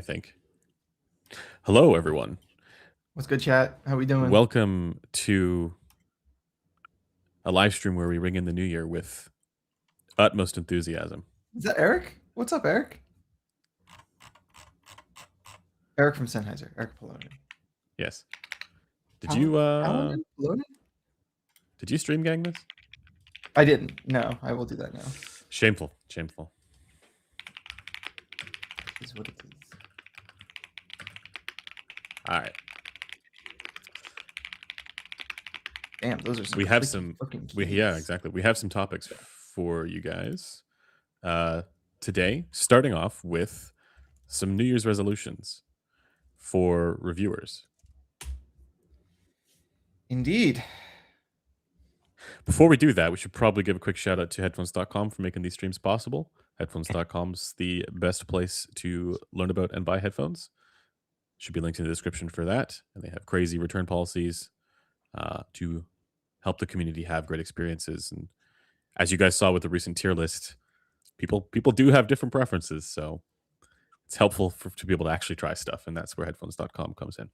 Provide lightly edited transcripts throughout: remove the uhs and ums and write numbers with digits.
think. Hello, everyone. What's good, chat? How we doing? Welcome to a live stream where we ring in the new year with utmost enthusiasm. Is that Eric? What's up, Eric? Eric from Sennheiser. Eric Poloni. Yes. Did you stream gang this? I didn't. No, I will do that now. Shameful. Shameful. Is what it is. All right. Damn, those are some. We have some. Yeah, exactly. We have some topics for you guys today. Starting off with some New Year's resolutions for reviewers. Indeed. Before we do that, we should probably give a quick shout out to headphones.com for making these streams possible. Headphones.com's the best place to learn about and buy headphones. Should be linked in the description for that. And they have crazy return policies to help the community have great experiences. And as you guys saw with the recent tier list, people do have different preferences. So it's helpful to be able to actually try stuff. And that's where headphones.com comes in.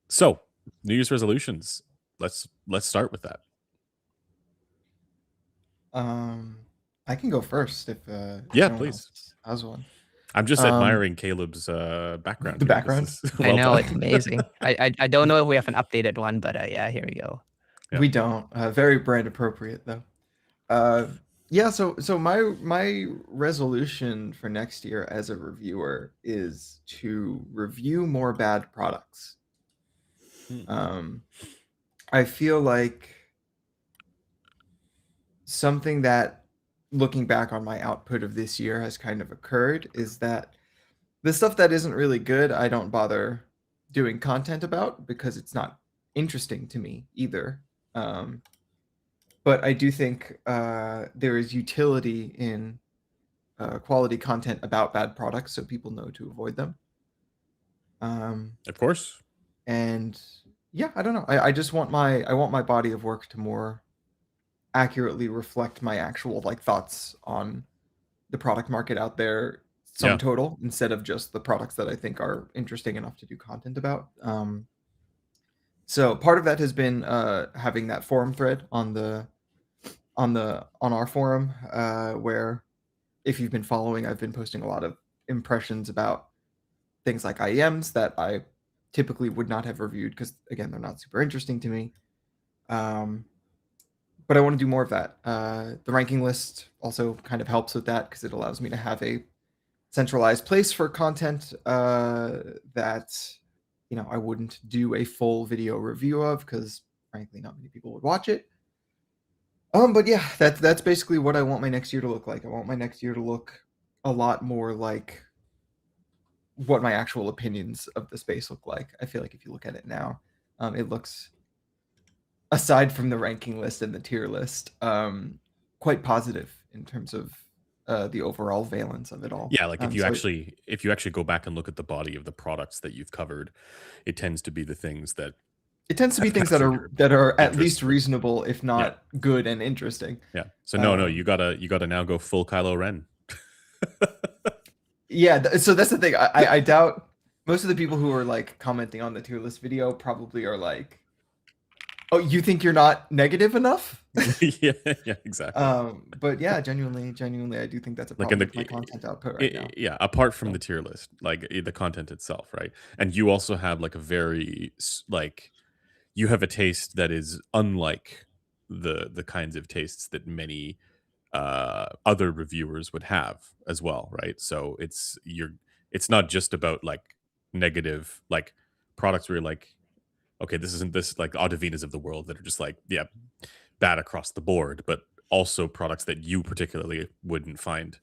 So New Year's resolutions. Let's start with that. I can go first if yeah, please. Has one. I'm just admiring Caleb's background. The background. I know, it's amazing. I don't know if we have an updated one, but yeah, here we go. Yeah. We don't. Very brand appropriate though. Yeah. So my resolution for next year as a reviewer is to review more bad products. I feel like something that, looking back on my output of this year, has kind of occurred is that the stuff that isn't really good, I don't bother doing content about because it's not interesting to me either. But I do think there is utility in quality content about bad products, so people know to avoid them. Of course. And yeah, I don't know. I just want my body of work to more accurately reflect my actual thoughts on the product market out there, total, instead of just the products that I think are interesting enough to do content about. So part of that has been having that forum thread on our forum, where if you've been following, I've been posting a lot of impressions about things like IEMs that I typically would not have reviewed because, again, they're not super interesting to me. But I want to do more of that. The ranking list also kind of helps with that because it allows me to have a centralized place for content that I wouldn't do a full video review of because, frankly, not many people would watch it. But yeah, that's basically what I want my next year to look like. I want my next year to look a lot more like what my actual opinions of the space look like. I feel like if you look at it now, it looks, aside from the ranking list and the tier list, quite positive in terms of the overall valence of it all. Yeah, like if you actually go back and look at the body of the products that you've covered, it tends to be the things that that are at least reasonable, if not good and interesting. Yeah. So no, you gotta now go full Kylo Ren. Yeah, so that's the thing. I doubt most of the people who are commenting on the tier list video probably are like, "Oh, you think you're not negative enough?" yeah, exactly. But yeah, genuinely, I do think that's a problem with my content output right now. Yeah, apart from the tier list, the content itself, right? And you also have a very you have a taste that is unlike the kinds of tastes that many other reviewers would have as well, right? So it's not just about negative products where you're okay, this isn't this Audivinas of the world that are just bad across the board, but also products that you particularly wouldn't find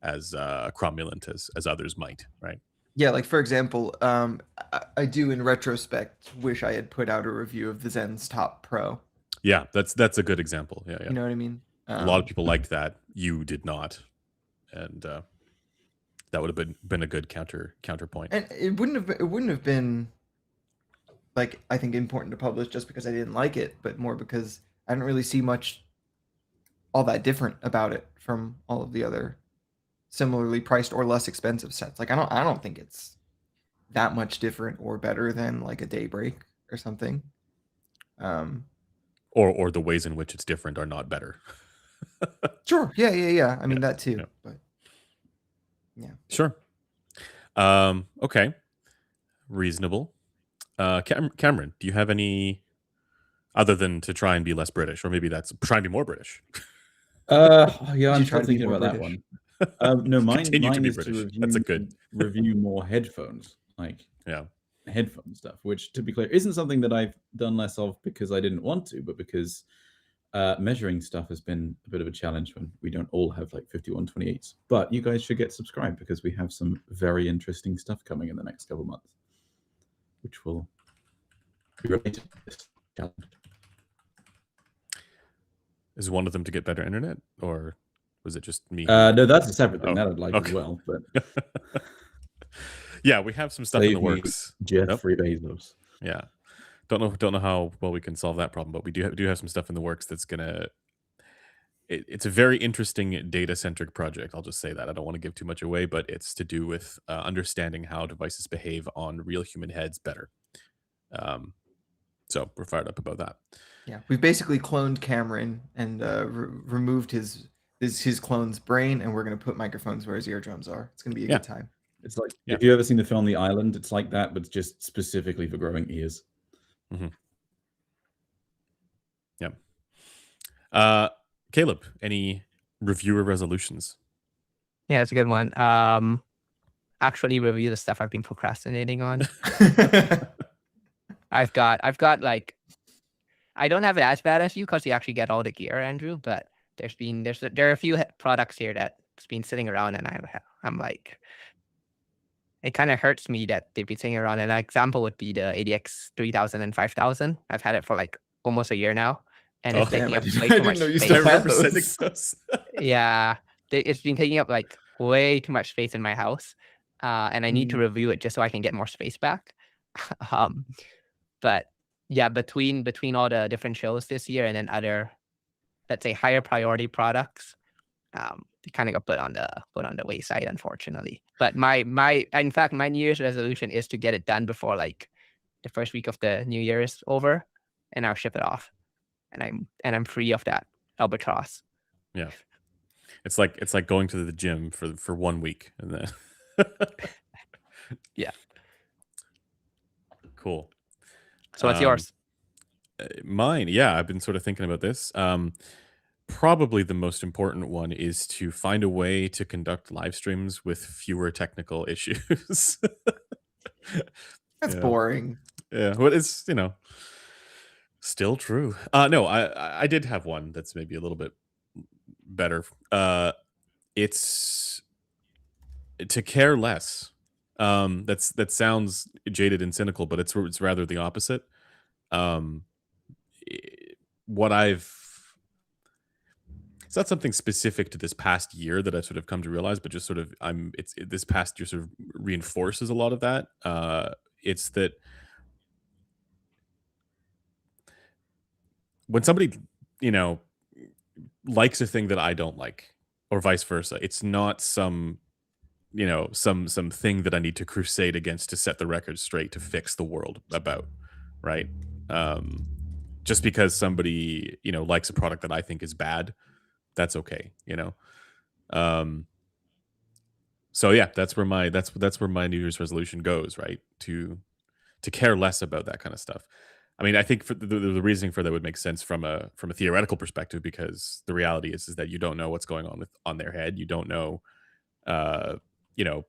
as cromulent as others might, right? Yeah, for example, I do in retrospect wish I had put out a review of the Zen's Top Pro. Yeah, that's a good example. Yeah. You know what I mean? A lot of people liked that. You did not, and that would have been a good counterpoint. And it wouldn't have been I think important to publish just because I didn't like it, but more because I didn't really see much all that different about it from all of the other similarly priced or less expensive sets. Like I don't think it's that much different or better than like a Daybreak or something. Um, or the ways in which it's different are not better. sure. Yeah. I mean Yeah, that too, yeah. but yeah. Sure. Okay. Reasonable. Cameron, do you have any other than to try and be less British, or maybe that's try and be more British? Yeah, Did I'm you try still to be thinking more about that British? one. No, Continue to mine be is to British. That's a good. review more headphones, like Yeah. headphone stuff, which, to be clear, isn't something that I've done less of because I didn't want to, but because measuring stuff has been a bit of a challenge when we don't all have like 5128s. But you guys should get subscribed because we have some very interesting stuff coming in the next couple of months, which will be related to this challenge. Is one of them to get better internet, or was it just me? No, that's a separate thing Oh, that I'd like okay. as well. But Yeah, we have some stuff in the save me, works. Jeffrey Bezos. Yeah, don't know how well we can solve that problem, but we do have some stuff in the works that's gonna. It's a very interesting data centric project. I'll just say that I don't want to give too much away, but it's to do with understanding how devices behave on real human heads better. So we're fired up about that. Yeah, we've basically cloned Cameron and removed his clone's brain, and we're gonna put microphones where his eardrums are. It's gonna be a Yeah. good time. It's like, Yeah. if you ever seen the film The Island, it's like that, but just specifically for growing ears. Mm-hmm. Caleb, any reviewer resolutions? Yeah, it's a good one. Actually review the stuff I've been procrastinating on. I've got like, I don't have it as bad as you because you actually get all the gear, Andrew. But there are a few products here that's been sitting around, and I'm like, it kind of hurts me that they've been sitting around. And an example would be the ADX 3000 and 5000. I've had it for like almost a year now, and it's taking up way too much know you space. I still had remember sending those. those. Yeah, it's been taking up like way too much space in my house, and I need to review it just so I can get more space back. But yeah, between all the different shows this year and then other, let's say, higher priority products, they kind of got put on the wayside, unfortunately. But in fact, my New Year's resolution is to get it done before like the first week of the New Year is over, and I'll ship it off, and I'm free of that albatross. Yeah, it's like going to the gym for 1 week and then. Yeah. Cool. So what's yours? Mine, yeah, I've been sort of thinking about this. Probably the most important one is to find a way to conduct live streams with fewer technical issues. That's Yeah. boring. Yeah, well, it's still true. No, I did have one that's maybe a little bit better. It's to care less. That sounds jaded and cynical, but it's rather the opposite. What it's not something specific to this past year that I've sort of come to realize, but just sort of this past year sort of reinforces a lot of that. It's that when somebody, likes a thing that I don't like, or vice versa, it's not some thing that I need to crusade against to set the record straight to fix the world about, right? Just because somebody likes a product that I think is bad, that's okay, so yeah, that's where my New Year's resolution goes, right? To care less about that kind of stuff. I mean, I think for the reasoning for that would make sense from a theoretical perspective, because the reality is that you don't know what's going on their head. You don't know, you know,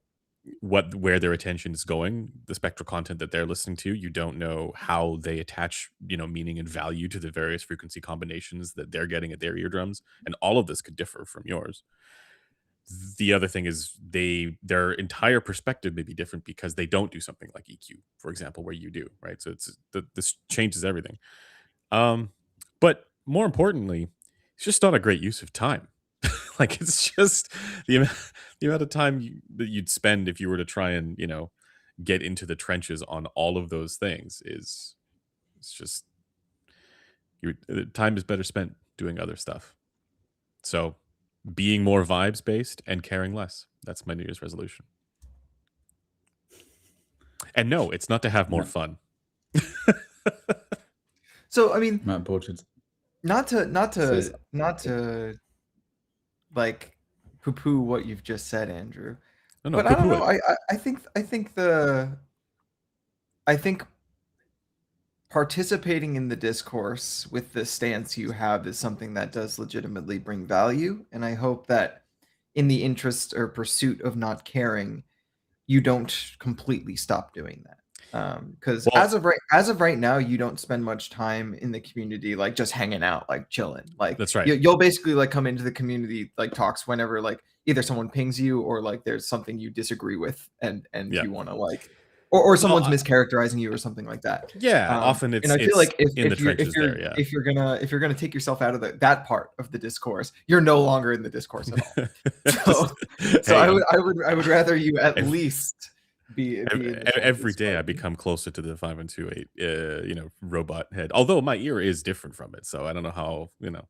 where their attention is going, the spectral content that they're listening to. You don't know how they attach, meaning and value to the various frequency combinations that they're getting at their eardrums, and all of this could differ from yours. The other thing is their entire perspective may be different because they don't do something like EQ, for example, where you do, right? So this changes everything. But more importantly, it's just not a great use of time. Like, it's just the amount of time that you'd spend if you were to try and get into the trenches on all of those things it's just your time is better spent doing other stuff. So being more vibes based and caring less. That's my New Year's resolution. And no, it's not to have more fun. So I mean, Matt Borchard not says, to like poo-poo what you've just said, Andrew. No, But I don't poo-poo know. it. I think participating in the discourse with the stance you have is something that does legitimately bring value, and I hope that in the interest or pursuit of not caring, you don't completely stop doing that. Because Well, as of right now, you don't spend much time in the community, like just hanging out, like chilling. Like that's right. you'll basically like come into the community like talks whenever like either someone pings you or like there's something you disagree with and Yeah. you want to like, or someone's I- mischaracterizing you or something like that. Yeah, often it's and I feel like in the trenches there. Yeah. if you're gonna take yourself out of that part of the discourse, you're no longer in the discourse at all. So Hey, I would rather you at least be in the every day I discourse. become closer to the 5128 robot head, although my ear is different from it, so I don't know how we know.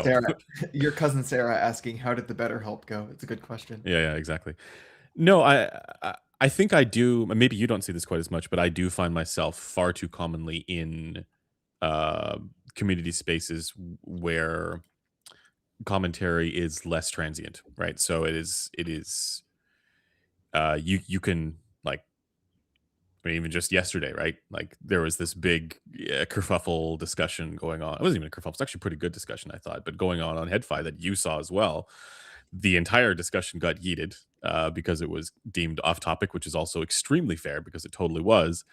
Sarah, your cousin Sarah asking, how did the BetterHelp go? It's a good question. Yeah, exactly. No, I think I do. Maybe you don't see this quite as much, but I do find myself far too commonly in community spaces where commentary is less transient, right? So it is you can like, I mean, even just yesterday, right? Like there was this big kerfuffle discussion going on. It wasn't even a kerfuffle. It's actually a pretty good discussion, I thought, but going on Headfi that you saw as well. The entire discussion got yeeted because it was deemed off topic, which is also extremely fair because it totally was.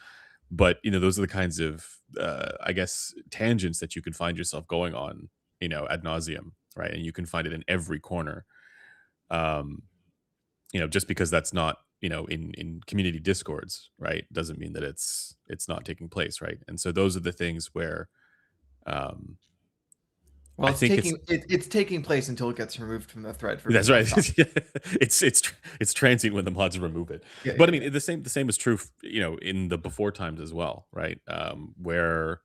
But those are the kinds of I guess tangents that you can find yourself going on, ad nauseum, right? And you can find it in every corner. Just because that's not in community discords, right, doesn't mean that it's not taking place, right? And so those are the things where Well, I think it's taking place until it gets removed from the thread. That's right. It's transient when the mods remove it. Yeah, But yeah, I mean, the same is true, in the before times as well, right? Where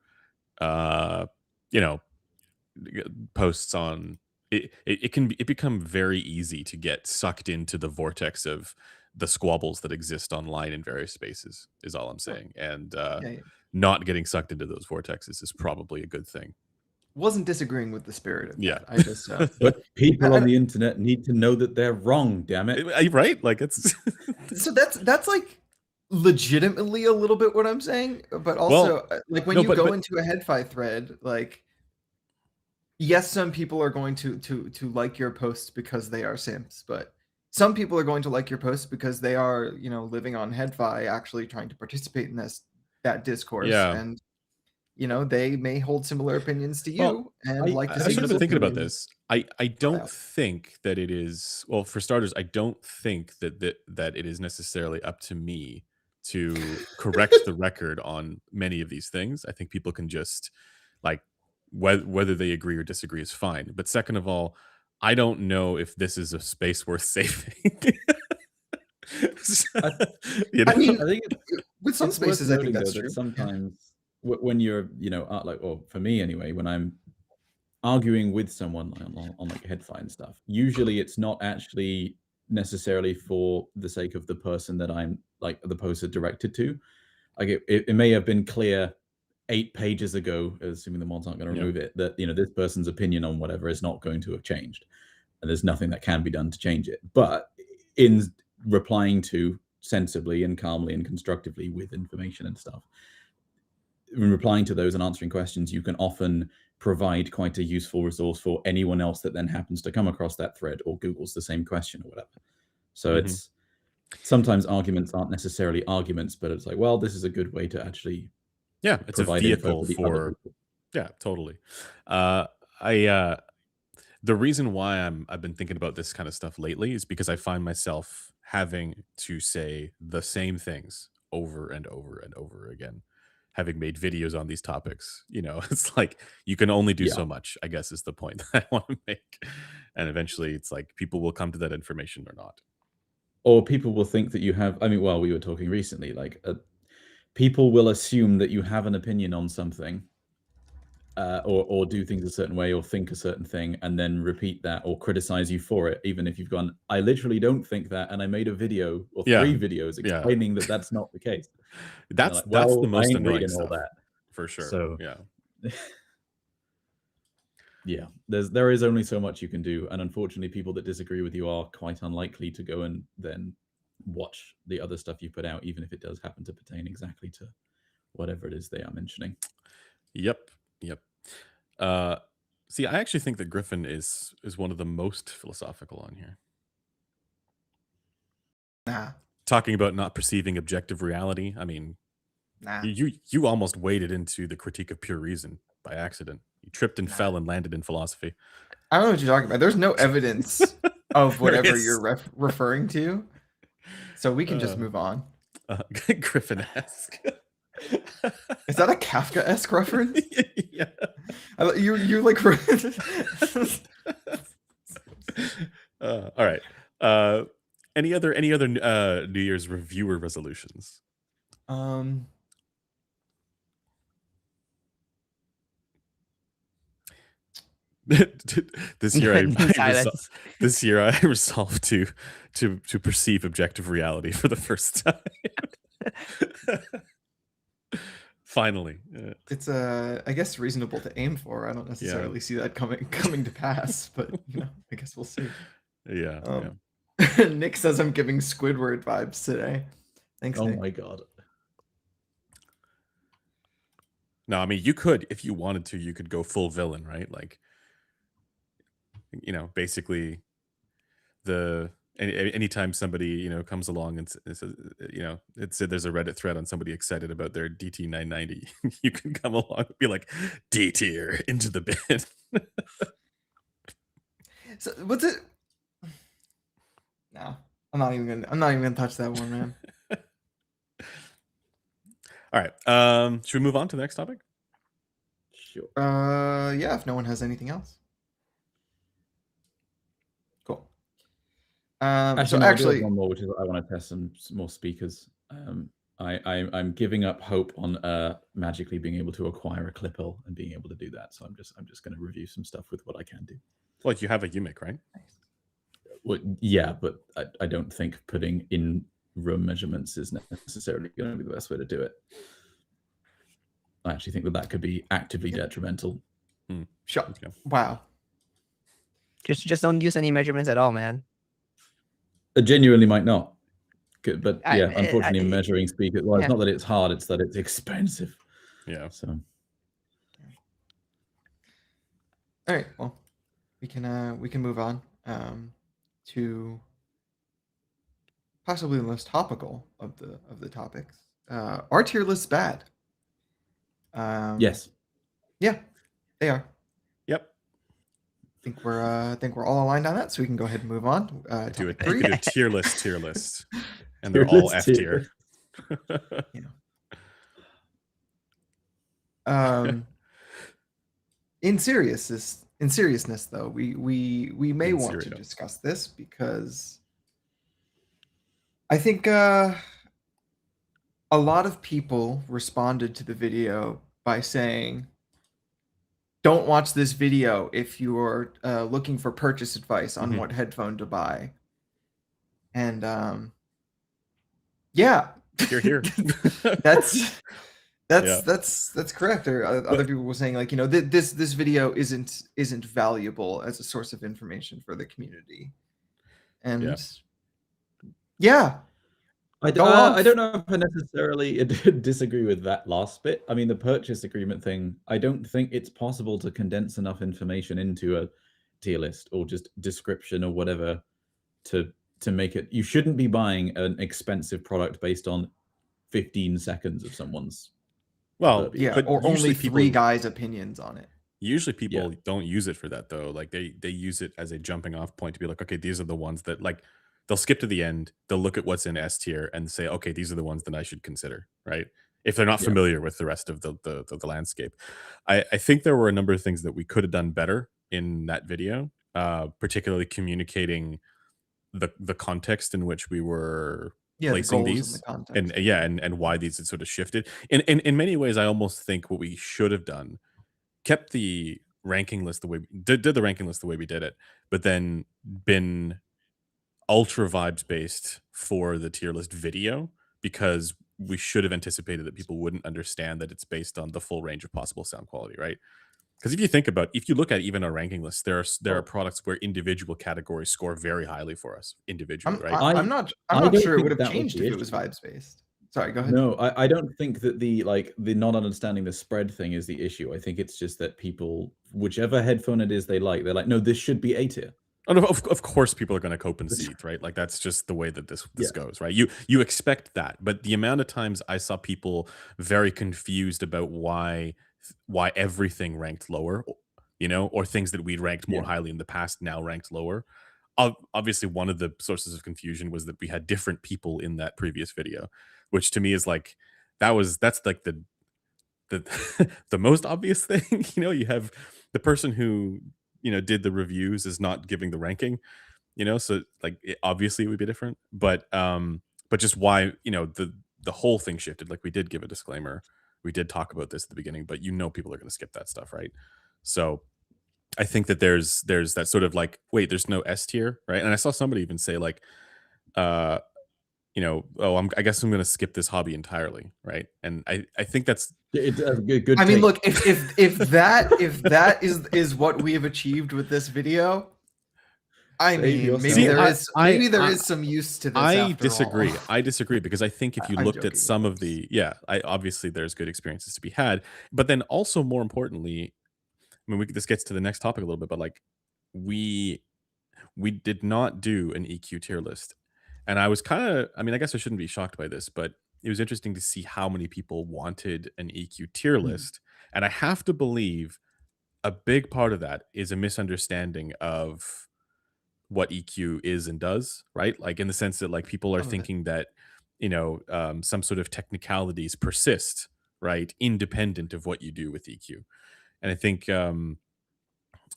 posts on it can become very easy to get sucked into the vortex of the squabbles that exist online in various spaces. Is all I'm saying, and yeah. not getting sucked into those vortexes is probably a good thing. Wasn't disagreeing with the spirit of Yeah. that. I just but people on the internet need to know that they're wrong, damn it. Right? Like it's so that's like legitimately a little bit what I'm saying, but also like when you go into a Headfi thread, like yes, some people are going to like your posts because they are simps, but some people are going to like your posts because they are, living on Headfi, actually trying to participate in that discourse, and they may hold similar opinions to you and like to I've see sort of this been thinking about opinion. this. I don't think that it is, well, for starters, I don't think that it is necessarily up to me to correct the record on many of these things. I think people can just like whether they agree or disagree is fine. But second of all, I don't know if this is a space worth saving. I mean, I think with some it's worth spaces, I think noting, that's though, true. that sometimes when you're, like, or for me anyway, when I'm arguing with someone on like Headfi and stuff, usually it's not actually necessarily for the sake of the person that I'm like the post are directed to. Like it may have been clear 8 pages ago, assuming the mods aren't going to remove it, that this person's opinion on whatever is not going to have changed, and there's nothing that can be done to change it. But in replying to sensibly and calmly and constructively with information and stuff, in replying to those and answering questions, you can often provide quite a useful resource for anyone else that then happens to come across that thread or Googles the same question or whatever. So it's sometimes arguments aren't necessarily arguments, but it's like, well, this is a good way to actually it's a vehicle for totally. The reason why I've been thinking about this kind of stuff lately is because I find myself having to say the same things over and over and over again, having made videos on these topics. It's like you can only do so much, I guess, is the point that I want to make. And eventually it's like people will come to that information or not. Or people will think that you have, I mean, well, we were talking recently, like people will assume that you have an opinion on something or do things a certain way or think a certain thing and then repeat that or criticize you for it, even if you've gone, I literally don't think that, and I made a video or 3 videos explaining that that's not the case. That's like, that's the well, I most ain't annoying reading all stuff, that. for sure. So yeah. Yeah, there is only so much you can do, and unfortunately, people that disagree with you are quite unlikely to go and then watch the other stuff you put out, even if it does happen to pertain exactly to whatever it is they are mentioning. Yep. See, I actually think that Griffin is one of the most philosophical on here. Nah. Talking about not perceiving objective reality. I mean, Nah. you almost waded into the critique of pure reason by accident. You tripped and fell and landed in philosophy. I don't know what you're talking about. There's no evidence of whatever you're referring to. So we can just move on. Griffin-esque. Is that a Kafka-esque reference? Yeah. You like. All right. Any other New Year's reviewer resolutions? This year I resolved to perceive objective reality for the first time. Finally. It's I guess reasonable to aim for. I don't necessarily see that coming to pass, but I guess we'll see. Yeah. Nick says I'm giving Squidward vibes today. Thanks, Nick. Oh my god. No, I mean, you could, if you wanted to, you could go full villain, right? Like, basically anytime somebody, comes along and says, there's a Reddit thread on somebody excited about their DT990, you can come along and be like, D tier into the bin. So what's it? No, I'm not even gonna touch that one, man. All right. Should we move on to the next topic? Sure. Yeah, if no one has anything else. Cool. Actually, so actually, one more, which is I want to test some more speakers. I'm giving up hope on magically being able to acquire a Clipple and being able to do that. So I'm just going to review some stuff with what I can do. Well, you have a UMIC, right? Well, yeah, but I don't think putting in room measurements is necessarily going to be the best way to do it. I actually think that could be actively detrimental. Sure. Okay. Wow. Just don't use any measurements at all, man. It genuinely might not. But yeah, unfortunately, measuring speakers. Well, it's not that it's hard; it's that it's expensive. Yeah. So. All right. Well, we can move on to possibly the most topical of the topics. Are tier lists bad? Yes. Yeah, they are. Yep. I think we're all aligned on that, so we can go ahead and move on. Do a tier list, and they're all F tier. In seriousness, though, we may want to discuss this because I think a lot of people responded to the video by saying, don't watch this video if you're looking for purchase advice on what headphone to buy. And yeah, you're here. that's correct. Or other people were saying, like, this video isn't valuable as a source of information for the community. And yeah. I don't know if I necessarily disagree with that last bit. I mean, the purchase agreement thing, I don't think it's possible to condense enough information into a tier list or just description or whatever to make it. You shouldn't be buying an expensive product based on 15 seconds of someone's. Well, yeah, or only three guys' opinions on it. Usually people don't use it for that, though. Like they use it as a jumping off point to be like, okay, these are the ones that, like, they'll skip to the end, they'll look at what's in S tier and say, okay, these are the ones that I should consider, right? If they're not familiar with the rest of the landscape. I think there were a number of things that we could have done better in that video, particularly communicating the context in which we were placing these, and why these had sort of shifted. In many ways, I almost think what we should have done, kept the ranking list the way did the ranking list the way we did it, but then been ultra vibes based for the tier list video, because we should have anticipated that people wouldn't understand that it's based on the full range of possible sound quality, right? Because if you look at even our ranking list, there are products where individual categories score very highly for us individually, right? I'm not I don't sure it think would have that was changed the if it was issue. vibes based. Sorry, go ahead. No, I don't think that the not understanding the spread thing is the issue. I think it's just that people, whichever headphone it is they're like, no, this should be A tier. Oh, no, of course, people are going to cope and seed, right? Like that's just the way that this Yeah. goes, right? You expect that, but the amount of times I saw people very confused about why everything ranked lower, or things that we'd ranked more Yeah. highly in the past now ranked lower. Obviously, one of the sources of confusion was that we had different people in that previous video, which to me is like that's like the the most obvious thing. You have the person who did the reviews is not giving the ranking, so like obviously it would be different, but just why the whole thing shifted. Like we did give a disclaimer, we did talk about this at the beginning, but people are going to skip that stuff, right? So I think that there's that sort of like, wait, there's no S tier, right? And I saw somebody even say like, oh, I guess I'm going to skip this hobby entirely, right? And I think that's It's a good I mean, take. look, if that is what we have achieved with this video, I Save mean, yourself. maybe there I- is some use to this. I after disagree. all. I disagree because I think if you I'm looked at joking, some of of the, obviously there's good experiences to be had, but then also more importantly, I mean, this gets to the next topic a little bit, but like we did not do an EQ tier list, and I was I mean, I guess I shouldn't be shocked by this, but it was interesting to see how many people wanted an EQ tier list, and I have to believe a big part of that is a misunderstanding of what EQ is and does, right? Like in the sense that like people are Some of it. thinking that some sort of technicalities persist, right, independent of what you do with EQ. And I think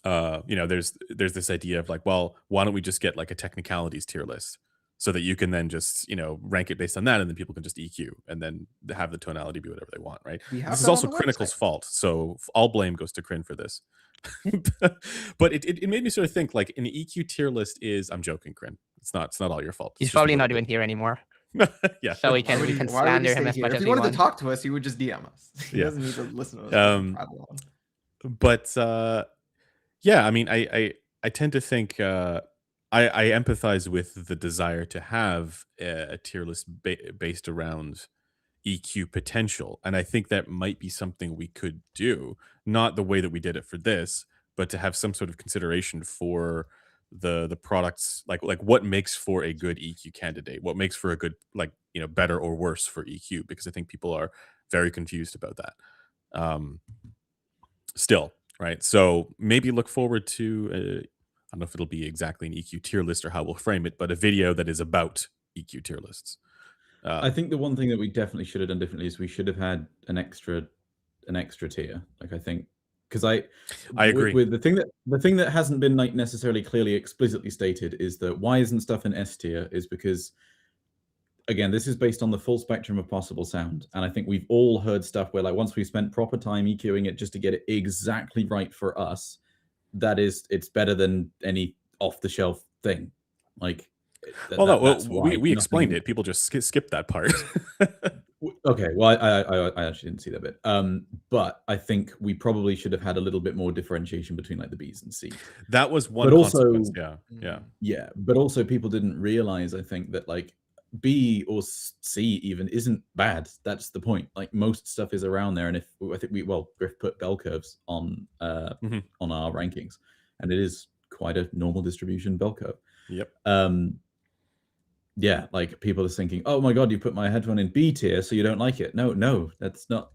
there's this idea of like, well, why don't we just get like a technicalities tier list so that you can then just rank it based on that, and then people can just EQ and then have the tonality be whatever they want, right? We have This is that on also the Crinical's website. fault, so all blame goes to Crin for this. But it made me sort of think like an EQ tier list is, I'm joking, Crin, it's not all your fault. It's He's just a probably little not even here anymore. bit. Yeah. So we Why would can he slander him stay as here? much If as he we wanted want. to talk to us, he would just DM us. He Yeah. doesn't need to listen to us prattle on. But yeah, I mean, I tend to think I empathize with the desire to have a tier list based around EQ potential, and I think that might be something we could do, not the way that we did it for this, but to have some sort of consideration for the products, like what makes for a good EQ candidate, what makes for a good, like, better or worse for EQ, because I think people are very confused about that still, right? So maybe look forward to I don't know if it'll be exactly an EQ tier list or how we'll frame it, but a video that is about EQ tier lists. I think the one thing that we definitely should have done differently is we should have had an extra tier. Like I think, because I agree. with the thing that hasn't been like necessarily clearly explicitly stated is that why isn't stuff in S tier is because, again, this is based on the full spectrum of possible sound, and I think we've all heard stuff where like once we spent proper time EQing it just to get it exactly right for us, it's better than any off the shelf thing. Like, that's why we explained it. People just skip that part. Okay, well, I actually didn't see that bit. But I think we probably should have had a little bit more differentiation between like the B's and C. That was one But also, consequence. Yeah. But also people didn't realize, I think, that like B or C even isn't bad. That's the point. Like most stuff is around there, and I think Griff put bell curves on our rankings, and it is quite a normal distribution bell curve. Yep. Yeah, like people are thinking, "Oh my god, you put my headphone in B tier, so you don't like it." No, that's not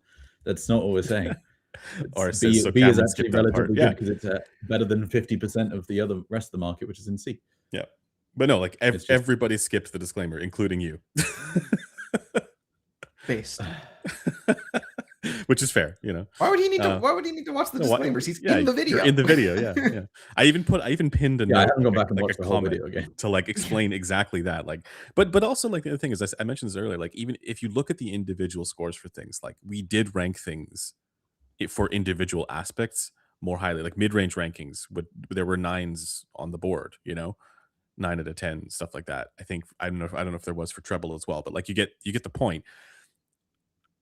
what we're saying. Or B is actually relatively good because it's better than 50% of the other rest of the market, which is in C. Yeah, but no, like everybody skipped the disclaimer, including you. Based. Which is fair, Why would he need to? Why would he need to watch the disclaimers? He's in the video. You're in the video, yeah. I even pinned a note. I haven't gone back and watched the whole comment video again to like explain exactly that. Like, but also like the other thing is, I mentioned this earlier. Like, even if you look at the individual scores for things, like we did rank things for individual aspects more highly. Like mid-range rankings, there were 9s on the board, 9 out of 10, stuff like that. I think I don't know if there was for treble as well, but like you get the point.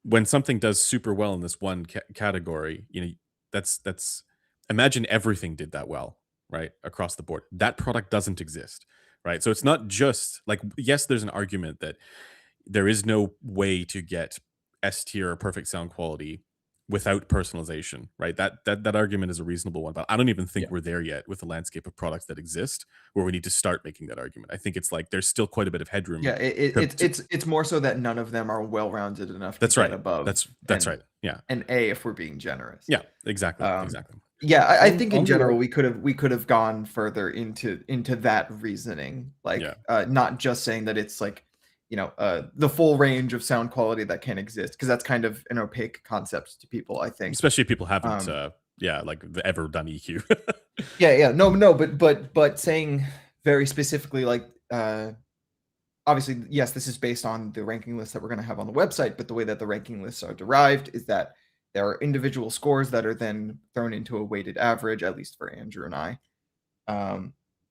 When something does super well in this one category, that's imagine everything did that well, right, across the board. That product doesn't exist, right? So it's not just like, yes, there's an argument that there is no way to get S tier or perfect sound quality without personalization, right? That argument is a reasonable one, but I don't even think we're there yet with the landscape of products that exist where we need to start making that argument. I think it's like there's still quite a bit of headroom. Yeah, it's more so that none of them are well-rounded enough to That's get right. above. That's right. Yeah. An A if we're being generous. Yeah, exactly. Exactly. Yeah, I think in general we could have gone further into that reasoning, like not just saying that it's like, the full range of sound quality that can exist, because that's kind of an opaque concept to people, I think. Especially if people haven't like ever done EQ. No, but saying very specifically, like obviously, yes, this is based on the ranking list that we're going to have on the website, but the way that the ranking lists are derived is that there are individual scores that are then thrown into a weighted average, at least for Andrew and I.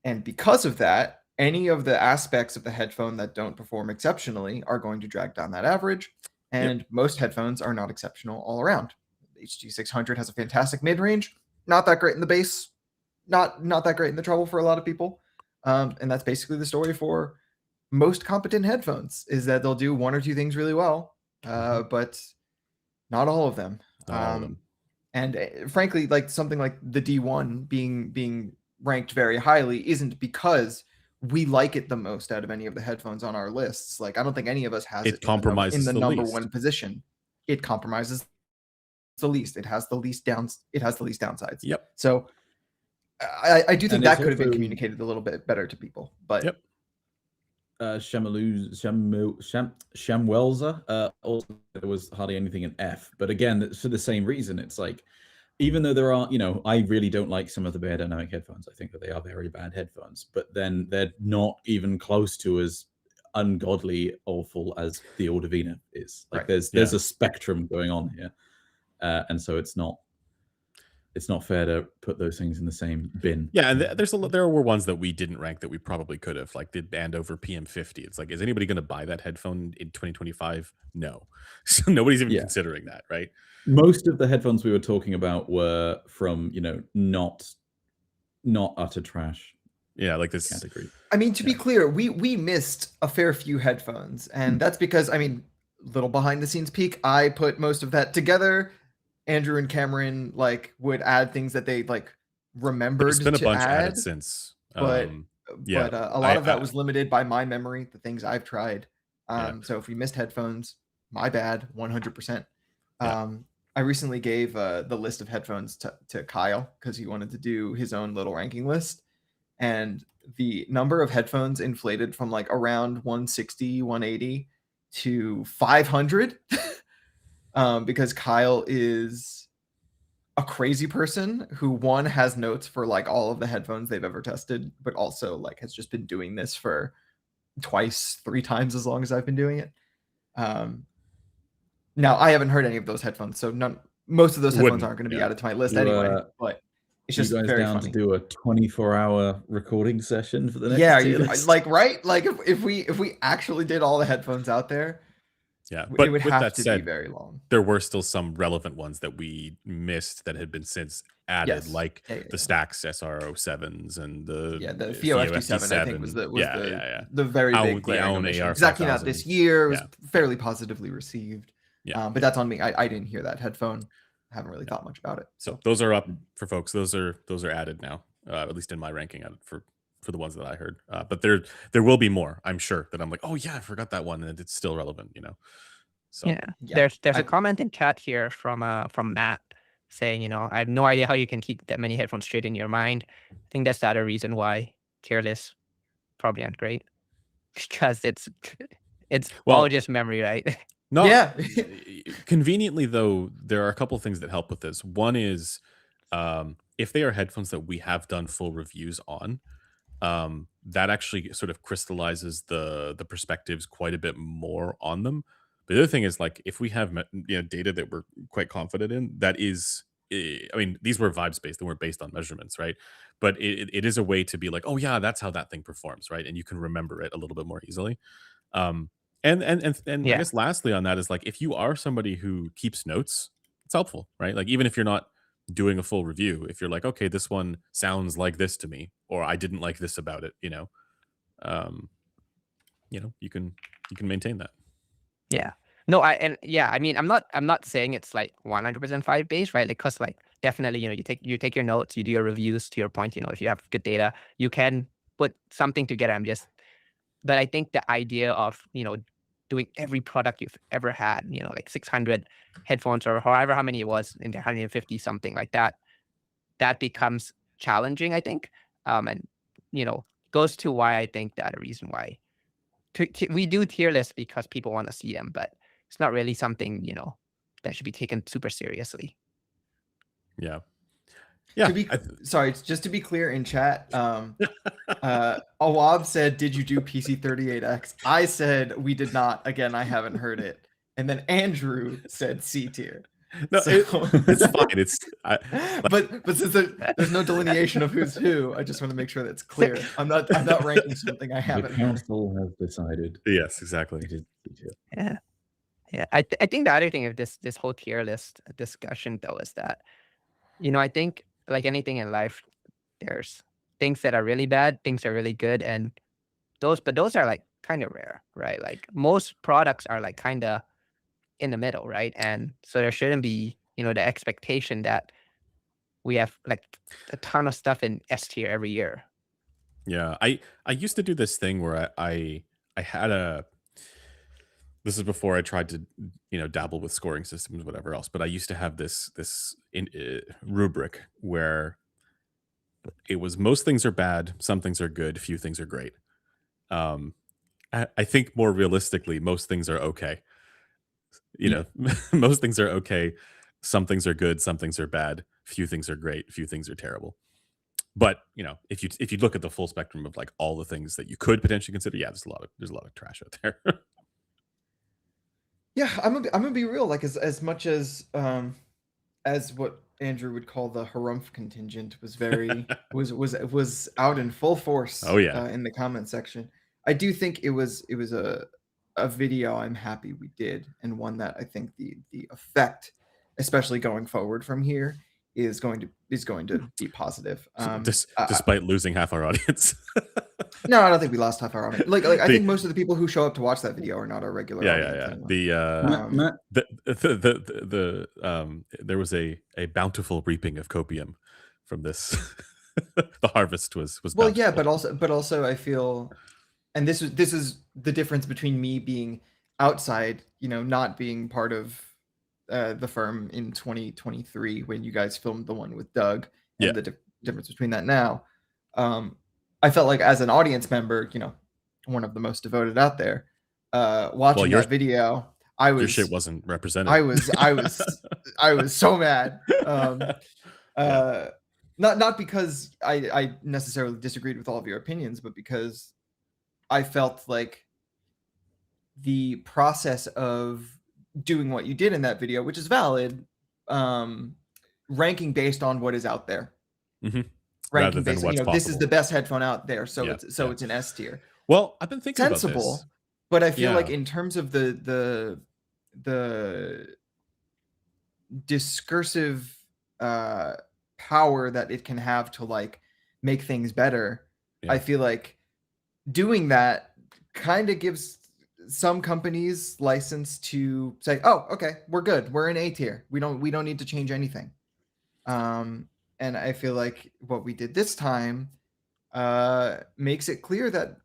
And because of that, any of the aspects of the headphone that don't perform exceptionally are going to drag down that average. And most headphones are not exceptional all around. The HG600 has a fantastic mid-range, not that great in the bass, not that great in the treble for a lot of people. And that's basically the story for most competent headphones, is that they'll do one or two things really well, but not all of them. And frankly, like something like the D1 being ranked very highly isn't because we like it the most out of any of the headphones on our lists. Like, I don't think any of us has it compromises in the number least. one position. It compromises the least. It has the least downsides. Yep. So I do think that could have been communicated a little bit better to people. But Shamwelza also, there was hardly anything in F, but again, for the same reason. It's like, even though there are, I really don't like some of the Bear Dynamic headphones. I think that they are very bad headphones, but then they're not even close to as ungodly awful as the Audivina is. Like, there's a spectrum going on here, and so it's not fair to put those things in the same bin. Yeah, and there were ones that we didn't rank that we probably could have, like the Andover PM50. It's like, is anybody going to buy that headphone in 2025? No. So nobody's even considering that, right? Most of the headphones we were talking about were from, not utter trash. Yeah, like this category. I mean, to be clear, we missed a fair few headphones, and that's because, little behind the scenes peek, I put most of that together. Andrew and Cameron would add things that they remembered. There's been a bunch added since, but a lot of that was limited by my memory, the things I've tried. So if we missed headphones, my bad, 100%. I recently gave the list of headphones to Kyle because he wanted to do his own little ranking list, and the number of headphones inflated from around 160, 180 to 500. Because Kyle is a crazy person who has notes for all of the headphones they've ever tested, but also has just been doing this for 3 times as long as I've been doing it. Now I haven't heard any of those headphones, so most of those headphones aren't going to be added to my list anyway. But it's just very down funny to do a 24-hour recording session for the next right? If we actually did all the headphones out there. Yeah, but it would with have that to said, be very long. There were still some relevant ones that we missed that had been since added, the Stax SR07s and the FIO FT7. I think was the very big glaring omission. Exactly, not this year. It was fairly positively received. But that's on me. I didn't hear that headphone. I haven't really thought much about it. So those are up for folks. Those are added now, at least in my ranking for the ones that I heard. But there will be more, I'm sure, that I'm like, oh yeah, I forgot that one, and it's still relevant, So there's a comment in chat here from Matt saying, I have no idea how you can keep that many headphones straight in your mind. I think that's the other reason why Careless probably aren't great, because it's all just memory, right? No, conveniently though, there are a couple of things that help with this. One is if they are headphones that we have done full reviews on, that actually sort of crystallizes the perspectives quite a bit more on them, But the other thing is, like, if we have data that we're quite confident in, that is, I mean, these were vibes based; they weren't based on measurements, right? But it is a way to be like, oh yeah, that's how that thing performs, right? And you can remember it a little bit more easily. Um, and I Yeah. guess lastly on that is, like, if you are somebody who keeps notes, it's helpful, right? Like, even if you're not doing a full review, if you're like, okay, this one sounds like this to me, or I didn't like this about it, um, you can maintain that. Yeah. No, I mean, I'm not saying it's like 100% five based, right? Like, cause like definitely, you take your notes, you do your reviews. To your point, if you have good data, you can put something together. But I think the idea of doing every product you've ever had, like 600 headphones or however how many it was in the 150 something like that, that becomes challenging, I think. And goes to why I think that a reason why we do tier lists because people want to see them, but it's not really something that should be taken super seriously. Yeah. To Yeah. be sorry, just to be clear in chat, Awab said, "Did you do PC38X?" I said we did not. Again, I haven't heard it. And then Andrew said C tier. No, So- it's fine. It's but since there's no delineation of who's who, I just want to make sure that's clear. I'm not ranking something I The haven't heard. council has decided. yes, exactly. It is C-tier. Yeah. Yeah. I think the other thing of this whole tier list discussion though is that, I think like anything in life, there's things that are really bad, things that are really good, and those are like kind of rare, right? Like most products are like kind of in the middle, right? And so there shouldn't be, the expectation that we have like a ton of stuff in S tier every year. Yeah, I used to do this thing where I had a. This is before I tried to dabble with scoring systems, whatever else. But I used to have this rubric where it was most things are bad, some things are good, few things are great. I think more realistically, most things are okay. Most things are okay. Some things are good, some things are bad. Few things are great, few things are terrible. But if you look at the full spectrum of like all the things that you could potentially consider, yeah, there's a lot of trash out there. Yeah, I'm gonna be real. Like as much as what Andrew would call the harumph contingent was very was out in full force. Oh, yeah. In the comment section, I do think it was a video I'm happy we did, and one that I think the effect, especially going forward from here, is going to be positive. Despite losing half our audience. No, I don't think we lost half our audience. Like I think most of the people who show up to watch that video are not our regular audience. Yeah. Anyway. There was a bountiful reaping of copium from this. The harvest was Well, bountiful. yeah, but also I feel, and this is the difference between me being outside, not being part of the firm in 2023 when you guys filmed the one with Doug, and Yeah. the difference between that now. I felt like as an audience member, one of the most devoted out there, watching that video, your shit wasn't represented. I was so mad. Not because I necessarily disagreed with all of your opinions, but because I felt like the process of doing what you did in that video, which is valid, ranking based on what is out there. Mm-hmm. Ranking based, this is the best headphone out there, so it's an S tier. Well, I've been thinking sensible, about this. But I feel like in terms of the discursive power that it can have to like make things better, I feel like doing that kind of gives some companies license to say, "Oh, okay, we're good. We're in A tier. We don't need to change anything." And I feel like what we did this time makes it clear that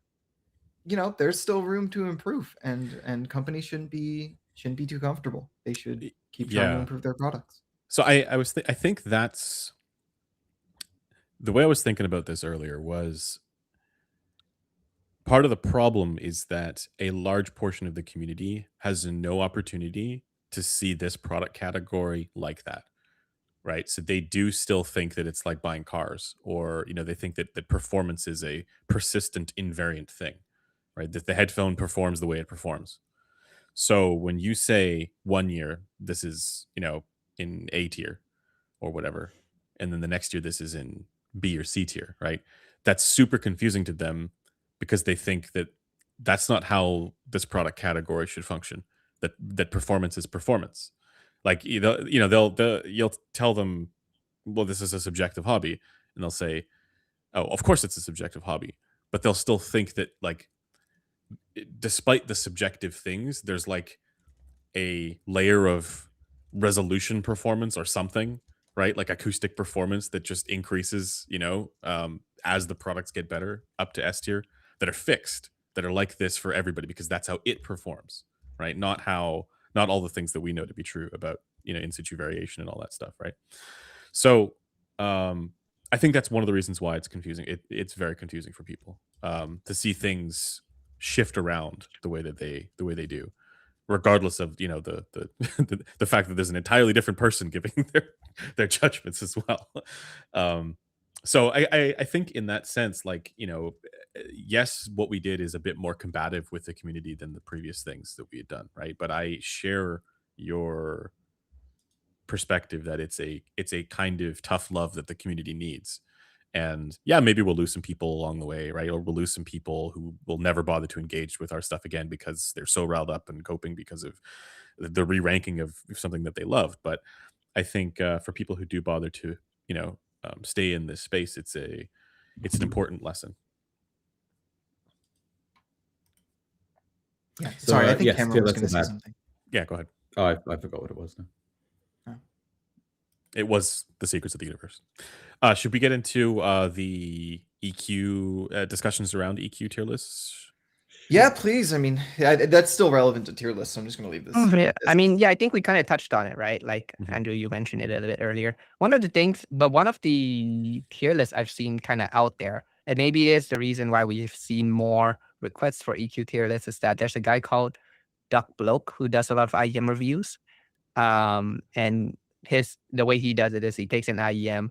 there's still room to improve, and companies shouldn't be too comfortable. They should keep trying to improve their products. So I think that's the way I was thinking about this earlier. Was part of the problem is that a large portion of the community has no opportunity to see this product category like that. Right. So they do still think that it's like buying cars, or, they think that performance is a persistent invariant thing, right? That the headphone performs the way it performs. So when you say 1 year, this is, in A tier or whatever, and then the next year this is in B or C tier, right? That's super confusing to them because they think that that's not how this product category should function. That performance is performance. Like you'll tell them, well, this is a subjective hobby, and they'll say, oh, of course it's a subjective hobby, but they'll still think that, like, despite the subjective things, there's like a layer of resolution performance or something, right? Like acoustic performance that just increases, as the products get better up to S tier, that are fixed, that are like this for everybody because that's how it performs, right? Not all the things that we know to be true about, in situ variation and all that stuff, right? So, I think that's one of the reasons why it's confusing. It's very confusing for people to see things shift around the way they do, regardless of the fact that there's an entirely different person giving their judgments as well. So I think in that sense, like, yes, what we did is a bit more combative with the community than the previous things that we had done, right? But I share your perspective that it's a kind of tough love that the community needs. And yeah, maybe we'll lose some people along the way, right? Or we'll lose some people who will never bother to engage with our stuff again because they're so riled up and coping because of the re-ranking of something that they love. But I think for people who do bother to, stay in this space, it's an important lesson. Yeah. So, Sorry, I think yes, Cameron was that's going to say bad. something. Yeah, go ahead. Oh, I forgot what it was now. It was the secrets of the universe. Should we get into the EQ discussions around EQ tier lists? Yeah, please. I mean, that's still relevant to tier lists, so I'm just going to leave this. Yeah. I mean, yeah, I think we kind of touched on it, right? Like, Andrew, you mentioned it a little bit earlier. One of the tier lists I've seen kind of out there, and maybe it's the reason why we've seen more requests for EQ tier lists, is that there's a guy called Duck Bloke who does a lot of IEM reviews. And the way he does it is he takes an IEM,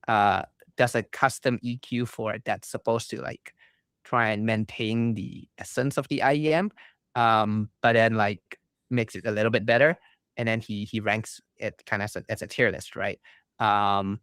does a custom EQ for it that's supposed to like try and maintain the essence of the IEM, but then like makes it a little bit better, and then he ranks it kind of as a tier list, right? And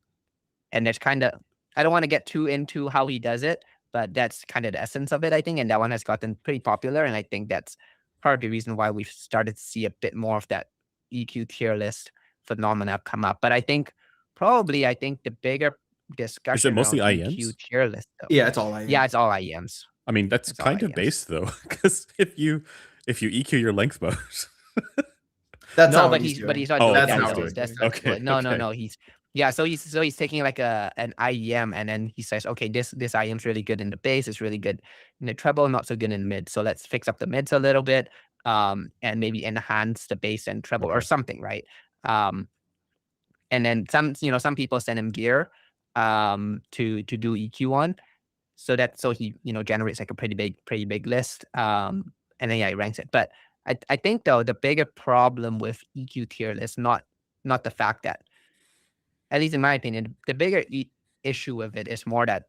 there's kind of, I don't want to get too into how he does it, but that's kind of the essence of it, I think, and that one has gotten pretty popular, and I think that's part of the reason why we've started to see a bit more of that EQ tier list phenomena come up. But I think the bigger discussion mostly around IEMs? EQ tier list, though. Yeah, it's all IEMs. Yeah, it's all IEMs. I mean, that's It's all kind of IEMs. based though, because if you EQ your length modes, That's No, not but what he's doing. not Oh, doing that's that. not though. what he's That's doing. not Okay, what- No, okay. no. So he's taking like an IEM, and then he says, okay, this IEM is really good in the bass, it's really good in the treble, not so good in mid. So let's fix up the mids a little bit, and maybe enhance the bass and treble or Okay. something, right? And then some people send him gear to do EQ on, so he generates like a pretty big list, and then he ranks it. But I think though the bigger problem with EQ tier list, not the fact that, at least in my opinion, the bigger issue with it is more that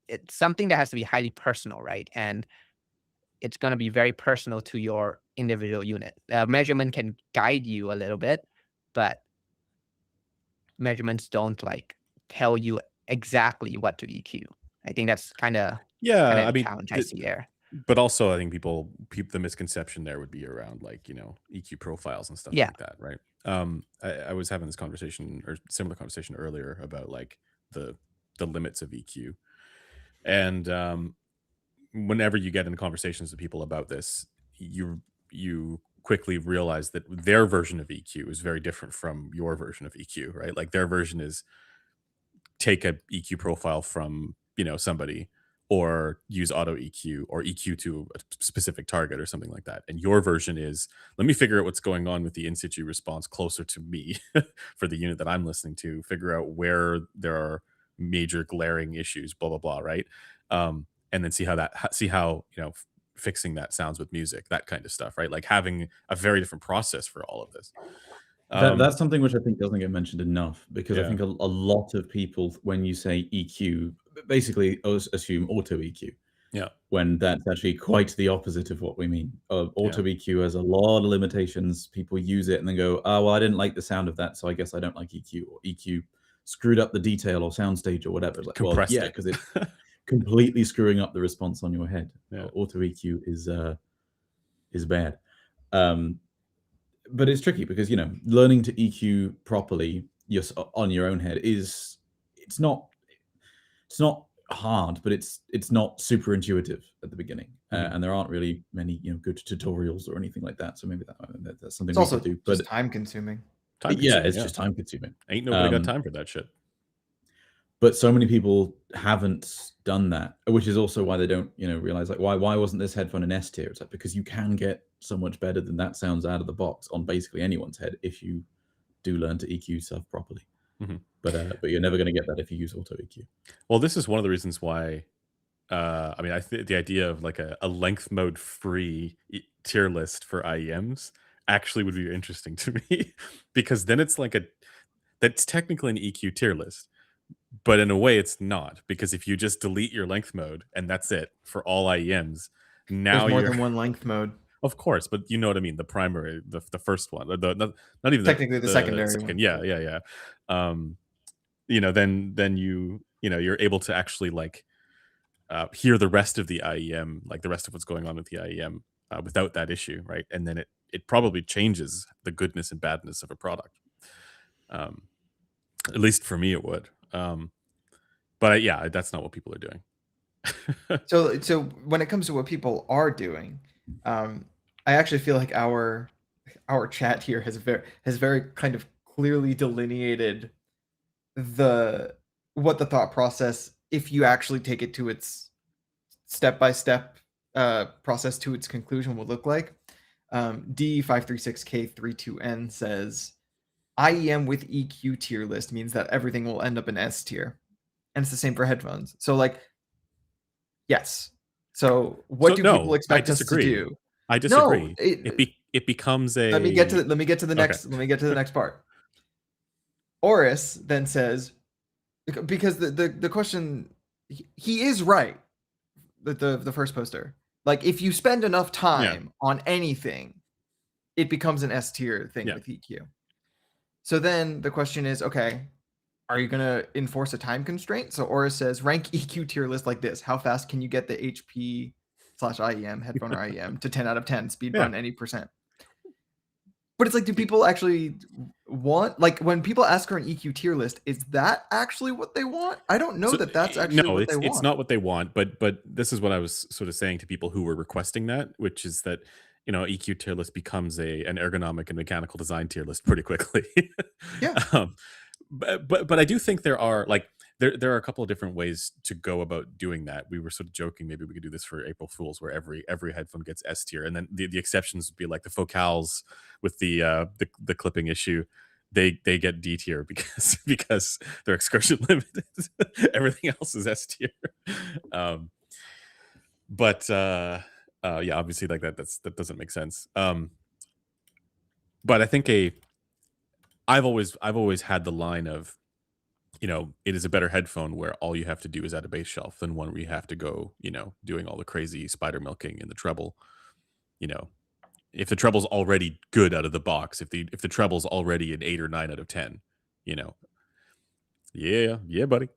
it's something that has to be highly personal, right? And it's going to be very personal to your individual unit. Measurement can guide you a little bit, but measurements don't like tell you exactly what to EQ. I think that's kind of Yeah, I the mean, challenge I see there. but also I think the misconception there would be around like EQ profiles and stuff Yeah. like that, right? I was having this conversation or similar conversation earlier about like the limits of EQ, and whenever you get into conversations with people about this, you quickly realize that their version of EQ is very different from your version of EQ, right? Like their version is take a EQ profile from somebody, or use auto EQ or EQ to a specific target or something like that. And your version is, let me figure out what's going on with the in situ response closer to me for the unit that I'm listening to, figure out where there are major glaring issues, blah, blah, blah, right? And then see how fixing that sounds with music, that kind of stuff, right? Like having a very different process for all of this. That's something which I think doesn't get mentioned enough, because I Yeah. think a lot of people, when you say EQ, basically assume auto EQ. Yeah. when that's actually quite the opposite of what we mean. Auto EQ has a lot of limitations. People use it and then go, oh, well, I didn't like the sound of that, so I guess I don't like EQ. Or EQ screwed up the detail or soundstage or whatever. It's like, well, Compressed yeah, it. because it's completely screwing up the response on your head. Yeah. Auto EQ is bad. But it's tricky because, you know, learning to EQ properly on your own head it's not hard, but it's not super intuitive at the beginning, and there aren't really many, you know, good tutorials or anything like that. So maybe that's something It's we also could do. just But time consuming. it's just time consuming. Ain't nobody got time for that shit. But so many people haven't done that, which is also why they don't, you know, realize like why wasn't this headphone an S tier? It's like because you can get so much better than that sounds out of the box on basically anyone's head if you do learn to EQ stuff properly. But you're never going to get that if you use auto EQ. Well, this is one of the reasons why. I mean, I think the idea of like a length mode free tier list for IEMs actually would be interesting to me because then it's like that's technically an EQ tier list, but in a way it's not, because if you just delete your length mode and that's it for all IEMs, now There's more than one length mode. Of course, but you know what I mean. The primary, the first one, not even technically the secondary one. Yeah. You know, then you know you're able to actually like hear the rest of the IEM, like the rest of what's going on with the IEM without that issue, right? And then it probably changes the goodness and badness of a product. At least for me, it would. But yeah, that's not what people are doing. So when it comes to what people are doing, I actually feel like our chat here has very kind of clearly delineated what the thought process, if you actually take it to its step-by-step process to its conclusion, would look like. D536K32N says IEM with EQ tier list means that everything will end up in S tier, and it's the same for headphones. So like, yes. So what do people expect us to do? I disagree. No, it becomes a. Let me get to the next. Okay. Let me get to the next part. Oris then says, because the question, he is right. The first poster, like if you spend enough time on anything, it becomes an S tier thing with EQ. So then the question is, okay, are you going to enforce a time constraint? So Oris says, rank EQ tier list like this. How fast can you get the HP/IEM, headphone or IEM, to 10 out of 10, speed run any percent? But it's like, do people actually want, like when people ask for an EQ tier list, is that actually what they want? I don't know that's actually what they want. It's not what they want, but this is what I was sort of saying to people who were requesting that, which is that, you know, EQ tier list becomes an ergonomic and mechanical design tier list pretty quickly. But I do think there are like there are a couple of different ways to go about doing that. We were sort of joking maybe we could do this for April Fools, where every headphone gets S tier, and then the exceptions would be like the focals with the clipping issue. They get D tier because they're excursion limited. Everything else is S tier. But yeah, obviously like that doesn't make sense. But I think I've always had the line of, you know, it is a better headphone where all you have to do is add a bass shelf than one where you have to go, you know, doing all the crazy spider milking in the treble. You know, if the treble's already good out of the box, if the treble's already an 8 or 9 out of 10, you know, yeah, buddy.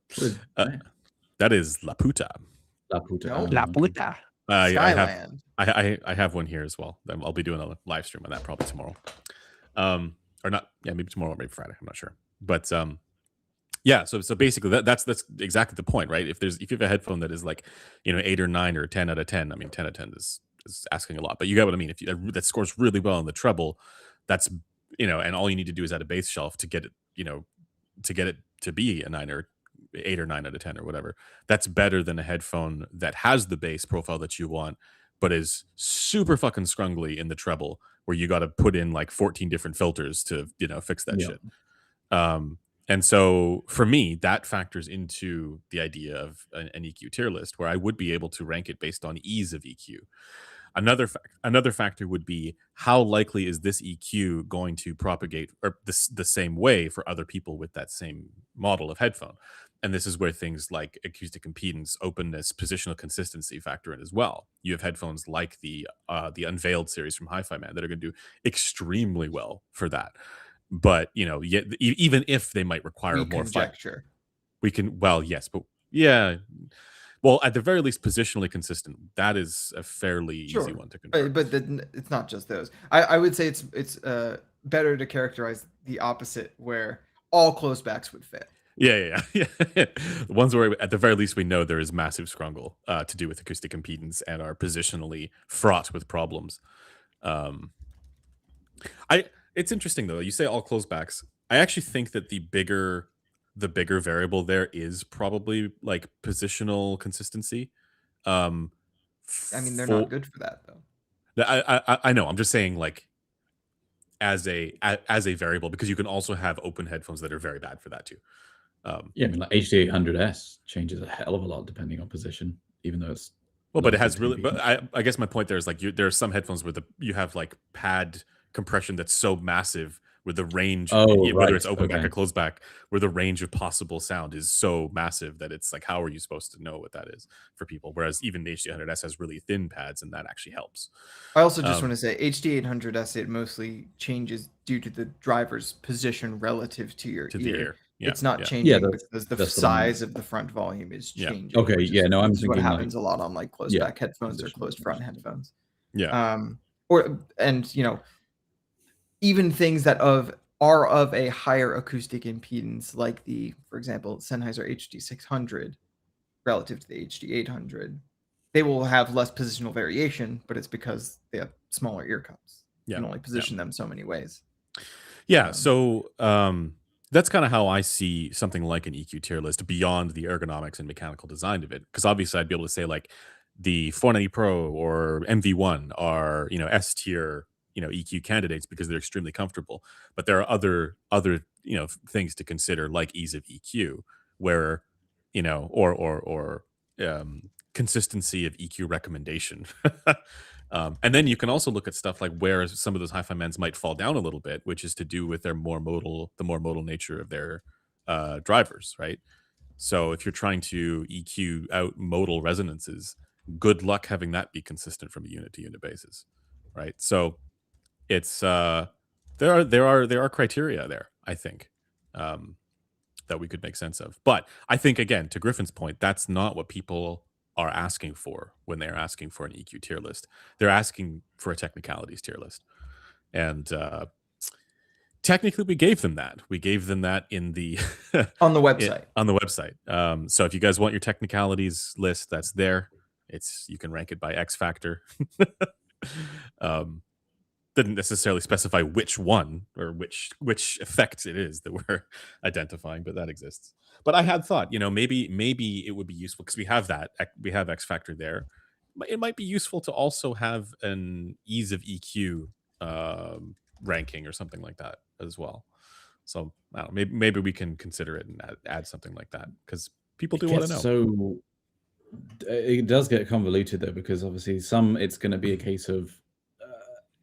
That is La Puta. No. La Puta. Skyland. I have one here as well. I'll be doing a live stream on that probably tomorrow. Or not, maybe tomorrow or maybe Friday, I'm not sure. But yeah, so basically that's exactly the point, right? If you have a headphone that is like, you know, 8 or 9 or 10 out of 10, I mean 10 out of 10 is asking a lot, but you get what I mean. If that scores really well in the treble, that's, you know, and all you need to do is add a bass shelf to get it, you know, to be a 9 or 8 or 9 out of 10 or whatever. That's better than a headphone that has the bass profile that you want, but is super fucking scrungly in the treble, where you got to put in like 14 different filters to, you know, fix that shit. And so for me, that factors into the idea of an EQ tier list, where I would be able to rank it based on ease of EQ. Another factor would be, how likely is this EQ going to propagate or the same way for other people with that same model of headphone? and this is where things like acoustic impedance, openness, positional consistency factor in as well. You have headphones like the Unveiled series from Hi-Fi Man that are going to do extremely well for that. But yet even if they might require We more conjecture. we can, well, yes, but yeah, well, at the very least, positionally consistent. That is a fairly easy one to confirm. But it's not just those. I would say it's better to characterize the opposite, where all closed backs would fail. Yeah. The ones where at the very least we know there is massive scrungle to do with acoustic impedance and are positionally fraught with problems. It's interesting though. You say all closed backs. I actually think that the bigger variable there is probably like positional consistency. I mean, they're not good for that though. I know. I'm just saying, like, as a variable, because you can also have open headphones that are very bad for that too. Yeah, I mean, like HD800S changes a hell of a lot depending on position, even though it's well, but it has limited to really. But impedance. I guess my point there is like there are some headphones where you have like pad compression that's so massive where the range, Oh, whether right. it's open back Okay. or closed back, where the range of possible sound is so massive that it's like, how are you supposed to know what that is for people? Whereas even the HD800S has really thin pads, and that actually helps. I also just want to say HD800S, it mostly changes due to the driver's position relative to your To ear. the ear. Yeah, It's not yeah. changing that's- because the that's what I meant. size of the front volume is Yeah. changing. Okay, which yeah, no, I'm this is what thinking, like, happens a lot on like closed yeah, back headphones or position closed front information. headphones. Yeah. And even things that are of a higher acoustic impedance, like the, for example, Sennheiser HD600 relative to the HD800, they will have less positional variation, but it's because they have smaller ear cups. You can only position them so many ways. Yeah, so that's kind of how I see something like an EQ tier list beyond the ergonomics and mechanical design of it. Because obviously, I'd be able to say like the 490 Pro or MV1 are S tier EQ candidates because they're extremely comfortable. But there are other things to consider, like ease of EQ, where or consistency of EQ recommendation. And then you can also look at stuff like where some of those hi-fi mans might fall down a little bit, which is to do with the more modal nature of their drivers, right? So if you're trying to EQ out modal resonances, good luck having that be consistent from a unit to unit basis, right? So it's there are criteria there, I think, that we could make sense of. But I think, again, to Griffin's point, that's not what people are asking for when they're asking for an EQ tier list. They're asking for a technicalities tier list. And technically we gave them that. We gave them that in the on the website. on the website. So if you guys want your technicalities list, that's there. You can rank it by X factor. Didn't necessarily specify which one or which effect it is that we're identifying, but that exists. But I had thought, maybe it would be useful because we have X factor there. It might be useful to also have an ease of EQ ranking or something like that as well. So I don't know, maybe we can consider it and add something like that because people do want to know. So it does get convoluted though, because obviously it's going to be a case of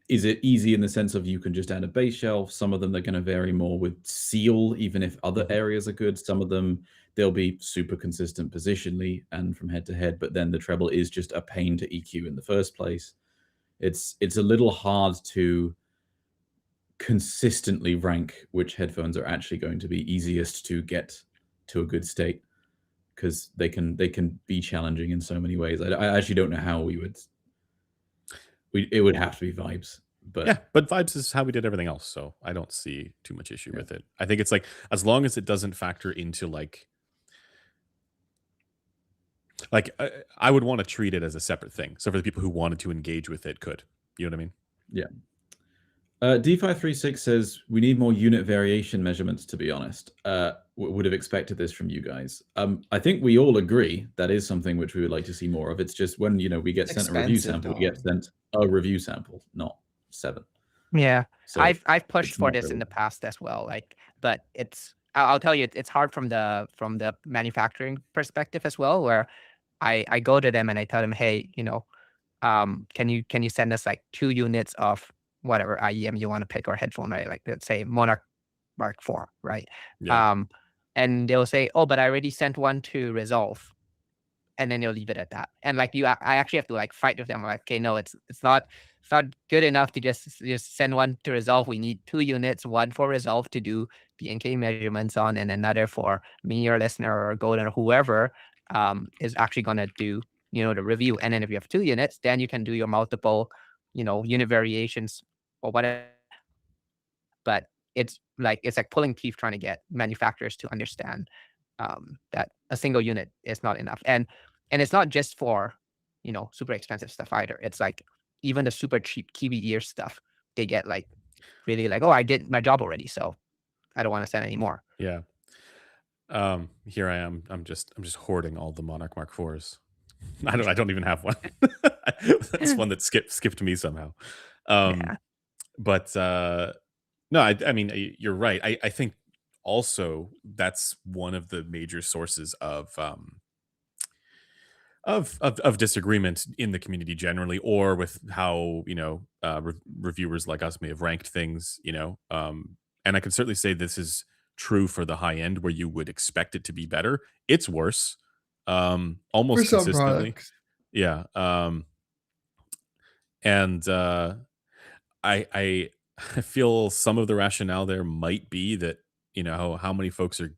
is it easy in the sense of you can just add a bass shelf? Some of them are going to vary more with seal, even if other areas are good. Some of them, they'll be super consistent positionally and from head to head, but then the treble is just a pain to EQ in the first place. It's a little hard to consistently rank which headphones are actually going to be easiest to get to a good state, because they can be challenging in so many ways. I actually don't know how it would have to be Vibes, but yeah, but Vibes is how we did everything else, so I don't see too much issue with it. I think it's like, as long as it doesn't factor into like I would want to treat it as a separate thing. So for the people who wanted to engage with it, could, you know what I mean? Yeah. D536 says we need more unit variation measurements, to be honest. Would have expected this from you guys. I think we all agree that is something which we would like to see more of. It's just when we get sent a review sample, we get sent a review sample, not 7. Yeah. So I've pushed for this really in the past as well. But I'll tell you, it's hard from the manufacturing perspective as well, where I go to them and I tell them, hey, can you send us like 2 units of whatever IEM you want to pick, or headphone, right? Like let's say Monarch Mark IV, right? Yeah. and they'll say, "Oh, but I already sent one to Resolve," and then they'll leave it at that. And like I actually have to like fight with them. Like, okay, no, it's not good enough to just send one to Resolve. We need 2 units, one for Resolve to do the NK measurements on, and another for me or listener or Golden or whoever is actually gonna do the review. And then if you have 2 units, then you can do your multiple unit variations or whatever. But it's like pulling teeth trying to get manufacturers to understand that a single unit is not enough. And it's not just for super expensive stuff either. It's like even the super cheap Kiwi ear stuff, they get like really like, oh, I did my job already, so I don't want to send any more. Yeah. Here I am. I'm just hoarding all the Monarch Mark IVs. I don't even have one. That's one that skipped me somehow. Yeah. But no, I mean, you're right. I think also that's one of the major sources of disagreement in the community generally, or with how reviewers like us may have ranked things. And I can certainly say this is true for the high end, where you would expect it to be better. It's worse, For almost some consistently. products. Yeah. And I feel some of the rationale there might be that how many folks are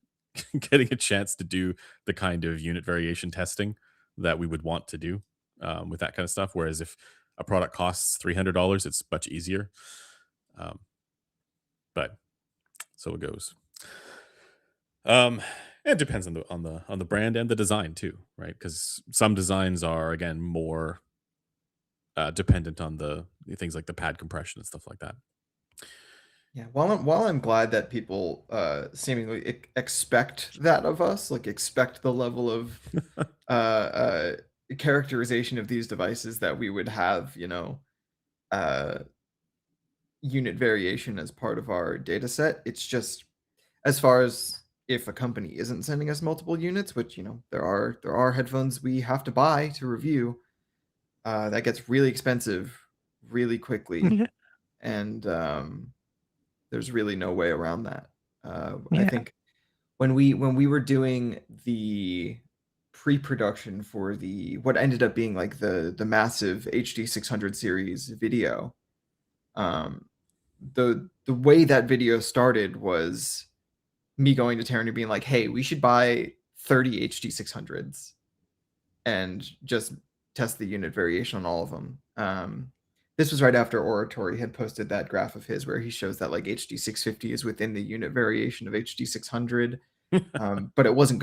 getting a chance to do the kind of unit variation testing that we would want to do with that kind of stuff. Whereas if a product costs $300, it's much easier. But so it goes. It depends on the brand and the design too, right? Because some designs are again more dependent on the things like the pad compression and stuff like that. Yeah, while I'm glad that people seemingly expect that of us, like expect the level of characterization of these devices that we would have, unit variation as part of our data set. It's just as far as if a company isn't sending us multiple units, which there are headphones we have to buy to review, that gets really expensive really quickly, and there's really no way around that. I Yeah. think when we were doing the pre-production for what ended up being like the massive HD 600 series video, the way that video started was me going to Taryn and being like, "Hey, we should buy 30 HD 600s and just test the unit variation on all of them." This was right after Oratory had posted that graph of his where he shows that like HD 650 is within the unit variation of HD 600, but it wasn't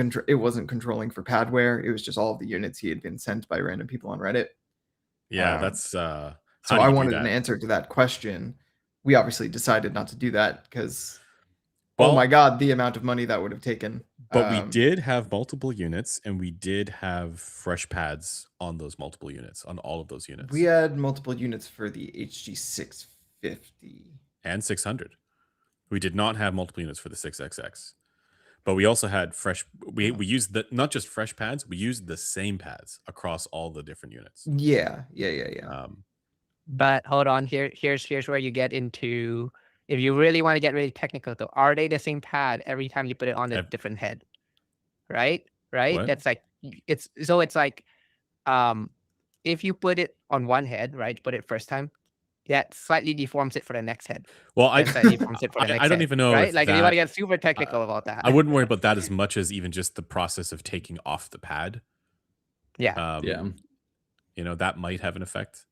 controlling for pad wear. It was just all of the units he had been sent by random people on Reddit. Yeah, that's So how do I you do wanted an that? answer to that question. We obviously decided not to do that because, oh Well, my god, the amount of money that would have taken. but we did have multiple units, and we did have fresh pads on those multiple units, on all of those units. We had multiple units for the HG 650 and 600. We did not have multiple units for the 6XX, but we also had fresh. We used not just fresh pads. We used the same pads across all the different units. Yeah. But hold on, here's where you get into, if you really want to get really technical though, are they the same pad every time you put it on a different head? Right? What? That's like it's like if you put it on one head, right? Put it first time, that slightly deforms it for the next head. Well, Slightly deforms it for the next I don't head, even know, right? if Like you want to get super technical about that. I wouldn't worry about that as much as even just the process of taking off the pad. Yeah. That might have an effect.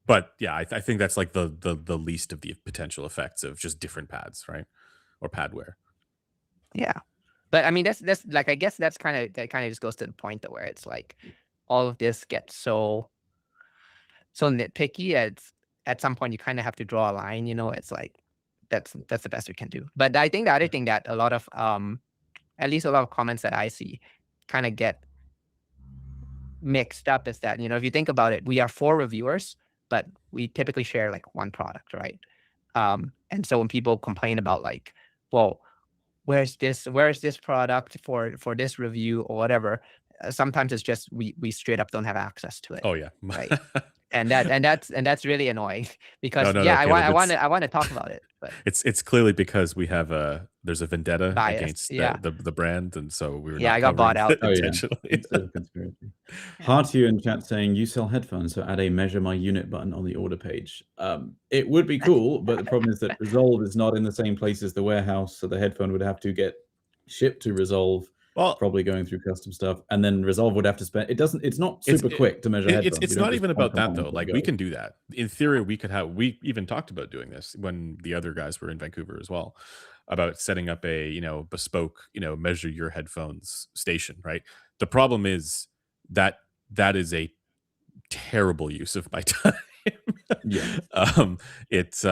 But yeah, I think that's like the least of the potential effects of just different pads, right? Or pad wear. Yeah. But I mean, that's like, I guess that kind of just goes to the point though, where it's like all of this gets so nitpicky. At some point you kind of have to draw a line, it's like, that's the best we can do. But I think the other thing that a lot of, at least a lot of comments that I see kind of get mixed up is that, if you think about it, we are 4 reviewers, but we typically share like one product, right? And so when people complain about like, well, where's this product for this review or whatever, sometimes it's just we straight up don't have access to it. Oh yeah. Right. and that's really annoying because No, I Caleb, want to talk about it, but it's clearly because we have a there's a vendetta Biased, against yeah. the brand, and so we were Yeah, not I got bought covering out. it Oh yeah, intentionally. it's a conspiracy. Yeah. Hartu in chat saying you sell headphones, so add a measure my unit button on the order page. It would be cool, but the problem is that Resolve is not in the same place as the warehouse, so the headphone would have to get shipped to Resolve, Well, probably going through custom stuff, and then Resolve would have to spend. It's not super quick to measure headphones. It's You don't not just even buy about that though. components and Like go. we can do that. In theory, we even talked about doing this when the other guys were in Vancouver as well, about setting up a bespoke measure your headphones station. Right. The problem is that is a terrible use of my time. Yeah. It's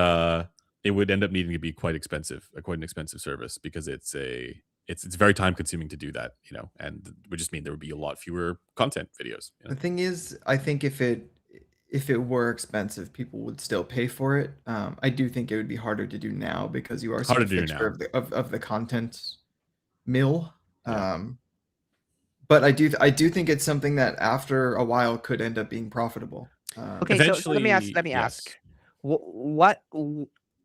it would end up needing to be quite an expensive service, because it's very time consuming to do that, and it would just mean there would be a lot fewer content videos. The thing is, I think if it were expensive, people would still pay for it. I do think it would be harder to do now because you are such Harder a to do fixture now. of the content mill. Yeah. But I do think it's something that after a while could end up being profitable. Okay, so let me ask. Eventually, Ask. yes.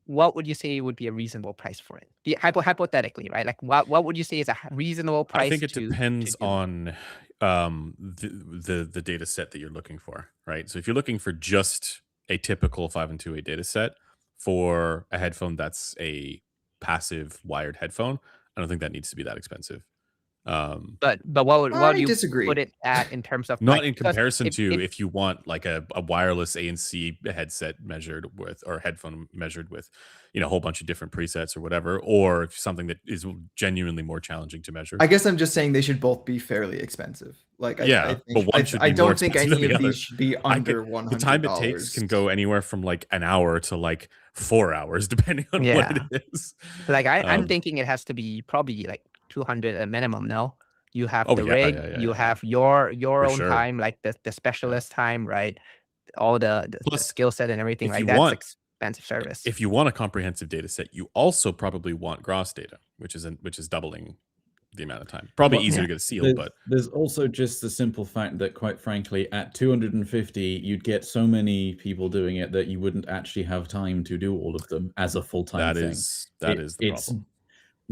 What would you say would be a reasonable price for it? Hypothetically, right? Like, what would you say is a reasonable price? I think it to depends do? on the data set that you're looking for, right? So if you're looking for just a typical 5.2.8 data set for a headphone that's a passive wired headphone, I don't think that needs to be that expensive. But what do I you disagree. put it at in terms of Not like, in because comparison to if if you want like a wireless ANC headset measured with, or headphone measured with, a whole bunch of different presets or whatever, or if something that is genuinely more challenging to measure. I guess I'm just saying they should both be fairly expensive. Like Yeah, but one should be I more don't think expensive any than the of these other. should be under $100. The time it takes can go anywhere from like an hour to like 4 hours, depending on what Yeah. it is. like I'm thinking it has to be probably like 200 at minimum. No, you have Oh, the yeah, rig, yeah, you yeah. have your For own sure. time, like the specialist time, right? All the Plus, skill set and everything. if Like you that's want- expensive service. If you want a comprehensive data set, you also probably want gross data, which is doubling the amount of time. Probably Well, easier yeah. to get a seal, but there's also just the simple fact that, quite frankly, at 250, you'd get so many people doing it that you wouldn't actually have time to do all of them as a full-time that thing. is the problem.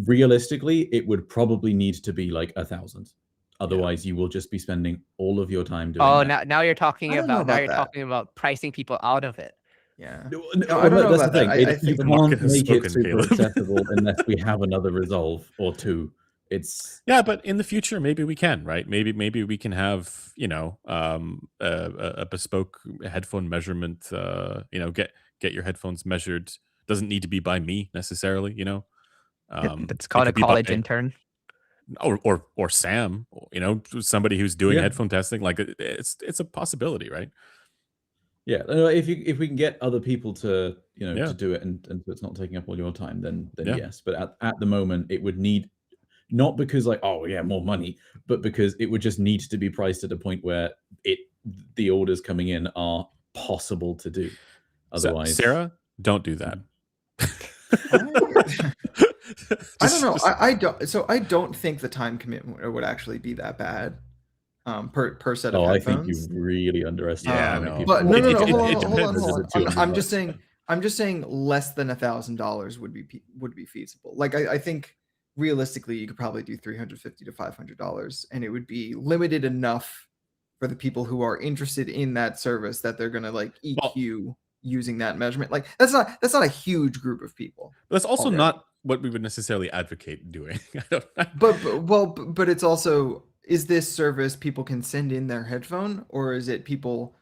Realistically, it would probably need to be like 1,000. Otherwise, you will just be spending all of your time doing Oh, that. now you're talking I don't know about about that. talking about pricing people out of it. Yeah. No, I don't know that's about the thing. that. I You think the market can't has make it spoken, super Caleb. accessible unless we have another Resolve or two. It's Yeah, but in the future, maybe we can, right? Maybe we can have, a bespoke headphone measurement. Get your headphones measured. Doesn't need to be by me necessarily. It's It called a could be by- college intern. or Sam. Somebody who's doing Yeah. headphone testing. Like it's a possibility, right? yeah. If we can get other people to Yeah. to do it and so it's not taking up all your time, then Yeah. yes. But at the moment, it would need, not because like, oh yeah, more money, but because it would just need to be priced at a point where the orders coming in are possible to do. Otherwise, Sarah, don't do that. I don't know. I don't. So I don't think the time commitment would actually be that bad. Per set of I think headphones. you really underestimate Yeah, how many no. people. But want no, to hold get on, headphones hold on, measured hold at on. I'm $200. just saying less than $1,000 would be feasible. Like I think realistically, you could probably do $350 to $500, and it would be limited enough for the people who are interested in that service that they're gonna like EQ using that measurement. Like that's not a huge group of people. That's also already. not what we would necessarily advocate doing. But it's also, is this service people can send in their headphone, or is it people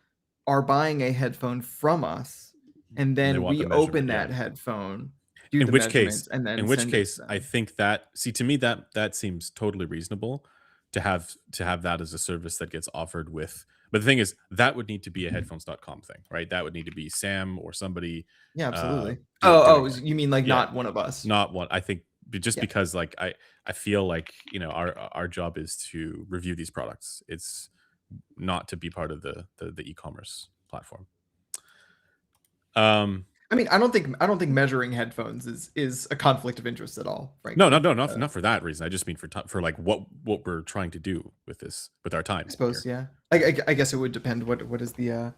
are buying a headphone from us and They then want we the open measurement, that yeah. headphone, do In the which measurements, case, and then send it to I them. think to me that seems totally reasonable to have that as a service that gets offered with. But the thing is, that would need to be a headphones.com thing, right? That would need to be Sam or somebody. Yeah, absolutely. doing it. You mean like Yeah. not one of us? Not one. I think just Yeah. because like I feel like our job is to review these products. It's not to be part of the e-commerce platform. I mean, I don't think measuring headphones is a conflict of interest at all. Frankly. No, not for that reason. I just mean for like what we're trying to do with our time. I suppose, yeah. I guess it would depend. What is the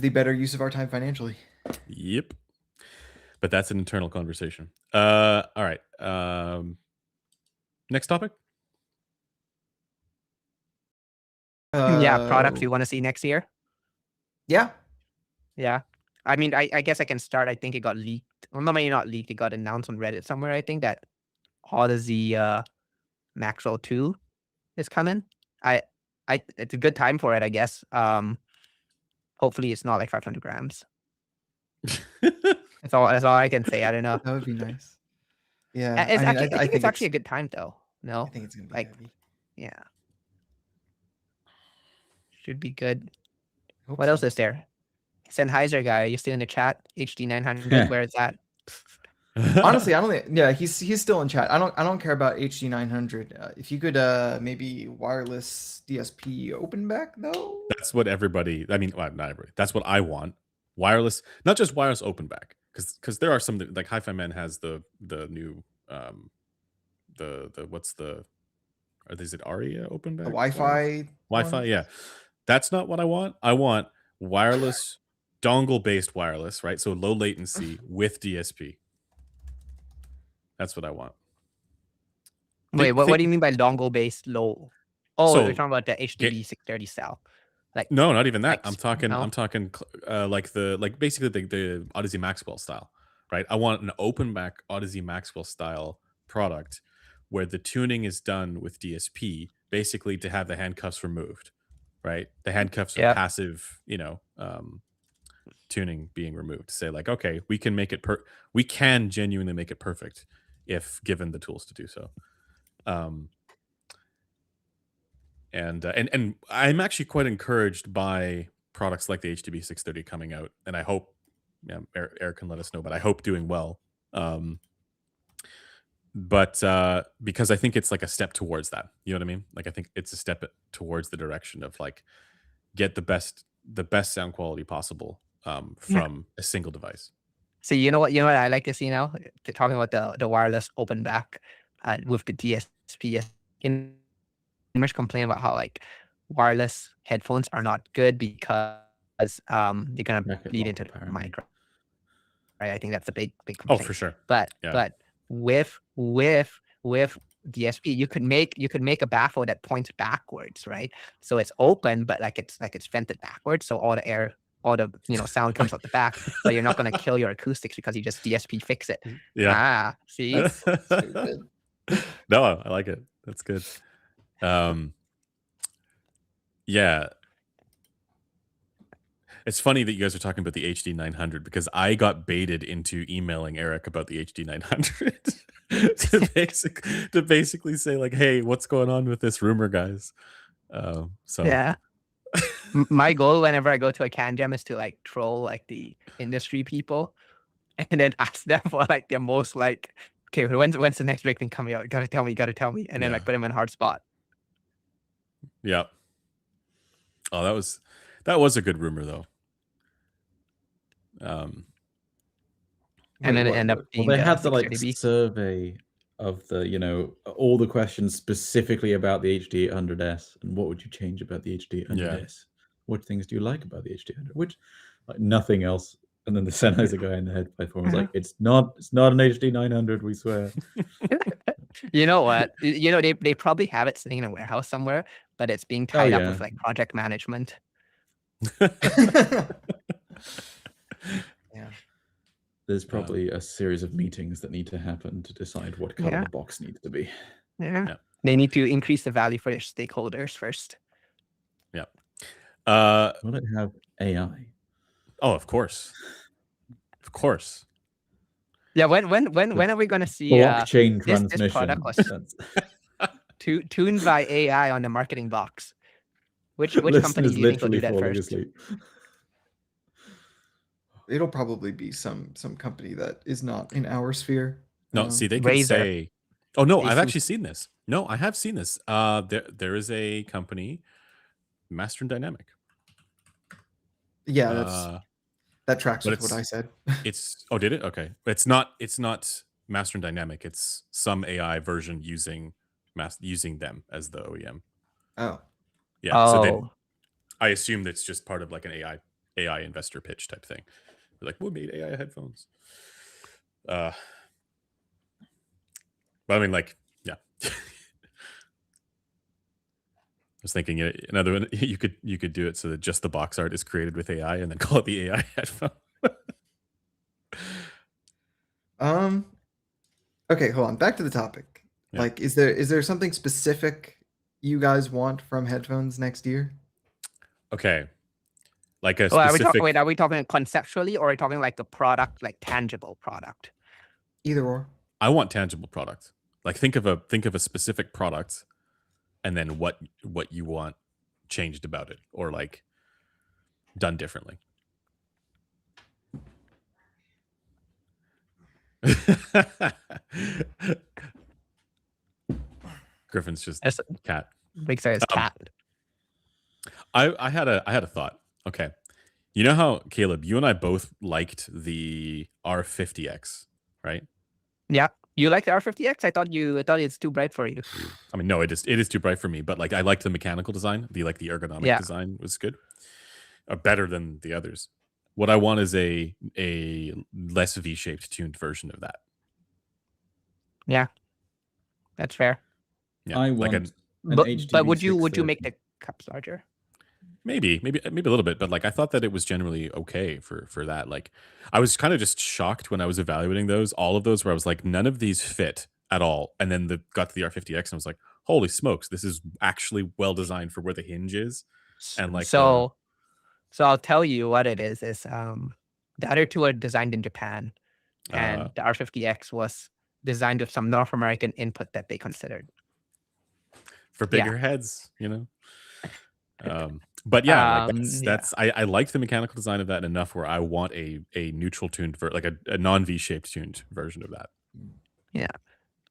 better use of our time financially? Yep. but that's an internal conversation. All right. Next topic. Yeah, products Uh, we want to see next year. yeah. Yeah. I mean, I guess I can start. I think it got leaked. Well, no, maybe not leaked. It got announced on Reddit somewhere. I think that Odyssey Maxwell 2 is coming. It's a good time for it, I guess. Hopefully it's not like 500 grams. That's all I can say. I don't know. That would be nice. Yeah. It's I mean, actually, I I think it's think actually a it's good time though. No, I think it's gonna be like, heavy. yeah, should be good. Hope What so. else is there? Sennheiser guy, you still in the chat? HD 900, where is that? Honestly, I don't. Yeah, he's still in chat. I don't care about HD 900. If you could maybe wireless DSP open back though. That's what everybody. I mean, well, not everybody. That's what I want. Wireless, not just wireless open back, because there are some like Hi-Fi Man has the new the what's the is it ARIA open back? The Wi-Fi. Wi-Fi, ones? yeah. That's not what I want. I want wireless, dongle-based wireless, right? So low latency with DSP. That's what I want. Wait, what do you mean by dongle based low? Oh, So, you're talking about the HDB 630 cell. Like, No, not even that. X, I'm no? talking like basically the Odyssey Maxwell style, right? I want an open back Odyssey Maxwell style product where the tuning is done with DSP, basically to have the handcuffs removed, right? The handcuffs of Yeah. passive, tuning being removed. Say like, okay, we can make it we can genuinely make it perfect if given the tools to do so. And I'm actually quite encouraged by products like the HDB 630 coming out, and I hope, Eric can let us know, but I hope doing well. But because I think it's like a step towards that, you know what I mean? Like I think it's a step towards the direction of like get the best sound quality possible from a single device. So you know what I like to see now? Talking about the wireless open back with the DSP. Gamers complain about how like wireless headphones are not good because they're gonna Bracket bleed lock, into the apparently. mic. Right? I think that's a big Oh, complaint. for sure. But Yeah. with DSP, you could make a baffle that points backwards, right? So it's open, but like it's vented backwards, so all the sound comes out the back, but you're not gonna kill your acoustics because you just DSP fix it. Yeah. See? Stupid. No, I like it. That's good. Yeah. It's funny that you guys are talking about the HD 900 because I got baited into emailing Eric about the HD 900 to basically say like, hey, what's going on with this rumor, guys? So Yeah. My goal whenever I go to a can jam is to like troll like the industry people and then ask them for like their most like, okay, when's the next big thing coming out? You gotta tell me, and then like put them in a hard spot. Yeah. Oh, that was a good rumor though. And Wait, then it what- end up what- being Well, they the had the like 630B. survey of the all the questions specifically about the HD 800S and what would you change about the HD 800S? What things do you like about the HD 800? Which like nothing else. And then the Sennheiser guy in the head platform was like, it's not an HD 900, we swear. You know what? They probably have it sitting in a warehouse somewhere, but it's being tied up with like project management. Yeah. There's probably a series of meetings that need to happen to decide what color the box needs to be. Yeah. They need to increase the value for their stakeholders first. Yeah. Will it have AI? Oh, of course. Of course. Yeah, when are we gonna see Blockchain this transmission. product was tuned by AI on the marketing box? Which company do you think will do that first? Asleep. It'll probably be some company that is not in our sphere. No, see, they can Razer. say, oh no, I've Asus. actually seen this. No, I have seen this. There is a company, Master and Dynamic. Yeah, that tracks but with what I said. Did it? Okay. It's not Master and Dynamic. It's some AI version using them as the OEM. Oh. Yeah. So then I assume that's just part of like an AI investor pitch type thing. They're like, we made AI headphones. But I mean, like, yeah. I was thinking another one. You could do it so that just the box art is created with AI, and then call it the AI headphone. Okay, hold on. Back to the topic. Yeah. Like, is there something specific you guys want from headphones next year? Okay, like a Well, specific. are we talking conceptually, or are we talking like the product, like tangible product? Either or. I want tangible products. Like think of a specific product, and then what you want changed about it, or like done differently. Griffin's just As cat. big size cat. I had a thought. Okay, you know how Caleb, you and I both liked the R50X, right? Yeah, you like the R50X? I thought it's too bright for you. I mean, no, it is too bright for me. But like, I liked the mechanical design. The ergonomic design was good, better than the others. What I want is a less V-shaped tuned version of that. Yeah, that's fair. Yeah, I like want but would you make the cups larger? maybe a little bit, but like I thought that it was generally okay for that. Like I was kind of just shocked when I was evaluating those, all of those, where I was like, none of these fit at all. And then got to the R50X and I was like, holy smokes, this is actually well designed for where the hinge is. And like so I'll tell you what it is the other two are designed in Japan, and the R50X was designed with some North American input that they considered for bigger heads, you know. But yeah, like that's I liked the mechanical design of that enough where I want a neutral tuned like a non V-shaped tuned version of that. Yeah.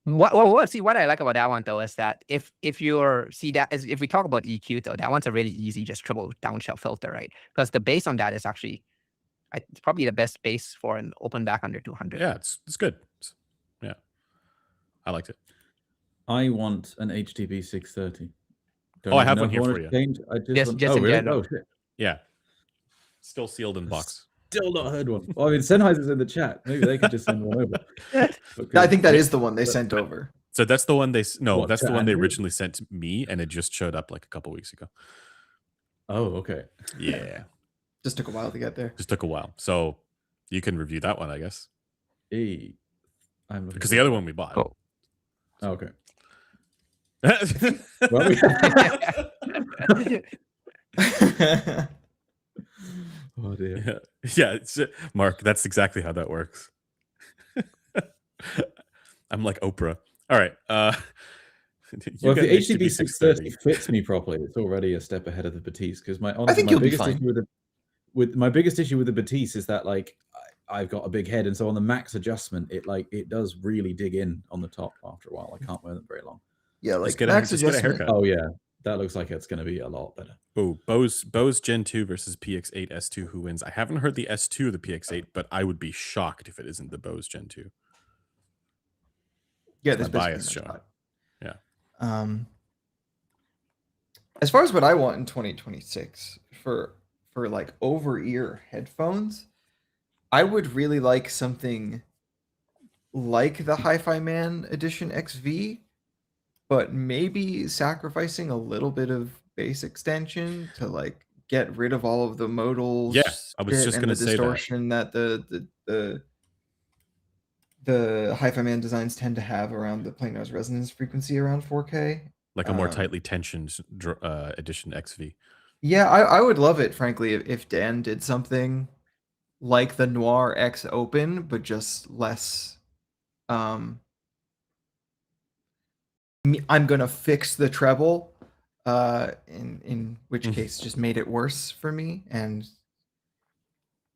What I like about that one though is that if we talk about EQ though, that one's a really easy just triple downshelf filter, right? Because the bass on that is actually it's probably the best bass for an open back under 200. Yeah, it's good. Yeah, I liked it. I want an HDB 630. I have one here for you. I just want, in really? general. Oh shit! Yeah, still sealed in box. Still not heard one. Well, I mean, Sennheiser's in the chat. Maybe they could just send one over. I think that is the one they sent over. So that's the one that's the one they originally sent to me, and it just showed up like a couple weeks ago. Oh, okay. Yeah. Just took a while to get there. Just took a while. So you can review that one, I guess. Because the other one we bought. Cool. Oh, okay. Well, oh dear. Yeah, Mark, that's exactly how that works. I'm like Oprah. All right. Well, if the HDB 630 fits me properly, it's already a step ahead of the Batiste. Because my biggest issue with the Batiste is that like I've got a big head, and so on the max adjustment, it does really dig in on the top after a while. I can't wear them very long. Yeah, like max adjustment. Get a haircut. Oh yeah, that looks like it's going to be a lot better. Oh, Bose Gen 2 versus PX8 S2. Who wins? I haven't heard the S2 of the PX8, but I would be shocked if it isn't the Bose Gen 2. Yeah, that's my bias show. Yeah. As far as what I want in 2026 for like over-ear headphones, I would really like something like the Hi-Fi Man Edition XV, but maybe sacrificing a little bit of bass extension to like get rid of all of the modal I was just going to say distortion that the Hi-Fi Man designs tend to have around the plain noise resonance frequency around 4K. Like a more tightly tensioned Edition XV. Yeah, I would love it, frankly, if Dan did something like the Noir X Open, but just less. I'm gonna fix the treble, in which case just made it worse for me. And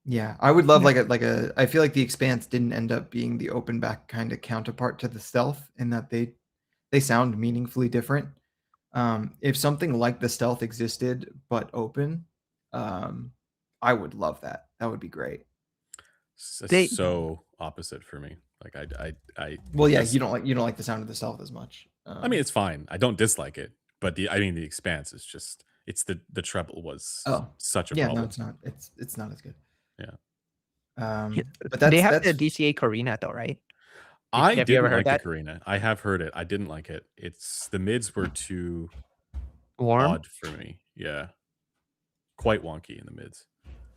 yeah, I would love like a. I feel like the Expanse didn't end up being the open back kind of counterpart to the Stealth in that they sound meaningfully different. If something like the Stealth existed but open, I would love that. That would be great. It's so opposite for me. Like I well, yeah, you don't like the sound of the Stealth as much. I mean, it's fine. I don't dislike it, but the Expanse is just the treble was such a problem. No, it's not. It's not as good. Yeah. But They have that's the DCA Carina though, right? I Have you ever didn't heard like the that? Carina. I have heard it. I didn't like it. It's the mids were too Warm? odd for me. Yeah, quite wonky in the mids.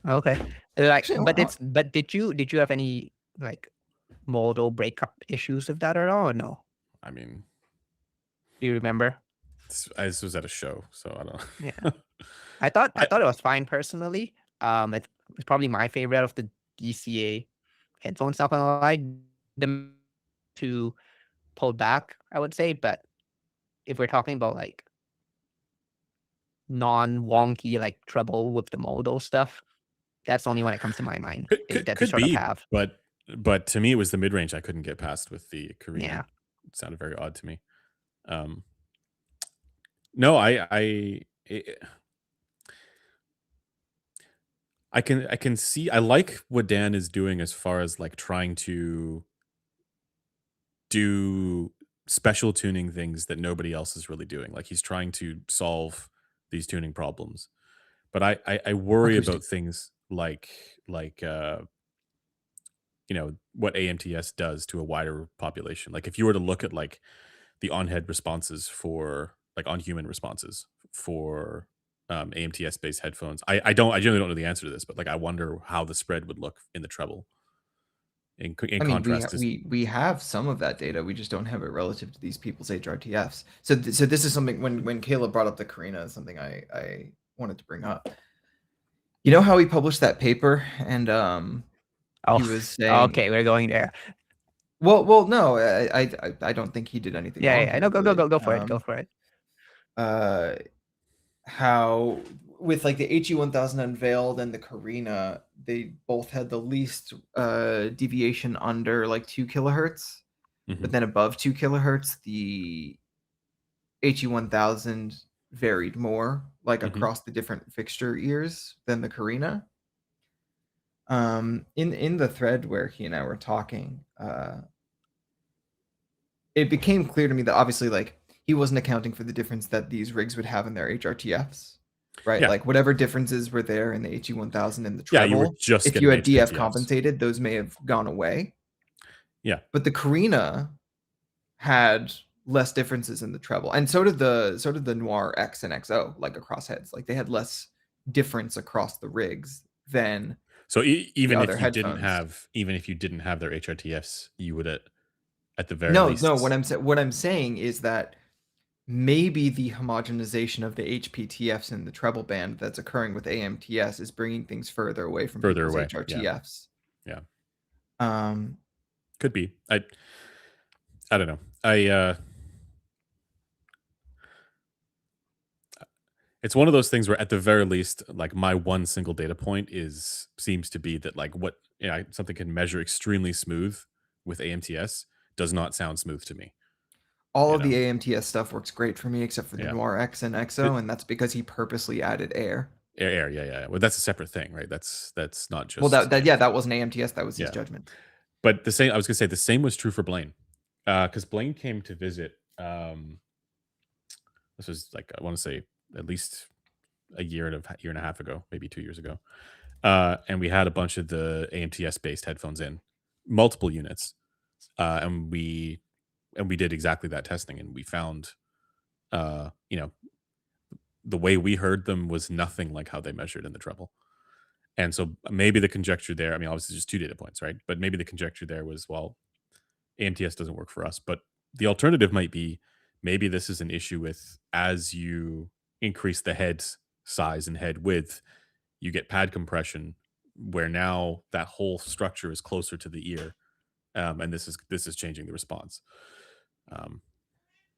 Okay. Like, actually but did you have any like modal breakup issues with that at all or no? I mean, Do you remember? this was at a show, so I don't. Yeah. I thought I- it was fine personally. It's probably my favorite of the DCA headphones. Not gonna lie, them to pull back, I would say. But if we're talking about like non-wonky like treble with the modal stuff, that's the only one that comes to my mind that they could sort of be, have. but to me, it was the mid range I couldn't get past with the Carina. Yeah. It sounded very odd to me. No, I can see. I like what Dan is doing as far as like trying to do special tuning things that nobody else is really doing. Like he's trying to solve these tuning problems. But I worry Acoustic. about things like what AMTS does to a wider population. Like if you were to look at like the on-head responses for like on human responses for AMTS based headphones, I generally don't know the answer to this, but like I wonder how the spread would look in the treble. In I mean, contrast to we have some of that data. We just don't have it relative to these people's HRTFs. So this is something when Caleb brought up the Carina, something I wanted to bring up. You know how he published that paper and Oh, he was saying, okay, we're going there. well, no, I don't think he did anything wrong. Yeah. Here, No, go really. for it. Go for it. How with like the HE1000 unveiled and the Carina, they both had the least deviation under like 2 kilohertz, but then above 2 kilohertz, the HE1000 varied more, like across the different fixture ears than the Carina. In the thread where he and I were talking, it became clear to me that obviously like he wasn't accounting for the difference that these rigs would have in their HRTFs, right? Yeah. Like whatever differences were there in the HE1000 and the Yeah, treble, you were just if you had getting DF HRTFs. compensated, those may have gone away. Yeah. But the Carina had less differences in the treble, and so did the Noir X and XO, like across heads. Like they had less difference across the rigs than so even other if you didn't headphones. have their HRTFs, you would at the very No, least. no. What I'm saying is that maybe the homogenization of the HPTFs in the treble band that's occurring with AMTS is bringing things further away from people's HRTFs. Yeah. Could be. I don't know. It's one of those things where at the very least, like my one single data point seems to be that like something can measure extremely smooth with AMTS does not sound smooth to me. All of the AMTS stuff works great for me except for the Noir X and XO, and that's because he purposely added air. Air, yeah. Well, that's a separate thing, right? That's not just. Well, that wasn't AMTS. That was his judgment. But the same, I was gonna say the same was true for Blaine, because Blaine came to visit. This was like I want to say at least a year and a half ago, maybe 2 years ago, and we had a bunch of the AMTS based headphones in multiple units, and we did exactly that testing, and we found, the way we heard them was nothing like how they measured in the treble. And so maybe the conjecture there, I mean, obviously just 2 data points, right? But maybe the conjecture there was, well, AMTS doesn't work for us. But the alternative might be maybe this is an issue with as you increase the head size and head width, you get pad compression where now that whole structure is closer to the ear. And this is changing the response.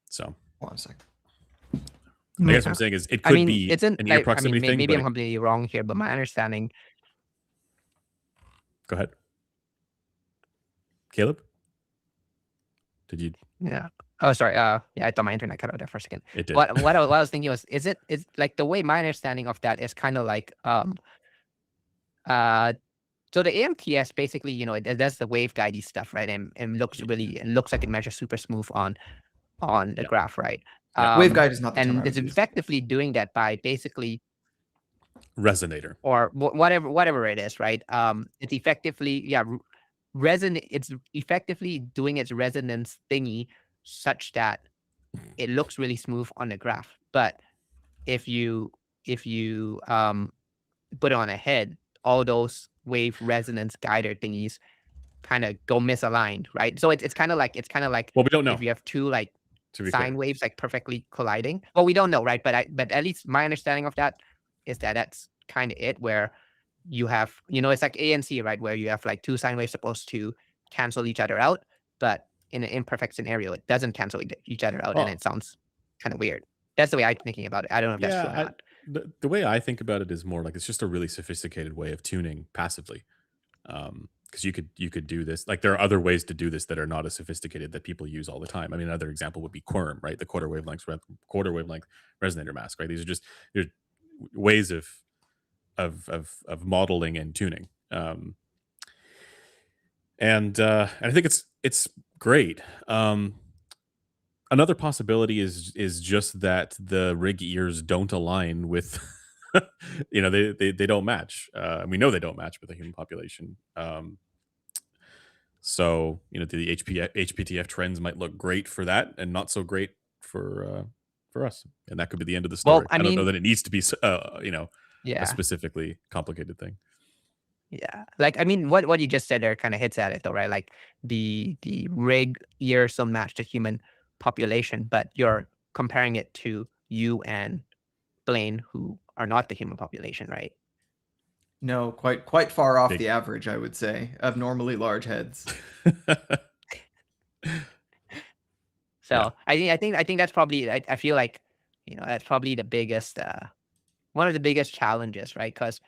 So hold on a second. I guess what I'm saying is it could be it's an ear proximity thing. Maybe I'm completely wrong here, but my understanding. Go ahead, Caleb. Did you? Yeah. Oh, sorry. Yeah, I thought my internet cut out there for a second. It did. What I was thinking was, is like the way my understanding of that is kind of like so the AMTS basically, it does the waveguide stuff, right? And looks like it measures super smooth on the graph, right? Waveguide is not the term and I would it's use. effectively doing that by basically resonator. or whatever it is, right? It's effectively it's effectively doing its resonance thingy such that it looks really smooth on the graph. But if you put it on a head, all those wave resonance guider thingies kind of go misaligned, right? So it's kind of like Well, we don't know, if you have two like to be sine fair. waves like perfectly colliding. Well, we don't know, right? But at least my understanding of that is that that's kind of it, where you have, it's like ANC, right? Where you have like two sine waves supposed to cancel each other out, but in an imperfect scenario, it doesn't cancel each other out, and Well, it sounds kind of weird. That's the way I'm thinking about it. I don't know if that's true or yeah, not. the way I think about it is more like it's just a really sophisticated way of tuning passively. Because you could do this. Like there are other ways to do this that are not as sophisticated that people use all the time. I mean, another example would be Quirm, right? The quarter wavelength resonator mask, right? These are just ways of modeling and tuning. And I think it's great. Another possibility is just that the rig ears don't align with, they don't match. We know they don't match with the human population. So the HPTF trends might look great for that, and not so great for us, and that could be the end of the story. Well, I don't know mean, that it needs to be a yeah, specifically complicated thing. yeah. Like, I mean, what you just said there kind of hits at it though, right? Like the rig ears don't match the human population, but you're comparing it to you and Blaine, who are not the human population, right? No, quite far off Big. the average, I would say, of normally large heads. So I think that's probably, I feel like, that's probably the biggest, one of the biggest challenges, right? Because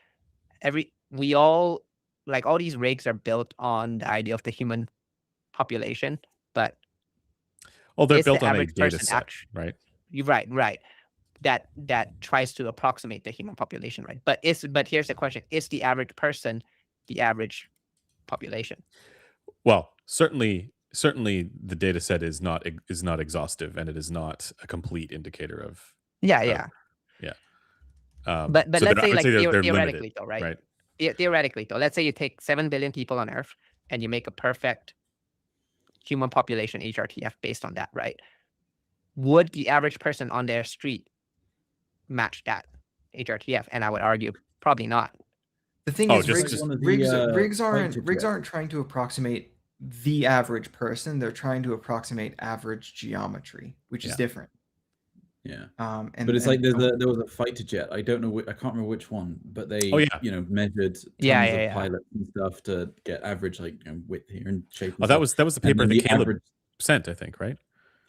we all, like, all these rigs are built on the idea of the human population, but they're is built the on a average data person set, right? You're right. That tries to approximate the human population, right? But here's the question: is the average person the average population? Well, certainly the data set is not exhaustive, and it is not a complete indicator of. Yeah. But so let's say, like, they're theoretically limited, though, right? right? Theoretically though, let's say you take 7 billion people on Earth and you make a perfect human population HRTF based on that, right? Would the average person on their street match that HRTF? And I would argue probably not. The thing is, rigs fighter aren't trying to approximate the average person. They're trying to approximate average geometry, which is different. Yeah. And But it's like there was a fighter jet. I don't know. I can't remember which one, but they measured tons of pilots and stuff to get average width here and shape. And that was the paper that Caleb sent, I think, right?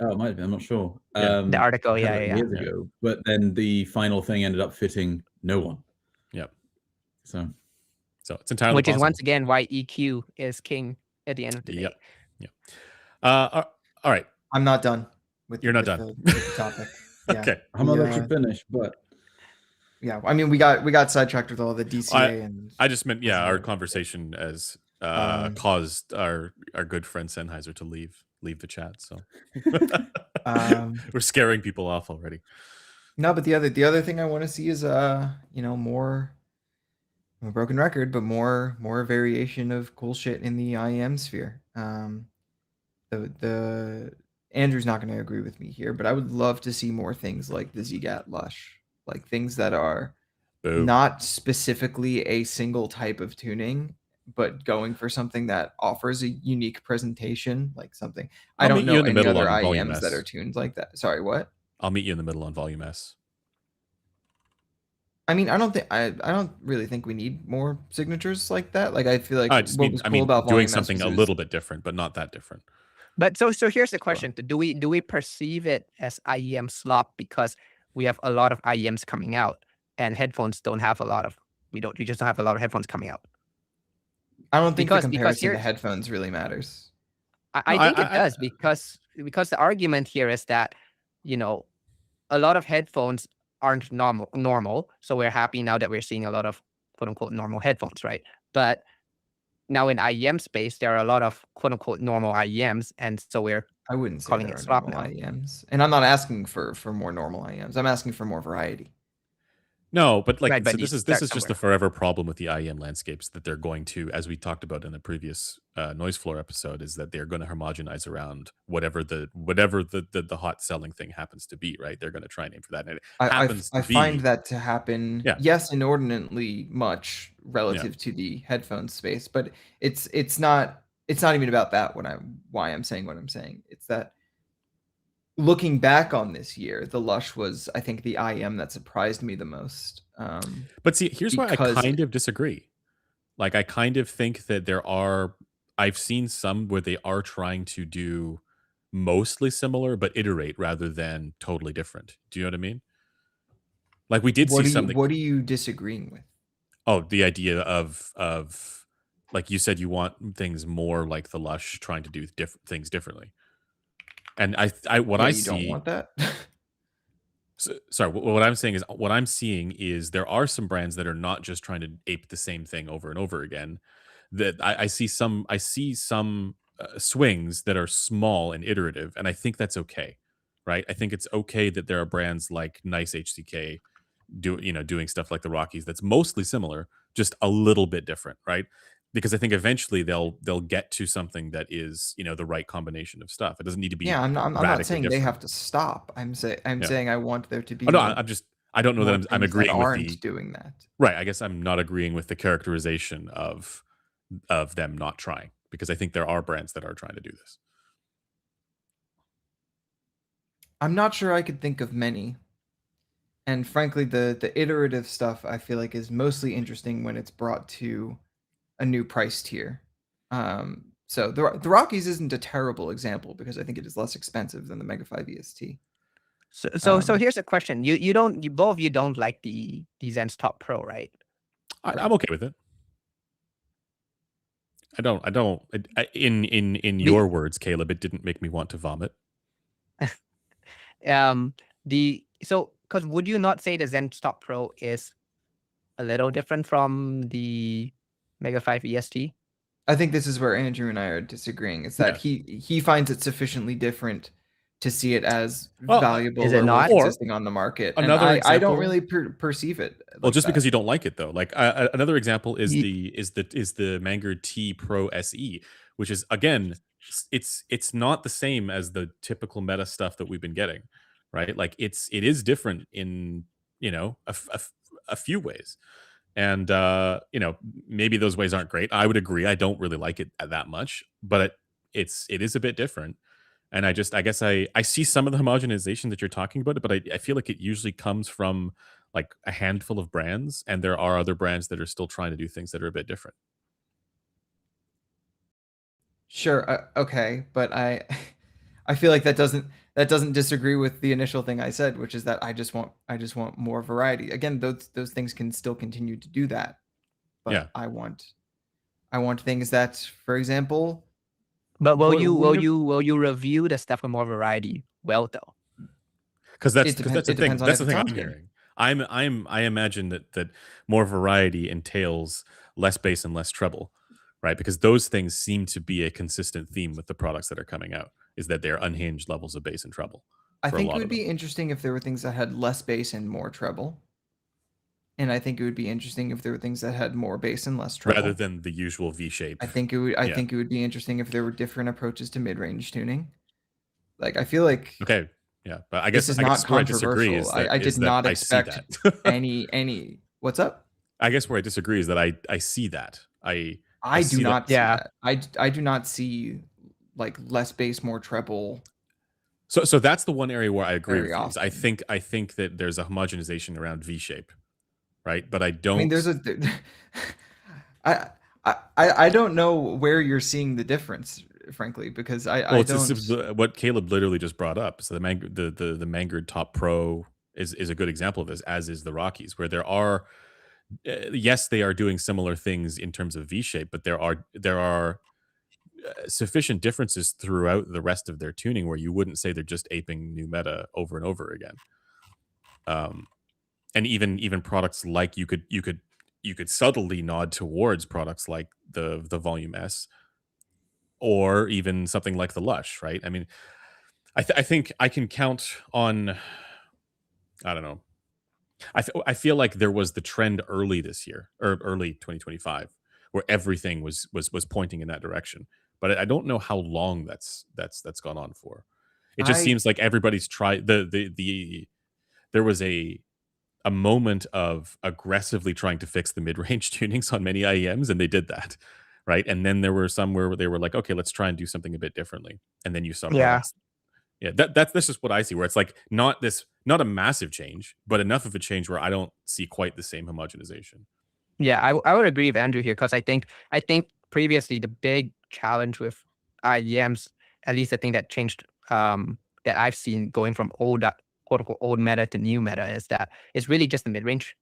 Oh, it might have been. I'm not sure. The article, years ago. But then the final thing ended up fitting no one. Yep. So it's entirely which possible. is once again why EQ is king at the end of the day. Yep. All right. I'm not done with. You're not done with the topic. Yeah. Okay. I'm gonna let you finish, but yeah, I mean, we got sidetracked with all the DCA and. I just meant our conversation as caused our good friend Sennheiser to leave the chat. So we're scaring people off already. No, but the other thing I want to see is more. I'm a broken record, but more variation of cool shit in the IEM sphere. The Andrew's not going to agree with me here, but I would love to see more things like the ZGAT Lush, like things that are not specifically a single type of tuning, but going for something that offers a unique presentation, like something. I don't know any other IEMs that are tuned like that. Sorry, what? I'll meet you in the middle on Volume S. I mean, I don't really think we need more signatures like that. Like, I feel like what was cool about doing something a little bit different, but not that different. But so here's the question: do we perceive it as IEM slop because we have a lot of IEMs coming out and headphones don't have a lot of? We just don't have a lot of headphones coming out. I don't think the comparison to headphones really matters. I think it does because the argument here is that a lot of headphones aren't normal, so we're happy now that we're seeing a lot of quote unquote normal headphones, right? But now in IEM space, there are a lot of quote unquote normal IEMs, and so I wouldn't say calling it slop now. IEMs, and I'm not asking for more normal IEMs. I'm asking for more variety. No, but like Right, but so you this start is just the somewhere. forever problem with the IEM landscapes that they're going to, as we talked about in the previous noise floor episode, is that they're going to homogenize around whatever the hot selling thing happens to be, right? They're going to try and aim for that, and it happens to I find be, that to happen, yeah, yes, inordinately much yeah. relative to the headphone space, but it's not even about that when why I'm saying what I'm saying. It's that looking back on this year, the Lush was, I think, the IM that surprised me the most. But see, here's why I Because kind of disagree. Like, I kind of think that I've seen some where they are trying to do mostly similar, but iterate rather than totally different. Do you know what I mean? Like, we did see some that, what are you disagreeing with? oh, the idea of like you said, you want things more like the Lush trying to do things differently. And what Yeah, I you don't see, want that? sorry, what I'm saying is what I'm seeing is there are some brands that are not just trying to ape the same thing over and over again. That I see some swings that are small and iterative, and I think that's okay, right? I think it's okay that there are brands like Nice HCK doing stuff like the Rockies that's mostly similar, just a little bit different, right? Because I think eventually they'll get to something that is the right combination of stuff. It doesn't need to be Yeah, I'm not radically saying they different. have to stop. I'm Yeah. saying I want there to Oh be no, I'm just I don't know that more I'm things that agreeing with aren't the doing that. right. I guess I'm not agreeing with the characterization of them not trying because I think there are brands that are trying to do this. I'm not sure I could think of many. And frankly, the iterative stuff I feel like is mostly interesting when it's brought to a new price tier. So the Rockies isn't a terrible example because I think it is less expensive than the Mega 5 EST. So here's a question. You both of you don't like the Zen's Top Pro, right? I'm okay with it. I don't. In Me, your words, Caleb, it didn't make me want to vomit. Because would you not say the Zen Top Pro is a little different from the Mega 5 EST? I think this is where Andrew and I are disagreeing. It's that Yeah. he finds it sufficiently different to see it as Well, valuable Is it or worth not? or existing on the market, and another I don't example. really perceive it Well, like just because that. you don't like it though. Like another example is Ye- the Manguard T Pro SE, which is again it's not the same as the typical meta stuff that we've been getting, right? Like it is different in a few ways, and maybe those ways aren't great. I would agree. I don't really like it that much, but it is a bit different. And I guess I see some of the homogenization that you're talking about, but I feel like it usually comes from like a handful of brands, and there are other brands that are still trying to do things that are a bit different. Sure, okay, but I feel like that doesn't disagree with the initial thing I said, which is that I just want more variety. Again, those things can still continue to do that, Yeah, but I want things that, for example, But what will you review the stuff with more variety? Well, though. because that's the it thing. depends on That's if the it's thing on I'm screen. hearing. I imagine that more variety entails less bass and less treble, right? Because those things seem to be a consistent theme with the products that are coming out. Is that they're unhinged levels of bass and treble I for a think it lot would of them, be interesting if there were things that had less bass and more treble. And I think it would be interesting if there were things that had more bass and less rather treble. than the usual V shape. I Yeah. think it would be interesting if there were different approaches to mid-range tuning. Like I feel like Okay. Yeah, but this is I not guess where I disagree controversial. I is did that not I see expect that. any what's up? I guess where I disagree is that I see that. I I do see that. not see Yeah. that. I do not see like less bass, more treble So that's the one area where I agree very with you. Is often. I think that there's a homogenization around V shape, right? But I I mean, don't. there's a I I don't know where you're seeing the difference, frankly, because Well, I it's don't. what Caleb literally just brought up. So the Manguard Top Pro is a good example of this, as is the Rockies, where there are yes, they are doing similar things in terms of V shape, but there are sufficient differences throughout the rest of their tuning where you wouldn't say they're just aping new meta over and over again. And even products like you could subtly nod towards products like the Volume S or even something like the Lush, right? I mean, I think I can count on, I don't know, I feel like there was the trend early this year or early 2025 where everything was pointing in that direction. But I don't know how long that's gone on for. It just I seems like everybody's tried there was a moment of aggressively trying to fix the mid-range tunings on many IEMs, and they did that, right? And then there were some where they were like, okay, let's try and do something a bit differently. And then you saw Yeah. products. Yeah, that's just what I see, where it's like not a massive change, but enough of a change where I don't see quite the same homogenization. Yeah, I would agree with Andrew here because I think previously the big challenge with IEMs, at least the thing that changed that I've seen going from old quote unquote old meta to new meta is that it's really just the mid range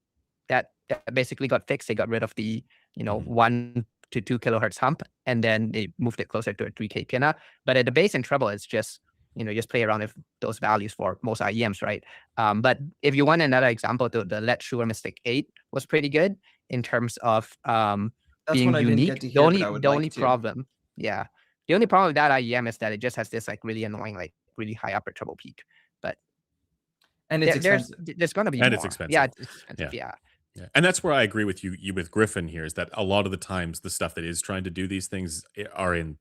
that basically got fixed. They got rid of the Mhm. 1 to 2 kilohertz hump, and then they moved it closer to a 3K piano. But at the bass and treble, it's just just play around with those values for most IEMs, right? But if you want another example, the Let Shure Mystic 8 was pretty good in terms of That's one being I didn't get unique. to The hear, but only I would the only like to. problem, yeah, the only problem with that IEM is that it just has this like really annoying, like really high upper treble peak. But And it's there's expensive. there's gonna be And it's more. Yeah, expensive. it's expensive. Yeah. Yeah. Yeah. And that's where I agree with you with Griffin here, is that a lot of the times the stuff that is trying to do these things are in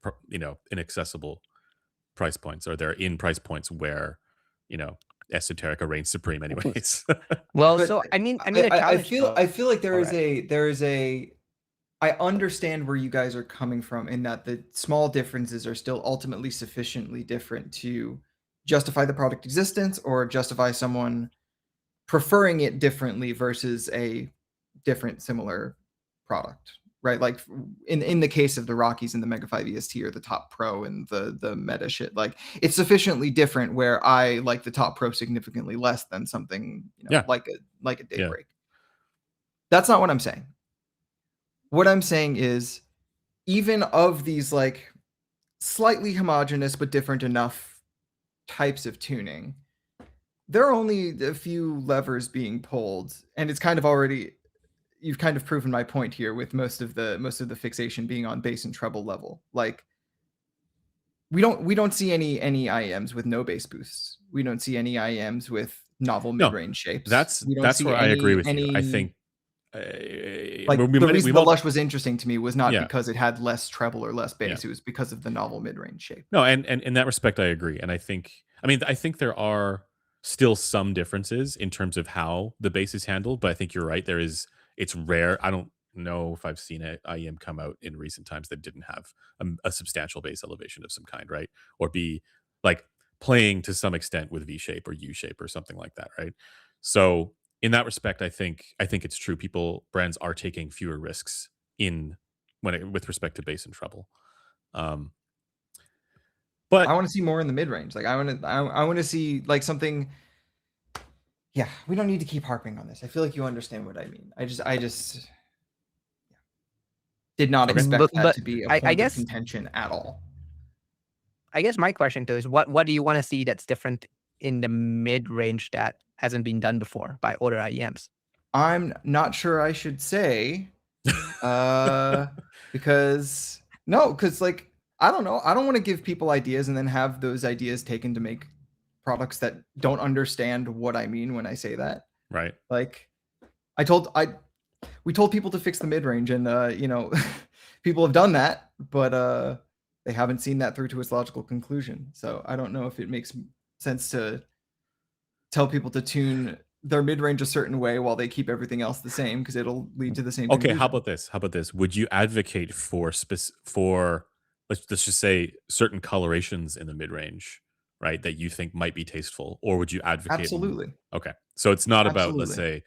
inaccessible price points, or they're in price points where, esoterica reigns supreme anyways. Well, But so I mean, the I challenge feel though. like All right. there is a I understand where you guys are coming from in that the small differences are still ultimately sufficiently different to justify the product existence or justify someone preferring it differently versus a different similar product, right? Like in the case of the Rockies and the Mega 5 EST or the Top Pro and the Meta shit, like it's sufficiently different where I like the Top Pro significantly less than something, Yeah. like a Yeah. Daybreak. That's not what I'm saying. What I'm saying is even of these like slightly homogeneous but different enough types of tuning, there are only a few levers being pulled, and it's kind of already you've kind of proven my point here with most of the fixation being on bass and treble level. Like we don't see any IEMs with no bass boosts. We don't see any IEMs with novel No, mid-range shapes. that's We don't that's see where I agree with you. I any think like we the might reason the Lush was interesting to me was not yeah. because it had less treble or less Yeah. bass. It was because of the novel mid-range shape. No, and in that respect, I agree. And I think there are still some differences in terms of how the bass is handled, but I think you're right. It's rare. I don't know if I've seen a IEM come out in recent times that didn't have a substantial bass elevation of some kind, right? Or be like playing to some extent with V shape or U shape or something like that, right? So in that respect, I think it's true. Brands are taking fewer risks with respect to bass and treble. Um, I but want to see more in the mid-range. Like I want to see like something. Yeah, we don't need to keep harping on this. I feel like you understand what I mean. I just did not Okay. expect that But to be a I point of guess contention at all. I guess my question too is what do you want to see that's different in the mid range that hasn't been done before by older IEMs? I'm not sure I should say, because like I don't know. I don't want to give people ideas and then have those ideas taken to make products that don't understand what I mean when I say that. Right. Like we told people to fix the mid range, and people have done that, but they haven't seen that through to its logical conclusion. So I don't know if it makes sense to tell people to tune their mid range a certain way while they keep everything else the same, because it'll lead to the same Okay, conclusion. how about this? Would you advocate for let's just say certain colorations in the mid-range, right, that you think might be tasteful, or would you advocate Absolutely. Okay. So it's not about, let's Absolutely.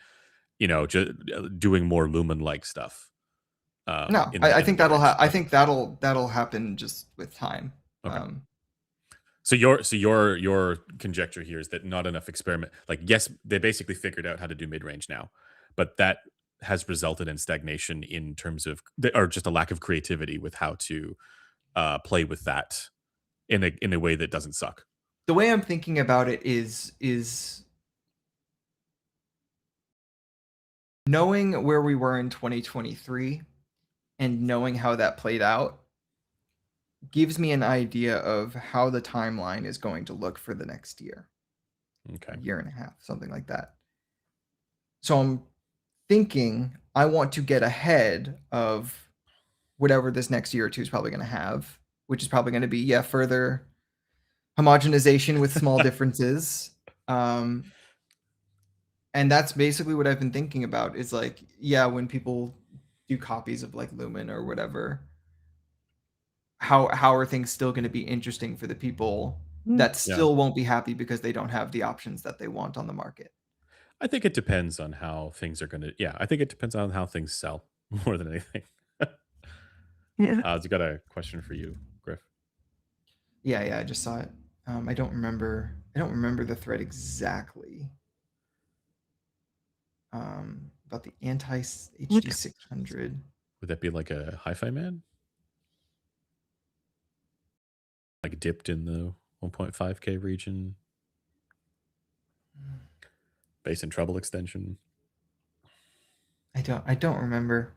say, just doing more lumen-like stuff No, in I the think mid-range. I Okay. think that'll happen just with time. Okay. Um, So your conjecture here is that not enough experiment. Like, yes, they basically figured out how to do mid range now, but that has resulted in stagnation in terms of, or just a lack of creativity with how to play with that in a way that doesn't suck. the way I'm thinking about it is knowing where we were in 2023 and knowing how that played out gives me an idea of how the timeline is going to look for the next year, Okay. year and a half, something like that. So I'm thinking I want to get ahead of whatever this next year or two is probably going to have, which is probably going to be further homogenization with small differences. And that's basically what I've been thinking about. Is like, when people do copies of like Lumen or whatever, how are things still going to be interesting for the people that still won't be happy because they don't have the options that they want on the market? I think it depends on how things are going to. Yeah, I think it depends on how things sell more than anything. Yeah. I got a question for you, Griff. Yeah, I just saw it. I don't remember the thread exactly. About the anti HD 600. Would that be like a hi-fi man? Like dipped in the 1.5K region? Bass and treble extension? I don't remember.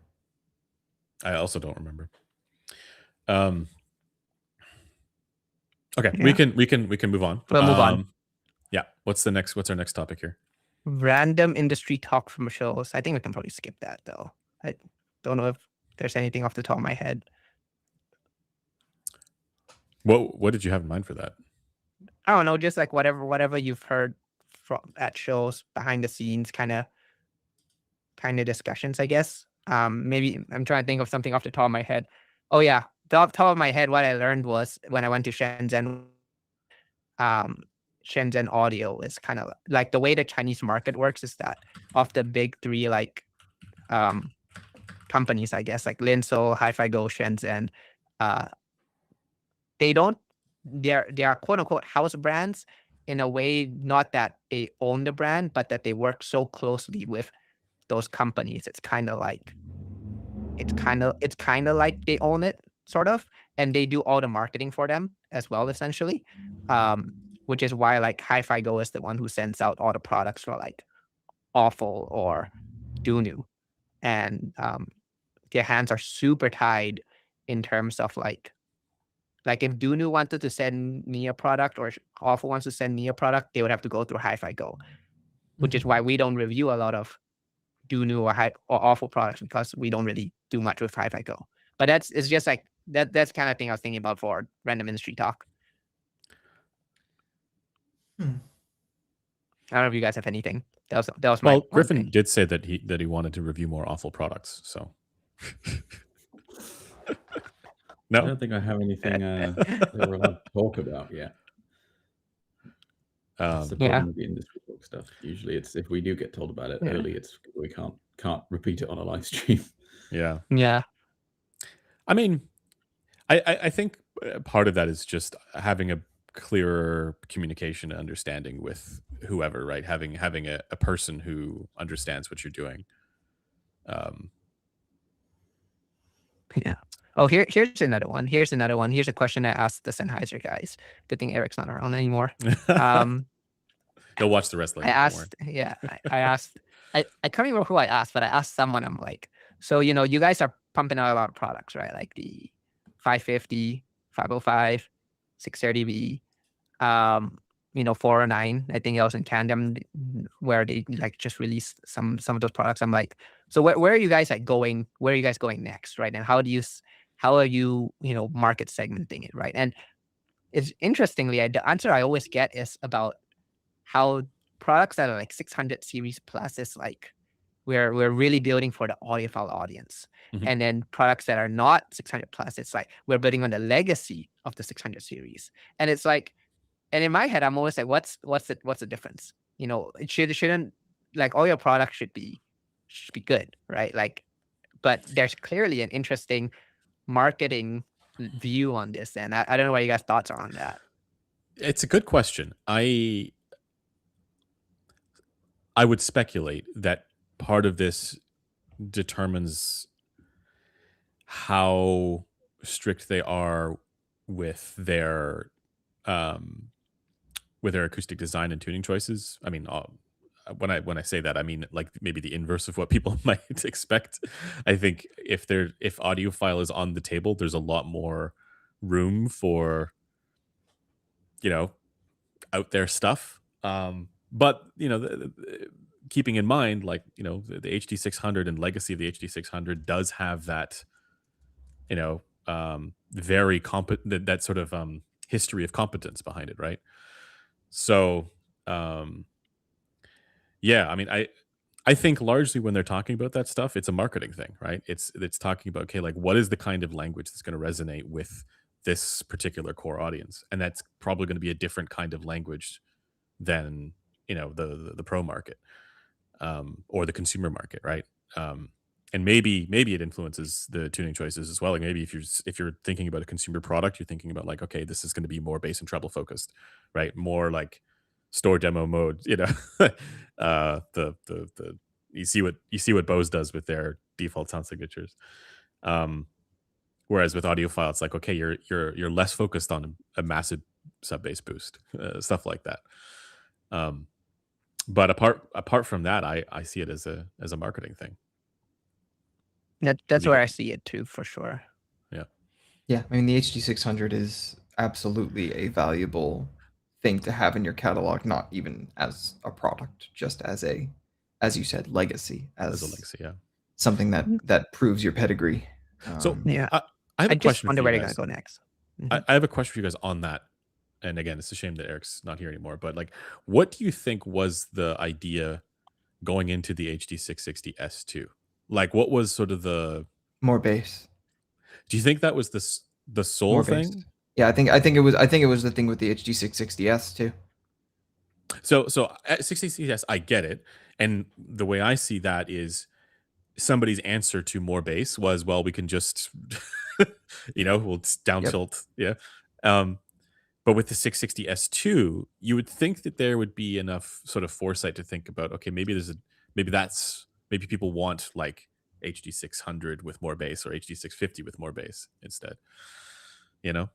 I also don't remember. Okay, Yeah. we can move on. We'll move on. Yeah, what's our next topic here? Random industry talk from shows. I think we can probably skip that though. I don't know if there's anything off the top of my head. What did you have in mind for that? I don't know, just like whatever you've heard from at shows, behind the scenes kind of discussions, I guess. Maybe I'm trying to think of something off the top of my head. Oh yeah, off the top of my head, what I learned was when I went to Shenzhen, Shenzhen Audio is kind of like the way the Chinese market works is that of the big three like companies, I guess, like Linso, Hi-Fi Go, Shenzhen, they are quote unquote house brands in a way, not that they own the brand, but that they work so closely with those companies. It's kind of like they own it, sort of, and they do all the marketing for them as well, essentially. Which is why like Hi-Fi Go is the one who sends out all the products for like Awful or Dunu, and their hands are super tied in terms of like if Dunu wanted to send me a product or Awful wants to send me a product, they would have to go through Hi-Fi Go, which is why we don't review a lot of Dunu or Awful products, because we don't really do much with Hi-Fi Go. But it's just like that's kind of thing I was thinking about for random industry talk. I don't know if you guys have anything. That was my Griffin thing. did say that he wanted to review more Awful products, so I don't think I have anything that we're allowed to talk about yet. That's the problem with the industry talk stuff. Usually, it's if we do get told about it early, it's we can't repeat it on a live stream. Yeah. I mean, I think part of that is just having a clearer communication and understanding with whoever, right? Having a person who understands what you're doing. Yeah. Oh, here's another one. Here's a question I asked the Sennheiser guys. Good thing Eric's not around anymore. He'll watch the rest later. I asked, I asked, I can't remember who I asked, but I asked someone, I'm like, so, you guys are pumping out a lot of products, right? Like the 550, 505, 630B, 409, I think it was in tandem where they like just released some of those products. I'm like, so where are you guys like going? Where are you guys going next, right? And how are you, market segmenting it, right? And it's interestingly, the answer I always get is about how products that are like 600 series plus is like we're really building for the audiophile audience. And then products that are not 600 plus, it's like we're building on the legacy of the 600 series. And it's like, and in my head, I'm always like, what's the difference? It shouldn't like all your products should be good, right? Like, but there's clearly an interesting marketing view on this, and I don't know what you guys' thoughts are on that. It's a good question. I would speculate that part of this determines how strict they are with their acoustic design and tuning choices. I mean, when I say that, I mean like maybe the inverse of what people might expect. I think if audiophile is on the table, there's a lot more room for out there stuff. But keeping in mind, like, you know, the HD600 and legacy of the HD600 does have that, you know, very competent, that sort of history of competence behind it, right? So, yeah, I mean, I think largely when they're talking about that stuff, it's a marketing thing, right? It's talking about, okay, like what is the kind of language that's going to resonate with this particular core audience, and that's probably going to be a different kind of language than, you know, the pro market, or the consumer market, right? And maybe it influences the tuning choices as well. Like maybe if you're thinking about a consumer product, you're thinking about like, okay, this is going to be more bass and treble focused, right? More like store demo mode, you know. The you see what Bose does with their default sound signatures. Whereas with audiophile, it's like, okay, you're less focused on a massive sub bass boost, stuff like that. But apart from that, I see it as a marketing thing. That's you where got? I see it too, for sure. Yeah, I mean the HD600 is absolutely a valuable thing to have in your catalog, not even as a product, just as a, as you said, legacy, As a legacy, yeah. something Mhm. that proves your pedigree. So Yeah. I have I a just question wonder for where you they're guys. gonna go next. I have a question for you guys on that. And again, it's a shame that Eric's not here anymore. But like, what do you think was the idea going into the HD660S2? Like, what was sort of the? More bass. Do you think that was the sole More bass. thing? Yeah, I think it was the thing with the HD660S too. So at 660S, I get it, and the way I see that is somebody's answer to more bass was, well, we can just, you know, we'll down Yep. tilt, yeah. But with the 660S2, you would think that there would be enough sort of foresight to think about, okay, maybe maybe people want like HD600 with more bass or HD650 with more bass instead. You know,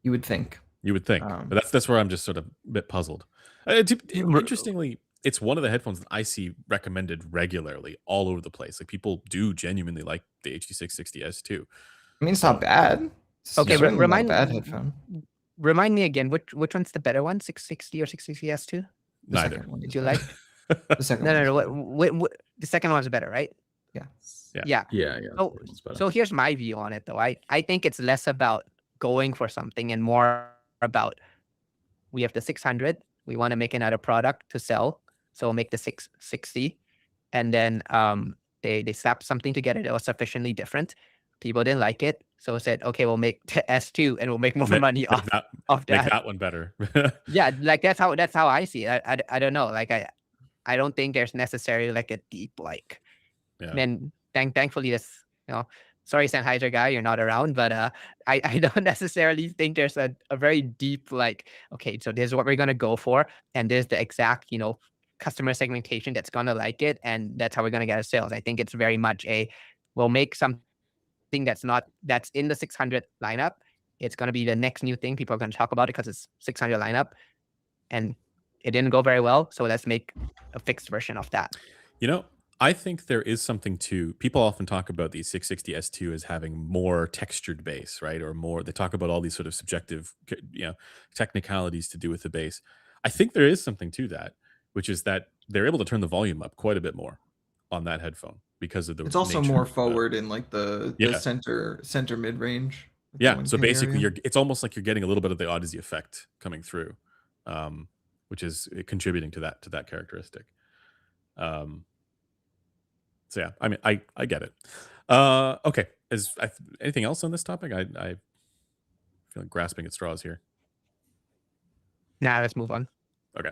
You would think. you would think, but that's where I'm just sort of a bit puzzled. Interestingly, it's one of the headphones that I see recommended regularly all over the place. Like people do genuinely like the HD660S2. I mean, it's So- not bad. It's Okay, certainly not a bad headphone. Remind me again, which one's the better one, 660 or 660S2? The Neither. second one Did is you better. like? The second No, one? no, is no. better. What, the second one's better, right? Yeah. Yeah. Yeah. So, it's better. so here's my view on it, though. I think it's less about going for something and more about, we have the 600. We want to make another product to sell, so we'll make the 660, and then they slapped something together that was sufficiently different. People didn't like it, so said, okay, we'll make the S2 and we'll make more money off that, of make that. that one better. Yeah, like that's how I see it. I don't know. Like I don't think there's necessarily like a deep like. Yeah. Man, thankfully this, you know, sorry Sennheiser guy, you're not around, but I don't necessarily think there's a very deep like, okay, so this is what we're gonna go for, and there's the exact, you know, customer segmentation that's gonna like it, and that's how we're gonna get our sales. I think it's very much we'll make something that's in the 600 lineup. It's gonna be the next new thing. People are gonna talk about it because it's 600 lineup, and it didn't go very well. So let's make a fixed version of that. You know, I think there is something to, people often talk about the 660S2 as having more textured bass, right? Or more, they talk about all these sort of subjective, you know, technicalities to do with the bass. I think there is something to that, which is that they're able to turn the volume up quite a bit more on that headphone because of the It's also nature more of the- forward in like the Yeah. center mid range. Yeah, so basically it's almost like you're getting a little bit of the Odyssey effect coming through, which is contributing to that characteristic. So yeah, I mean, I get it. Okay, anything else on this topic? I feel like grasping at straws here. Now let's move on. Okay.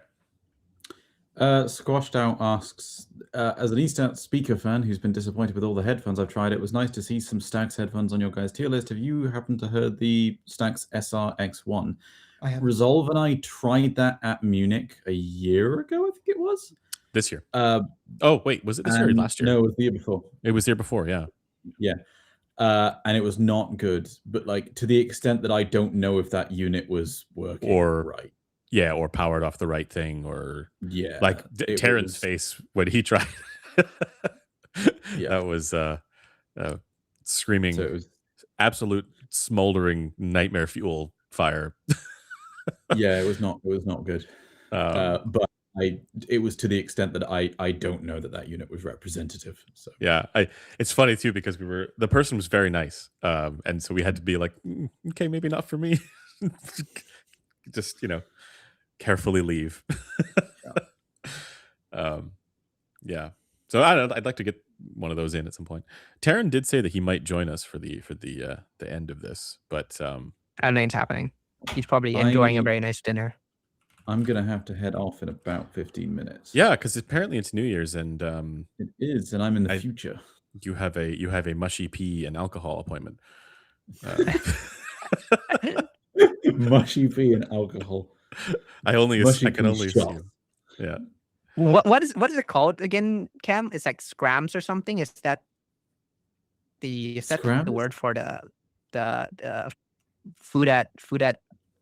Squashed Out asks, as an Eastern speaker fan who's been disappointed with all the headphones I've tried, it was nice to see some Stax headphones on your guys' tier list. Have you happened to heard the Stax SR-X1? I have. Resolve and I tried that at Munich a year ago, I think it was. This year. Oh wait, was it this year or last year? No, it was the year before. It was the year before. Yeah. Yeah. And it was not good, but like to the extent that I don't know if that unit was working Or right. Yeah, or powered off the right thing, or Yeah, like Taryn's was... face when he tried. Yeah, that was screaming. So it was absolute smoldering nightmare fuel fire. Yeah, it was not good. But it was to the extent that I don't know that unit was representative. So Yeah, it's funny too because the person was very nice, and so we had to be like, okay, maybe not for me. Just carefully leave. Yeah. So I don't know, I'd like to get one of those in at some point. Taryn did say that he might join us for the end of this, but I don't know it's happening. He's probably enjoying a very nice dinner. I'm gonna have to head off in about 15 minutes. Yeah, because apparently it's New Year's, and it is, and I'm in the future. You have a mushy pea and alcohol appointment. Mushy pea and alcohol. I can only assume. Yeah. What is it called again, Cam? It's like scrams or something. Is that the word for the food at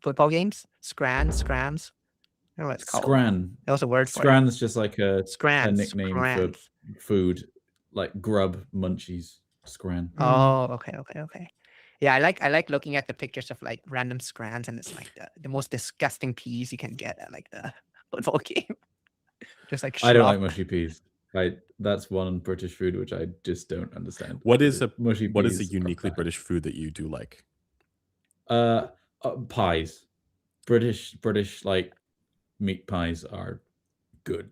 football games? Scrams. I don't know what it's called. Scran. That was a word for Scran is just like a nickname for food, like grub munchies. Scran. Oh, okay. Yeah, I like looking at the pictures of like random scrans, and it's like the most disgusting peas you can get at like the football game. Just like I don't like mushy peas. That's one British food which I just don't understand. What is a uniquely British food that you do like? Pies. British like meat pies are good.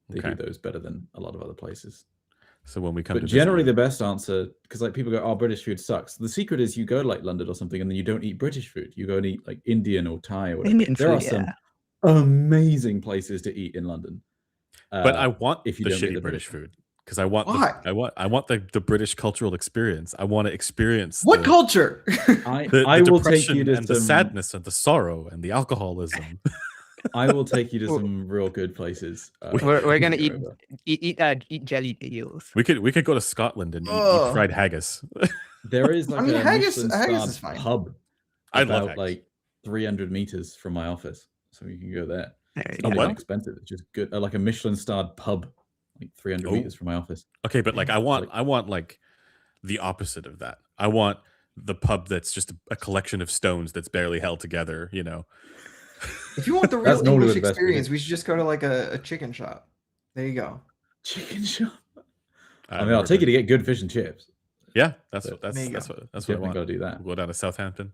They do those better than a lot of other places. So when we come to generally the best answer, because like people go, oh, British food sucks. The secret is you go to like London or something and then you don't eat British food. You go and eat like Indian or Thai or whatever. There are some amazing places to eat in London. But I want the shitty British food because I want the British cultural experience. I want to experience culture. I will take you to the sadness and the sorrow and the alcoholism. I will take you to some real good places. We're gonna eat jelly eels. We could go to Scotland and eat fried haggis. There is like a haggis is fine. pub. I love haggis. Like 300 meters from my office, so you can go there. It's not expensive. It's just good. Like a Michelin-starred pub, like 300 meters from my office. Okay, but like I want like the opposite of that. I want the pub that's just a collection of stones that's barely held together. If you want the real English experience, we should just go to like a chicken shop. There you go. Chicken shop. I mean, I'll take you to get good fish and chips. Yeah, that's what I want. Gotta do that. We'll go down to Southampton.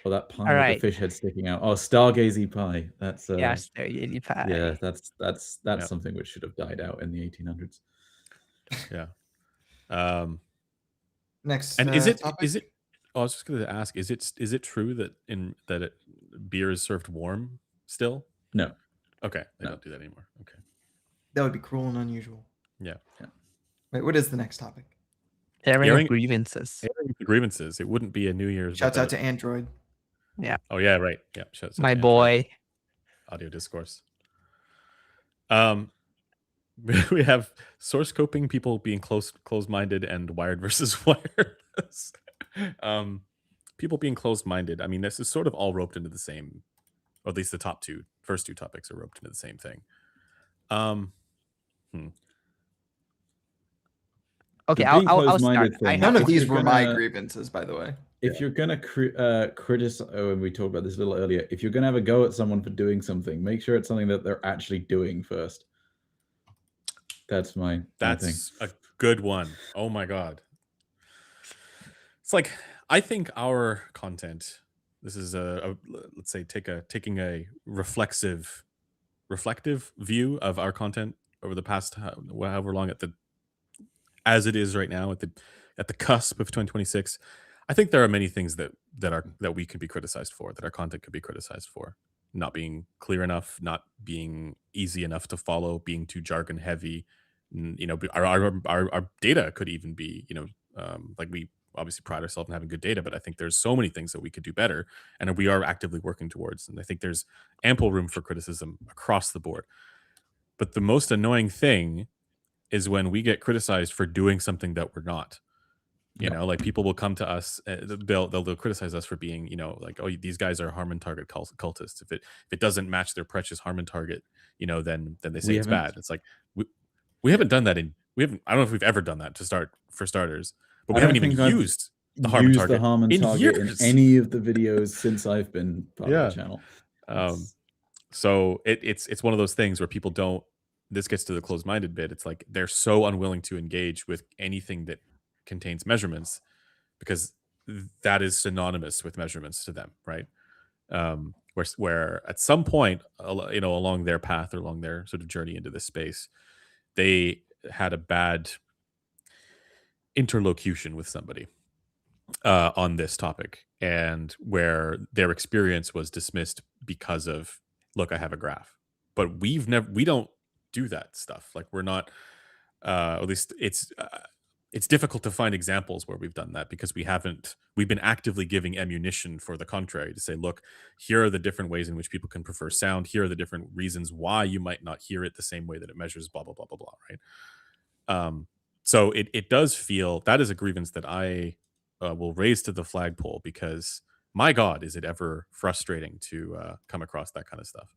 Well, that pie with the fish head sticking out. Oh, stargazy pie. That's stargazy pie. Yeah, that's something which should have died out in the 1800s. Yeah. Next. And is it? I was just going to ask: Is it true that beer is served warm still? No. Okay, they don't do that anymore. Okay. That would be cruel and unusual. Yeah. Wait, what is the next topic? Airing grievances. Grievances. It wouldn't be a New Year's. Shouts out to Android. Yeah. Oh yeah, right. Yeah. Shouts out my to boy. Android. Audio discourse. We have source scoping, people being closed-minded, and wired versus wireless. People being closed-minded. I mean, this is sort of all roped into the same, or at least the first two topics are roped into the same thing. Okay, I'll start. None of these were my grievances, by the way. If you're gonna criticize, and we talked about this a little earlier, if you're gonna have a go at someone for doing something, make sure it's something that they're actually doing first. That's my thing. A good one. Oh my god. It's like, I think our content, this is let's say taking a reflective view of our content over the past however long as it is right now at the cusp of 2026. I think there are many things that we could be criticized for, that our content could be criticized for. Not being clear enough, not being easy enough to follow, being too jargon heavy. Our data could even be, like, we obviously pride ourselves in having good data, but I think there's so many things that we could do better, and we are actively working towards. And I think there's ample room for criticism across the board. But the most annoying thing is when we get criticized for doing something that we're not. Like, people will come to us, they'll criticize us for being, like, oh, these guys are Harmon target cultists. If it doesn't match their precious Harmon target, then they say it's bad. It's like, we haven't done that I don't know if we've ever done that for starters, but we haven't even used the Harmon target in any of the videos since I've been part of the channel. So it's one of those things where people don't. This gets to the closed-minded bit. It's like they're so unwilling to engage with anything that contains measurements because that is synonymous with measurements to them, right? Where at some point, along their path or along their sort of journey into this space, they had a bad interlocution with somebody on this topic, and where their experience was dismissed because of, look, I have a graph. But we don't do that stuff. Like, we're not, at least it's difficult to find examples where we've done that because we've been actively giving ammunition for the contrary to say, look, here are the different ways in which people can prefer sound. Here are the different reasons why you might not hear it the same way that it measures, blah, blah, blah, blah, blah, right? So it does feel, that is a grievance that I will raise to the flagpole, because my God, is it ever frustrating to come across that kind of stuff.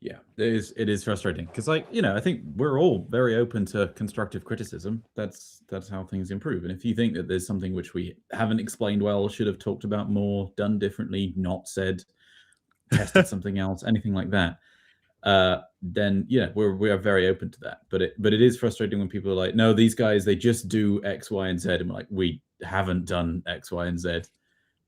Yeah, it is frustrating because, like, I think we're all very open to constructive criticism. That's how things improve. And if you think that there's something which we haven't explained well, should have talked about more, done differently, not said, tested something else, anything like that, then yeah, we are very open to that. But it is frustrating when people are like, no, these guys, they just do X, Y, and Z, and we're like, we haven't done X, Y, and Z.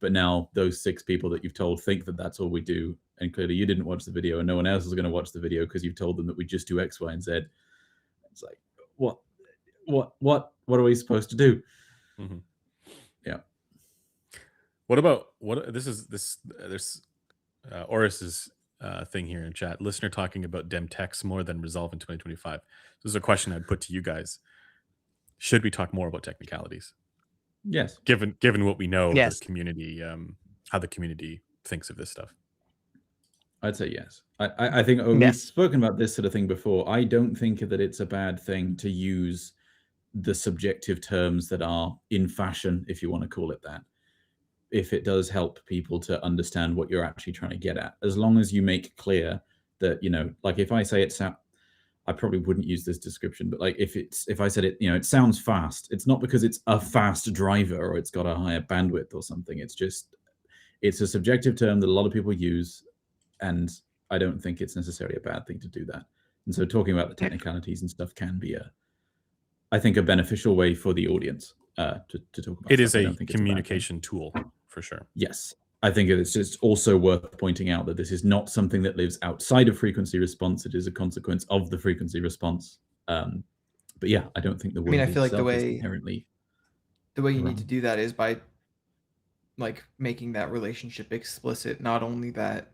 But now those 6 people that you've told think that that's all we do. And clearly you didn't watch the video, and no one else is going to watch the video because you've told them that we just do X, Y, and Z. It's like, what are we supposed to do? Mm-hmm. Yeah. What about there's Oris's thing here in chat. Listener talking about Demtex more than Resolve in 2025. This is a question I'd put to you guys. Should we talk more about technicalities? Yes. Given what we know, Yes. the community, how the community thinks of this stuff. I'd say yes. I think we've spoken about this sort of thing before. I don't think that it's a bad thing to use the subjective terms that are in fashion, if you want to call it that, if it does help people to understand what you're actually trying to get at. As long as you make clear that, like if I say I probably wouldn't use this description, but like if I said it, it sounds fast, it's not because it's a fast driver or it's got a higher bandwidth or something. It's a subjective term that a lot of people use, and I don't think it's necessarily a bad thing to do that. And so talking about the technicalities and stuff can be I think a beneficial way for the audience to talk about. It is a communication tool for sure. Yes. I think it's just also worth pointing out that this is not something that lives outside of frequency response. It is a consequence of the frequency response. But yeah, I don't think the word I feel like the way you need to do that is by like making that relationship explicit. Not only that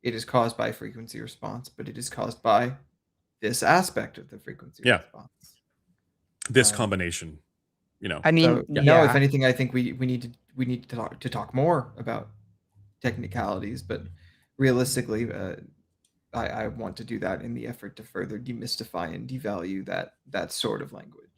it is caused by frequency response, but it is caused by this aspect of the frequency response. This combination, I mean, so, no, if anything, I think we need to talk more about technicalities, but realistically, I want to do that in the effort to further demystify and devalue that sort of language.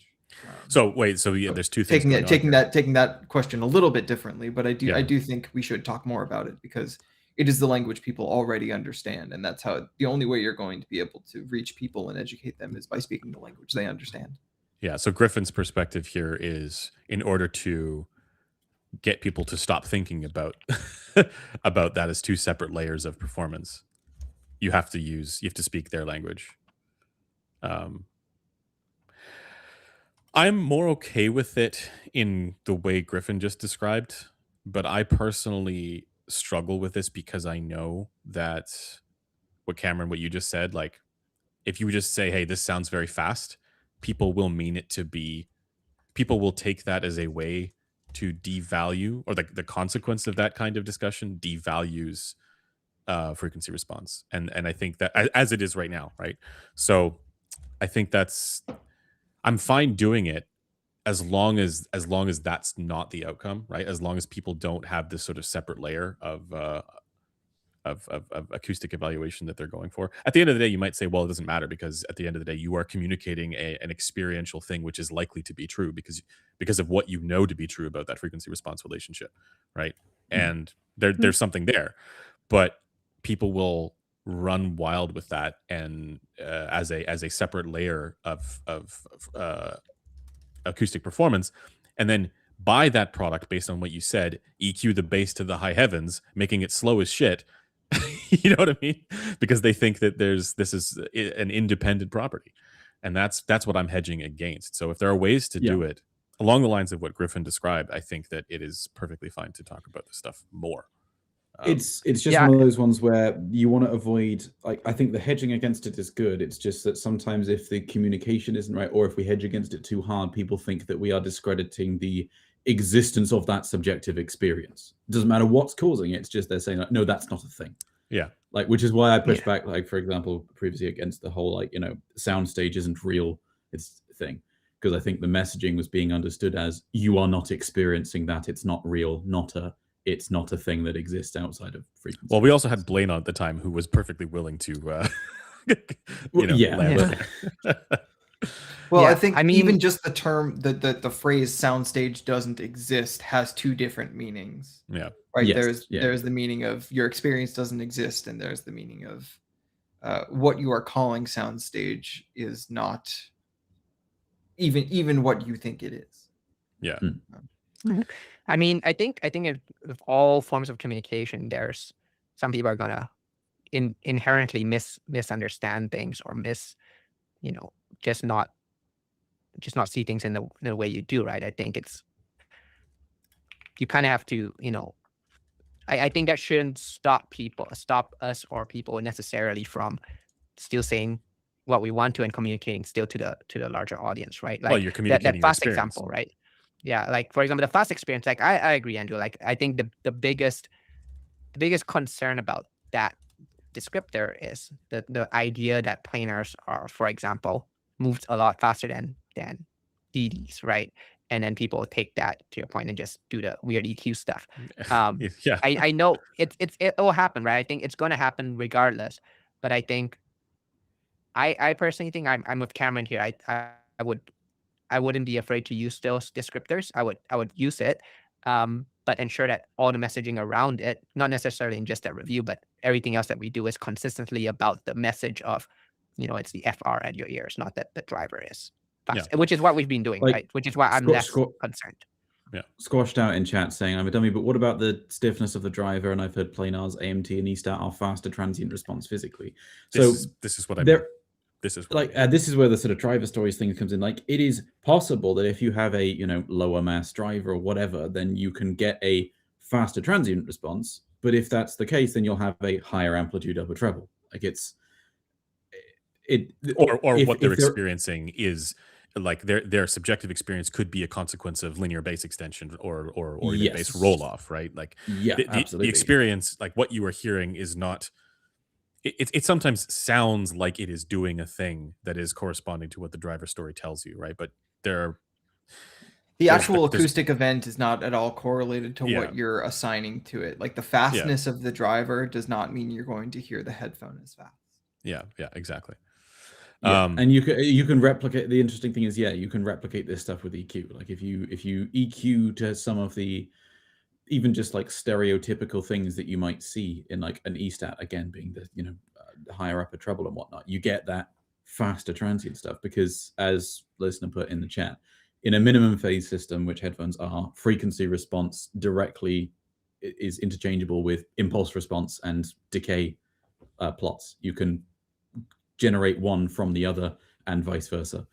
There's two things. Taking that question a little bit differently, but I do think we should talk more about it because it is the language people already understand, and that's how the only way you're going to be able to reach people and educate them is by speaking the language they understand. Yeah. So Griffin's perspective here is, in order to get people to stop thinking about about that as 2 separate layers of performance, you have to speak their language. I'm more okay with it in the way Griffin just described, but I personally struggle with this because I know that what you just said, like if you just say, hey, this sounds very fast, people will take that as a way to devalue, or the consequence of that kind of discussion devalues frequency response. And I think that as it is right now, right? So I think I'm fine doing it as long as that's not the outcome, right? As long as people don't have this sort of separate layer of acoustic evaluation that they're going for. At the end of the day, you might say, well, it doesn't matter, because at the end of the day, you are communicating an experiential thing, which is likely to be true because of what you know to be true about that frequency response relationship, right? And there's something there, but people will run wild with that, and as a separate layer of acoustic performance, and then buy that product based on what you said, EQ the bass to the high heavens, making it slow as shit, You know what I mean? Because they think that this is an independent property, and that's what I'm hedging against. So if there are ways to do it along the lines of what Griffin described, I think that it is perfectly fine to talk about this stuff more. It's just Yeah. one of those ones where you want to avoid, like, I think the hedging against it is good. It's just that sometimes if the communication isn't right, or if we hedge against it too hard, people think that we are discrediting the existence of that subjective experience. It doesn't matter what's causing it. It's just they're saying, like, no, that's not a thing. Yeah. Like, which is why I pushed back, like, for example, previously against the whole, like, soundstage isn't real, it's a thing. Because I think the messaging was being understood as, you are not experiencing that, it's not real, it's not a thing that exists outside of frequency. Well, we also had Blaine on at the time who was perfectly willing to, land it. Well, I Yeah, think I mean- even just the term, the phrase "soundstage doesn't exist" has two different meanings, Yeah. right? Yes, There's the meaning of your experience doesn't exist, and there's the meaning of what you are calling soundstage is not even what you think it is. Yeah. I mean, I think if all forms of communication, there's some people are gonna inherently misunderstand things, or just not see things in the way you do, right? I think you kind of have to, I think that shouldn't stop us or people necessarily from still saying what we want to and communicating still to the larger audience, right? Like, Well, you're communicating that your fast experience. example, right? Yeah, like, for example, the fast experience, like, I agree, Andrew. Like, I think the biggest concern about that descriptor is the idea that planars are, for example, moved a lot faster than DDs, right? And then people take that, to your point, and just do the weird EQ stuff. Yeah. I know it will happen, right? I think it's going to happen regardless. But I think I personally think I'm with Cameron here. I wouldn't be afraid to use those descriptors. I would use it, but ensure that all the messaging around it, not necessarily in just that review, but everything else that we do is consistently about the message of, it's the FR at your ears, not that the driver is fast, which is what we've been doing, Like, right? Which is why I'm less concerned. Squashed out in chat saying, I'm a dummy, but what about the stiffness of the driver? And I've heard planars, AMT, and ESTAT are faster transient response physically. This is what I mean. This is what this is where the sort of driver stories thing comes in. Like, it is possible that if you have a lower mass driver or whatever, then you can get a faster transient response. But if that's the case, then you'll have a higher amplitude upper treble. Like, what they're experiencing is, like, their subjective experience could be a consequence of linear base extension or base roll off, right? Like, absolutely. The experience, like what you are hearing, is not. It sometimes sounds like it is doing a thing that is corresponding to what the driver story tells you, right? But the actual acoustic event is not at all correlated to Yeah. what you're assigning to it. Like, the fastness of the driver does not mean you're going to hear the headphone as fast. Yeah, exactly. And you can replicate. The interesting thing is, you can replicate this stuff with EQ. Like, if you EQ to some of the even just like stereotypical things that you might see in like an ESTAT, again being the higher upper treble and whatnot, you get that faster transient stuff, because, as listener put in the chat, in a minimum phase system, which headphones are, frequency response directly is interchangeable with impulse response and decay plots. You can generate one from the other and vice versa.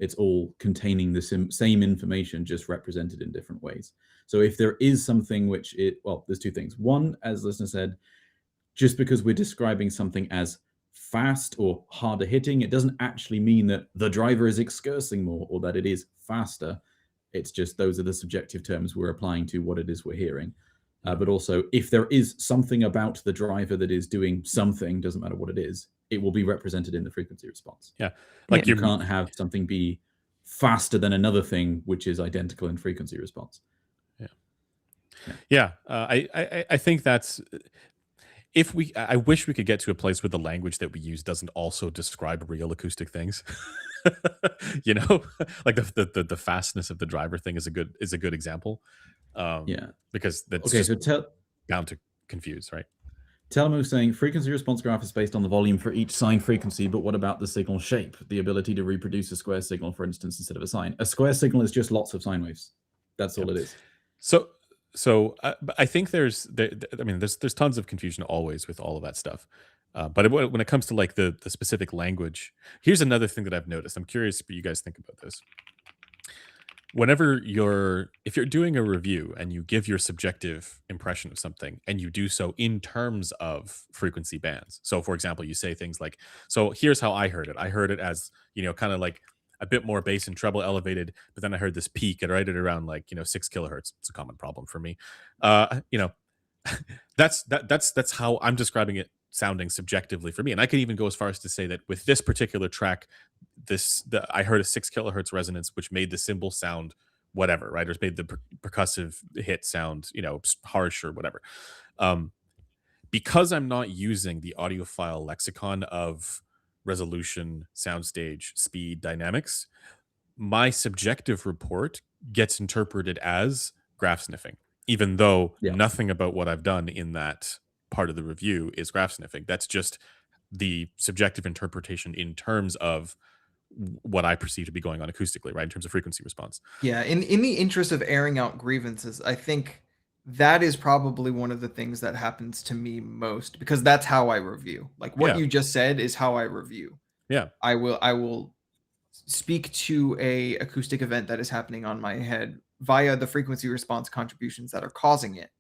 It's all containing the same information, just represented in different ways. So if there is something there's two things. One, as listener said, just because we're describing something as fast or harder hitting, it doesn't actually mean that the driver is excursing more or that it is faster. It's just those are the subjective terms we're applying to what it is we're hearing. But also, if there is something about the driver that is doing something, doesn't matter what it is, it will be represented in the frequency response. Yeah. Like, you can't have something be faster than another thing which is identical in frequency response. I think that's, I wish we could get to a place where the language that we use doesn't also describe real acoustic things. Like the fastness of the driver thing is a good example. Because that's bound to confuse, right? Telmo saying frequency response graph is based on the volume for each sine frequency, but what about the signal shape? The ability to reproduce a square signal, for instance, instead of a sine. A square signal is just lots of sine waves. That's all it is. So So but I think I mean, there's tons of confusion always with all of that stuff. But when it comes to like the specific language, here's another thing that I've noticed. I'm curious what you guys think about this. Whenever if you're doing a review and you give your subjective impression of something and you do so in terms of frequency bands. So for example, you say things like, so here's how I heard it. I heard it as, kind of like a bit more bass and treble elevated, but then I heard this peak at right at around like, 6 kilohertz. It's a common problem for me. That's how I'm describing it sounding subjectively for me. And I could even go as far as to say that with this particular track, I heard a 6 kilohertz resonance, which made the cymbal sound whatever, right? Or made the percussive hit sound, harsh or whatever. Because I'm not using the audiophile lexicon of resolution, soundstage, speed, dynamics, my subjective report gets interpreted as graph sniffing, even though nothing about what I've done in that part of the review is graph sniffing. That's just the subjective interpretation in terms of what I perceive to be going on acoustically, right? In terms of frequency response. Yeah. In the interest of airing out grievances, I think that is probably one of the things that happens to me most, because that's how I review. Like what you just said is how I review. Yeah. I will speak to a acoustic event that is happening on my head via the frequency response contributions that are causing it.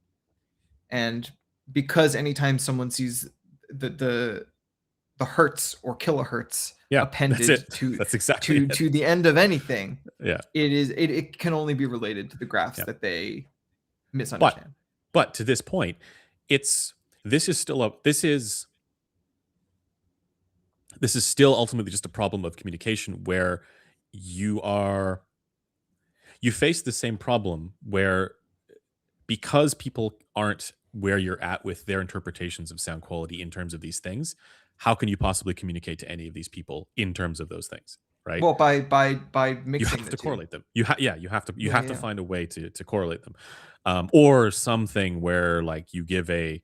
And because anytime someone sees the hertz or kilohertz appended to the end of anything, it can only be related to the graphs that they misunderstand. But to this point, this is still ultimately just a problem of communication where you face the same problem where, because people aren't where you're at with their interpretations of sound quality in terms of these things, how can you possibly communicate to any of these people in terms of those things, right? Well, by mixing, you have to correlate them. You have to find a way to correlate them, or something where like you give I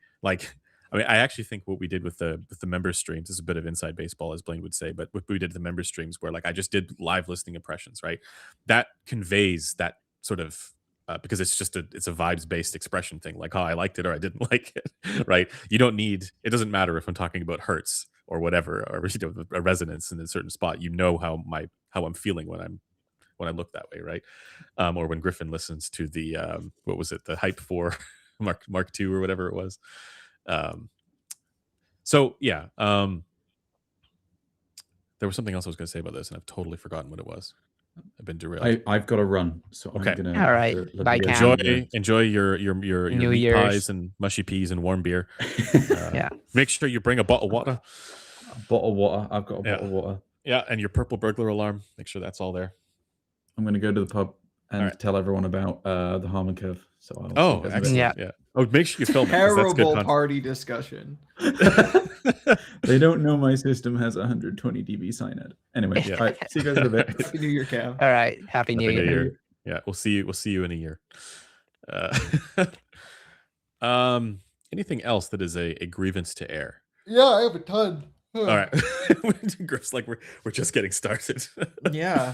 actually think what we did with the member streams is a bit of inside baseball, as Blaine would say, but what we did the member streams where like I just did live listening impressions, right? That conveys that sort of because it's a vibes based expression thing, like, oh, I liked it or I didn't like it, right? You don't need, it doesn't matter if I'm talking about hertz or whatever, or a resonance in a certain spot. How I'm feeling when I look that way, right? Or when Griffin listens to the what was it, the Hype 4 Mark II or whatever it was. So yeah, there was something else I was going to say about this, and I've totally forgotten what it was. I've been derailed. I've got to run, so okay. I'm gonna. All right. Bye, Cam. Enjoy your meat pies and mushy peas and warm beer. Yeah. Make sure you bring a bottle of water. A bottle of water. I've got a bottle of water. Yeah, and your purple burglar alarm. Make sure that's all there. I'm gonna go to the pub and tell everyone about the Harmon curve. So excellent. Yeah. Oh, make sure you film it. Terrible party discussion. They don't know my system has 120 dB sign-in. Anyway, all right. See you guys in a bit. Happy New Year, Cam. All right. Happy New Year. Yeah, we'll see you in a year. Anything else that is a grievance to air? Yeah, I have a ton. All right. Griff's like we're just getting started. Yeah.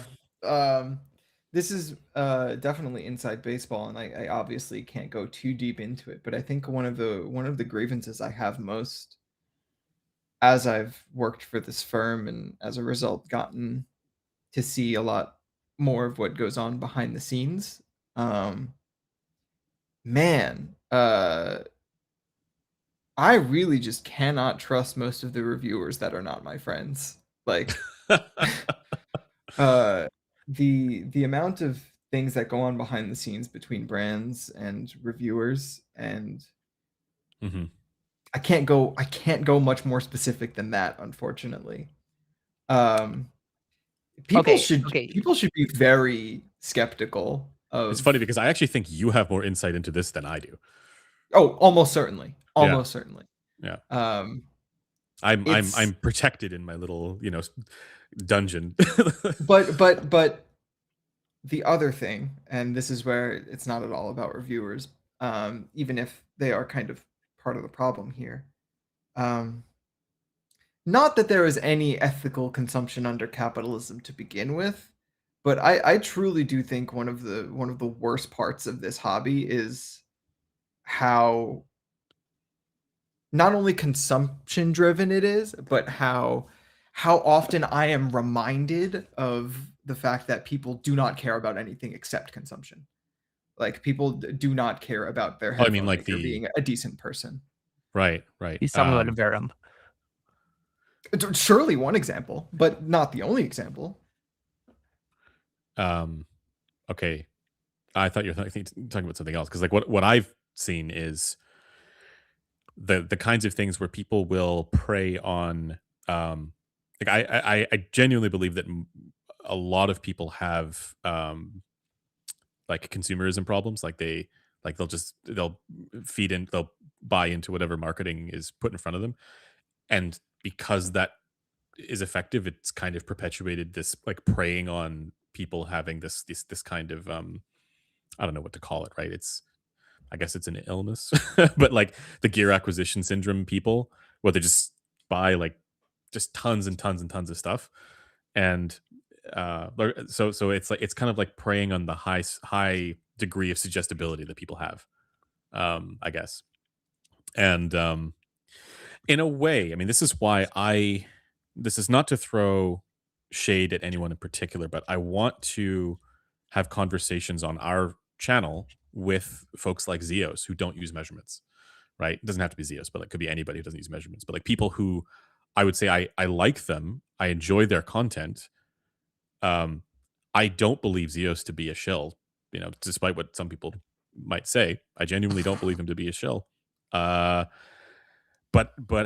This is definitely inside baseball, and I obviously can't go too deep into it, but I think one of the grievances I have most as I've worked for this firm and as a result gotten to see a lot more of what goes on behind the scenes. I really just cannot trust most of the reviewers that are not my friends. Like the amount of things that go on behind the scenes between brands and reviewers, and I can't go much more specific than that, unfortunately. People should be very skeptical of. It's funny because I actually think you have more insight into this than I do. Oh, almost certainly. Certainly. Yeah. I'm protected in my little, dungeon. but the other thing, and this is where it's not at all about reviewers, even if they are kind of part of the problem here. Not that there is any ethical consumption under capitalism to begin with, but I truly do think one of the worst parts of this hobby is how not only consumption driven it is, but how often I am reminded of the fact that people do not care about anything except consumption. Like people do not care about their Oh, I mean, headphone like maker being a decent person. right. He's somewhat verum. It's surely one example, but not the only example. Okay. I thought you were talking about something else, because like what I've seen is the kinds of things where people will prey on. Like I genuinely believe that a lot of people have like consumerism problems. Like they'll feed in, they'll buy into whatever marketing is put in front of them, and because that is effective, it's kind of perpetuated this like preying on people having this kind of I don't know what to call it, right? I guess it's an illness, but like the gear acquisition syndrome people, where they just buy like just tons and tons and tons of stuff, and so it's like it's kind of like preying on the high degree of suggestibility that people have, I guess, and in a way, I mean, this is why this is not to throw shade at anyone in particular, but I want to have conversations on our channel with folks like Zeos who don't use measurements, right? It doesn't have to be Zeos, but it could be anybody who doesn't use measurements, but like people who I would say I like them, I enjoy their content. I don't believe Zeos to be a shill, despite what some people might say. I genuinely don't believe him to be a shill. But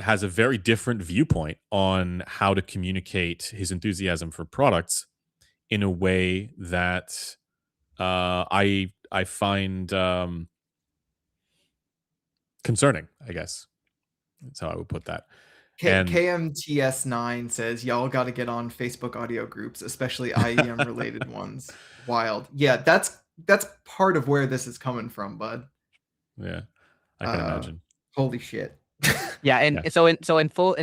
has a very different viewpoint on how to communicate his enthusiasm for products in a way that I find concerning, I guess. That's how I would put that. And KMTS9 says, y'all got to get on Facebook audio groups, especially IEM related ones. Wild. Yeah, that's part of where this is coming from, bud. Yeah, I can imagine. Holy shit. Yeah, and so in full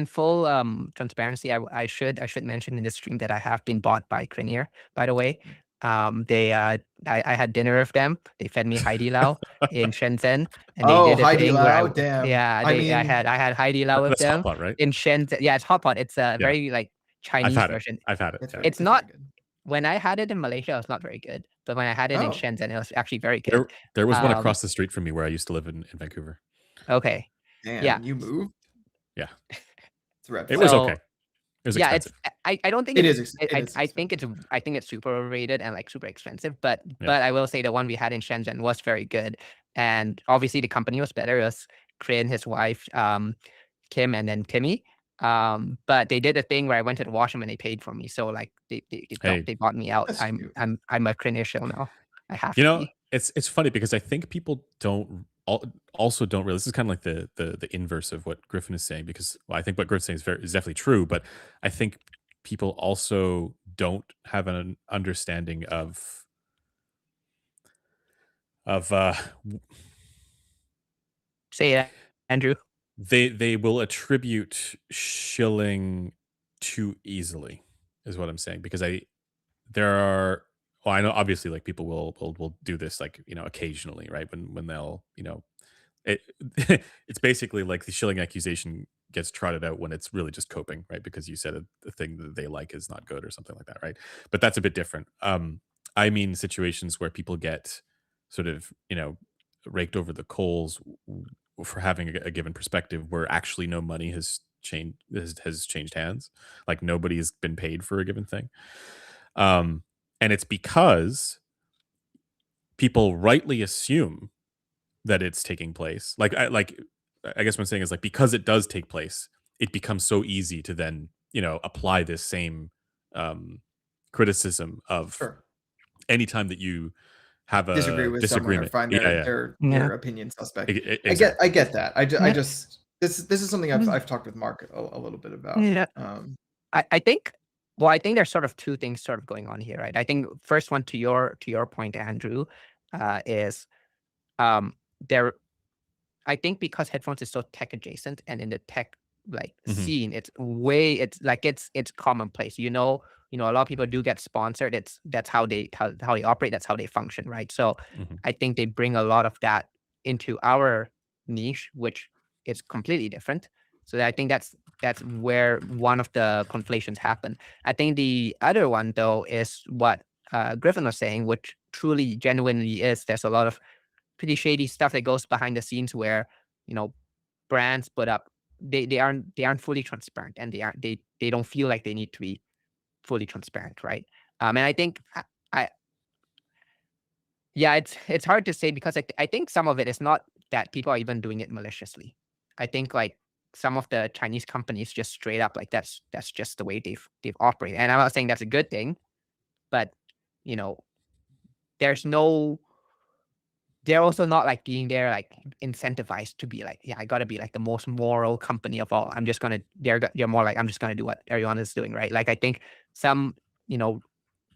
transparency, I should mention in this stream that I have been bought by Cranier, by the way. I had dinner with them. They fed me Heidi Lao in Shenzhen, and they did a Heidi thing Lao, where damn. I had Heidi Lao with That's them hot pot, right? in Shenzhen. Yeah, it's hot pot. It's a very like Chinese version. I've had it. It's not. When I had it in Malaysia, it was not very good. But when I had it in Shenzhen, it was actually very good. There was one across the street from me where I used to live in Vancouver. Okay. Damn, yeah. You moved? Yeah. It was okay. It was expensive. I don't think it is. I think it's super overrated and like super expensive. But I will say the one we had in Shenzhen was very good, and obviously the company was better. It was Craig, his wife, Kim, and then Timmy. But they did a thing where I went to the washroom and they paid for me. So like they bought me out. I'm a clinician now. I have to be. It's funny because I think people also don't realize, this is kind of like the inverse of what Griffin is saying, because I think what Griffin's saying is definitely true, but I think people also don't have an understanding of say it, Andrew. They will attribute shilling too easily, is what I'm saying, because I know obviously like people will do this like, occasionally, right? When they'll, it's basically like the shilling accusation gets trotted out when it's really just coping, right? Because you said the thing that they like is not good or something like that, right? But that's a bit different. I mean situations where people get sort of, raked over the coals for having a given perspective where actually no money has changed hands, like nobody's been paid for a given thing. And it's because people rightly assume that it's taking place. I guess what I'm saying is like, because it does take place, it becomes so easy to then, apply this same criticism of anytime that you have a disagree with disagreement, someone or find their opinion suspect. Exactly. I get that. I just this is something I've talked with Mark a little bit about. Yeah. I think there's sort of two things sort of going on here, right? I think first one, to your point, Andrew, is there. I think because headphones is so tech adjacent and in the tech scene, it's commonplace. A lot of people do get sponsored. That's how they operate. That's how they function, right? So I think they bring a lot of that into our niche, which is completely different. So I think that's where one of the conflations happen. I think the other one though is what Griffin was saying, which truly genuinely is there's a lot of pretty shady stuff that goes behind the scenes where, you know, brands put up they aren't fully transparent, and they don't feel like they need to be fully transparent, right? And I think yeah, it's hard to say because I think some of it is not that people are even doing it maliciously. I think like some of the Chinese companies just straight up like that's just the way they've operated. And I'm not saying that's a good thing, but you know, there's no they're also not like being there like incentivized to be like, yeah, I gotta be like the most moral company of all. I'm just gonna they're more like I'm just gonna do what everyone is doing, right? Like I think some, you know,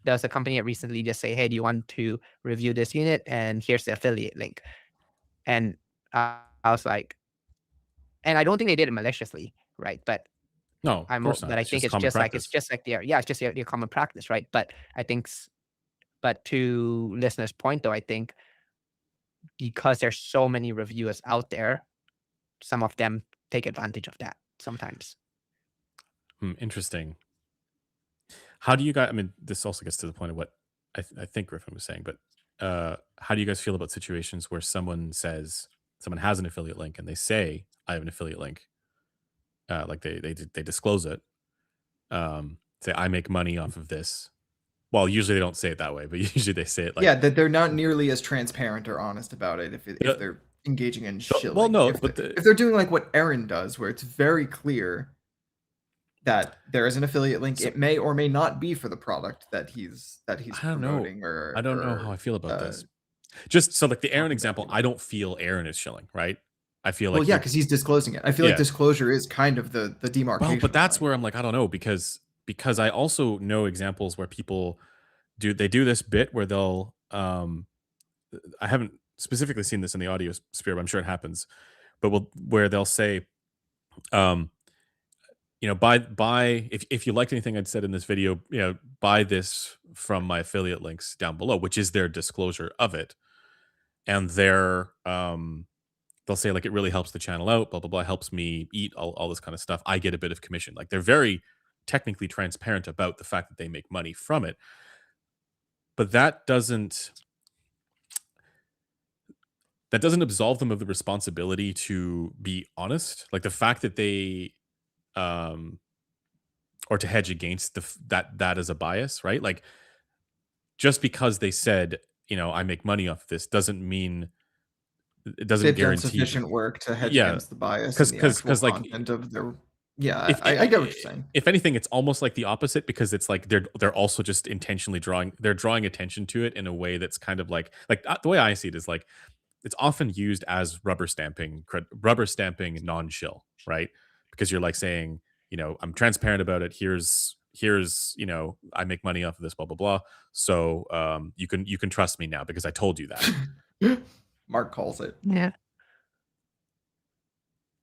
there's a company that recently just say, hey, do you want to review this unit? And here's the affiliate link. And I was like, and I don't think they did it maliciously, right? But No, of course not. I It's think just it's common just like practice. it's just their common practice, right? But I think, but to listeners' point though, I think because there's so many reviewers out there, some of them take advantage of that sometimes. Interesting. How do you guys? I mean, this also gets to the point of what I think Griffin was saying, but how do you guys feel about situations where someone has an affiliate link and they say I have an affiliate link, like they disclose it, say I make money off of this. Well, usually they don't say it that way, but usually they say it like, yeah, that they're not nearly as transparent or honest about it if they're engaging in shilling. well, no, if but if they're doing like what Aaron does, where it's very clear that there is an affiliate link, So- it may or may not be for the product that he's I don't know. promoting. Or I don't know how I feel about this. Just so like the Aaron talking about, example, you know. I don't feel Aaron is shilling, right? I feel Well, like yeah, because he's disclosing it. I feel Yeah. like disclosure is kind of the demarcation. well, but that's line. where I'm like, I don't know, because I also know examples where people do this bit where they'll I haven't specifically seen this in the audio sphere, but I'm sure it happens. But where they'll say, you know, buy if you liked anything I'd said in this video, you know, buy this from my affiliate links down below, which is their disclosure of it. And they'll say like it really helps the channel out, blah blah blah, helps me eat all this kind of stuff. I get a bit of commission. Like they're very technically transparent about the fact that they make money from it. But that doesn't absolve them of the responsibility to be honest. Like the fact that they or to hedge against that as a bias, right? Like just because they said, you know, I make money off this doesn't mean it doesn't They've done guarantee sufficient work to hedge Yeah, against the bias and the 'cause actual like content of their. Yeah, if I get what you're saying. if anything, it's almost like the opposite, because it's like they're also just intentionally drawing attention to it in a way that's kind of like the way I see it is like it's often used as rubber stamping non-shill, right? Because you're like saying, you know, I'm transparent about it. Here's you know, I make money off of this, blah blah blah. So you can trust me now because I told you that. Mark calls it. Yeah.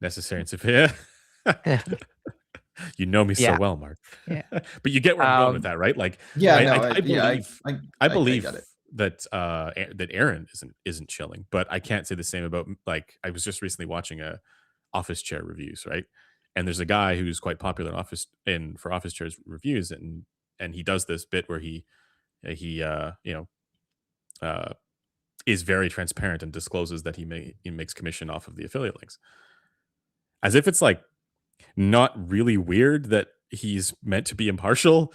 Necessary and severe. You know me so Yeah. well, Mark. Yeah. But you get where I'm going with that, right? Like, Yeah, I no, I believe get it. that that Aaron isn't chilling, but I can't say the same about, like, I was just recently watching a office chair reviews, right? And there's a guy who's quite popular for office chairs reviews, and he does this bit where he you know is very transparent and discloses that he makes commission off of the affiliate links, as if it's like not really weird that he's meant to be impartial,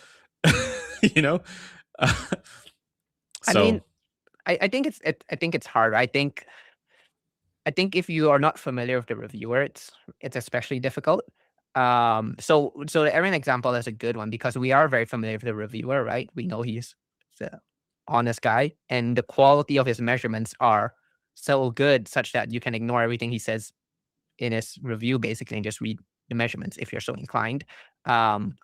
you know. I mean, I think it's hard. I think if you are not familiar with the reviewer, it's especially difficult. So the Aaron example is a good one because we are very familiar with the reviewer, right? We know he's an honest guy, and the quality of his measurements are so good such that you can ignore everything he says in his review basically and just read the measurements if you're so inclined. I'm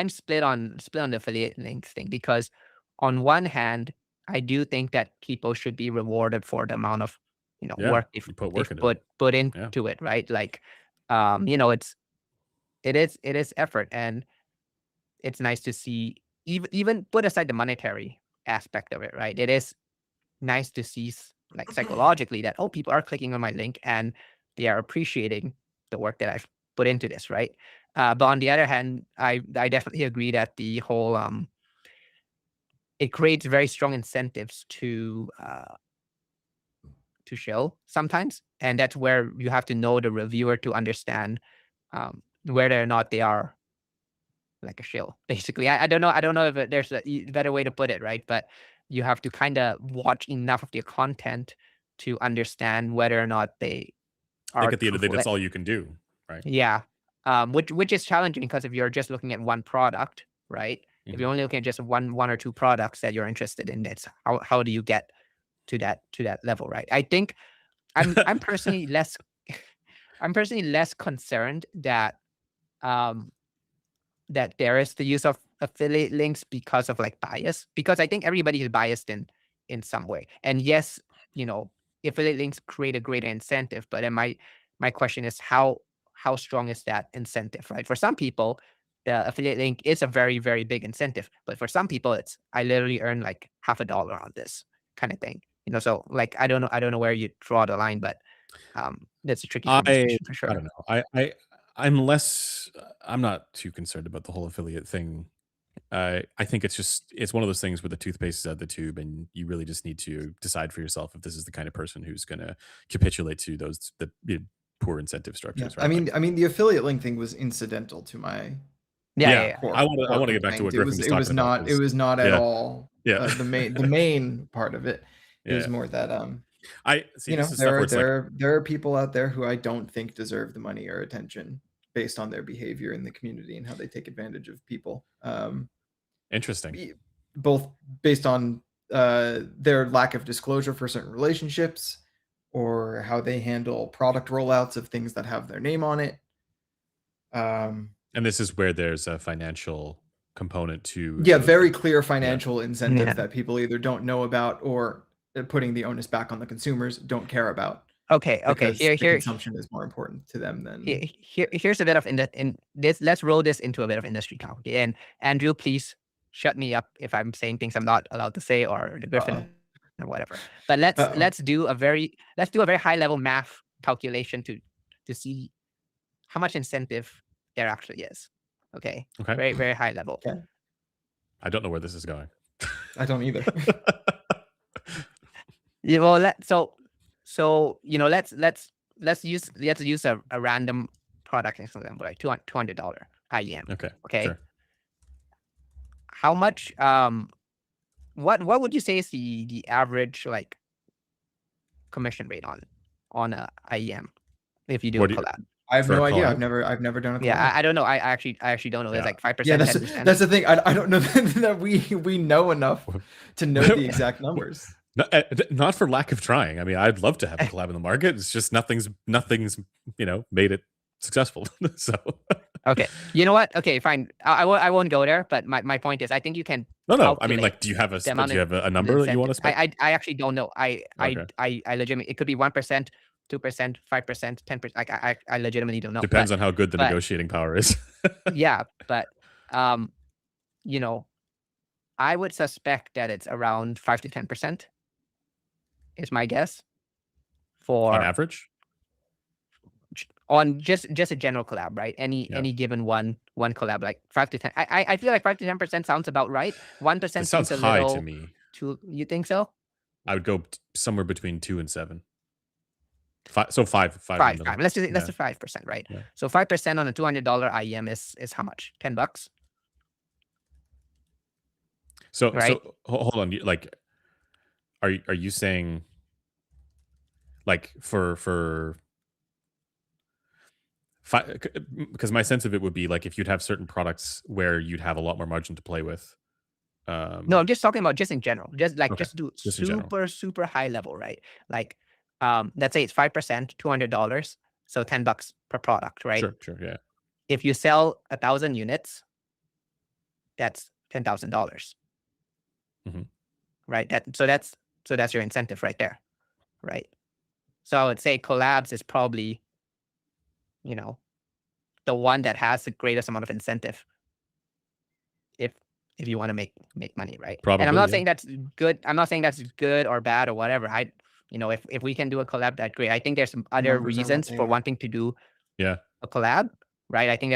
split on the affiliate links thing because on one hand, I do think that people should be rewarded for the amount of work you put they've work into it. put into it, right? Like, it is effort, and it's nice to see, even put aside the monetary aspect of it, right? It is nice to see like psychologically that, oh, people are clicking on my link and they are appreciating the work that I've put into this, right? But on the other hand, I definitely agree that the whole it creates very strong incentives to show sometimes, and that's where you have to know the reviewer to understand whether or not they are like a shill. Basically, I don't know if there's a better way to put it, right? But you have to kind of watch enough of their content to understand whether or not they I think are at the end of the day, truthful. that's all you can do, right? Yeah, which is challenging because if you're just looking at one product, right? If you're only looking at just one or two products that you're interested in, that's how do you get to that level, right? I think I'm personally less I'm personally less concerned that that there is the use of affiliate links because of like bias, because I think everybody is biased in some way. And yes, affiliate links create a greater incentive, but then my question is how strong is that incentive, right? For some people, the affiliate link is a very, very big incentive, but for some people, it's I literally earn like $50 on this kind of thing. So like I don't know where you draw the line, but that's a tricky conversation for sure. I don't know. I'm not too concerned about the whole affiliate thing. I think it's one of those things where the toothpaste is out of the tube, and you really just need to decide for yourself if this is the kind of person who's going to capitulate to the poor incentive Yeah, structures. I Right? mean, the affiliate link thing was incidental to my Yeah. core. I want to get back to what complaint. Griffin was It was talking about. not. It was not at all. Yeah. The main part of it. It was Yeah. more that I see. This is stuff there where it's like, are people out there who I don't think deserve the money or attention based on their behavior in the community and how they take advantage of people. interesting. Both based on their lack of disclosure for certain relationships, or how they handle product rollouts of things that have their name on it. And this is where there's a financial component to Very clear financial incentive Yeah. that people either don't know about or putting the onus back on the consumers don't care about. Okay. Because Here, the consumption is more important to them than here's a bit of in this. Let's roll this into a bit of industry talk. And Andrew, please shut me up if I'm saying things I'm not allowed to say, or the Griffin or whatever. But let's do a very high level math calculation to see how much incentive there actually is. Okay. Very, very high level. Okay. I don't know where this is going. I don't either. Yeah. Well, let's use a random product example, like $200 IEM. Okay. Sure. How much? What would you say is the average like commission rate on a IEM if you do a collab? I have no idea. I've never done a collab. Yeah, I don't know. I actually don't know. It's like 5%. Yeah, 10%. That's the thing. I don't know that we know enough to know the exact numbers. Not for lack of trying. I mean, I'd love to have a collab in the market. It's just nothing's made it successful. So okay, you know what? Okay, fine. I won't go there. But my point is, I think you can. No. I mean, like, do you have a number that you want to spend? I actually don't know. I legitimately, it could be 1%, 2%, 5%, 10%. Like I legitimately don't know. Depends on how good the negotiating power is. Yeah, but I would suspect that it's around 5 to 10%. Is my guess. On average? On just a general collab, right? Any given one collab, like 5 to 10. I feel like 5 to 10% sounds about right. 1% sounds a high little to me. You think so? I would go somewhere between 2 and 7. 5. So 5. Let's do 5%, right? Yeah. So 5% on a $200 IEM is how much? $10. So right? So hold on. Like, are you saying, like, for because my sense of it would be like if you'd have certain products where you'd have a lot more margin to play with. No, I'm just talking about just in general. Just do Just in general. super high level, right? Like, let's say it's 5%, $200, so $10 per product, right? Sure, yeah. If you sell 1,000 units, that's $10,000. Right. So that's your incentive right there, right? So I would say collabs is probably, the one that has the greatest amount of incentive. if you want to make money, right? Probably, and I'm not yeah. saying that's good. I'm not saying that's good or bad or whatever. If we can do a collab, that's great. I think there's some other Numbers are what reasons they for are. wanting to do Yeah. a collab, right? I think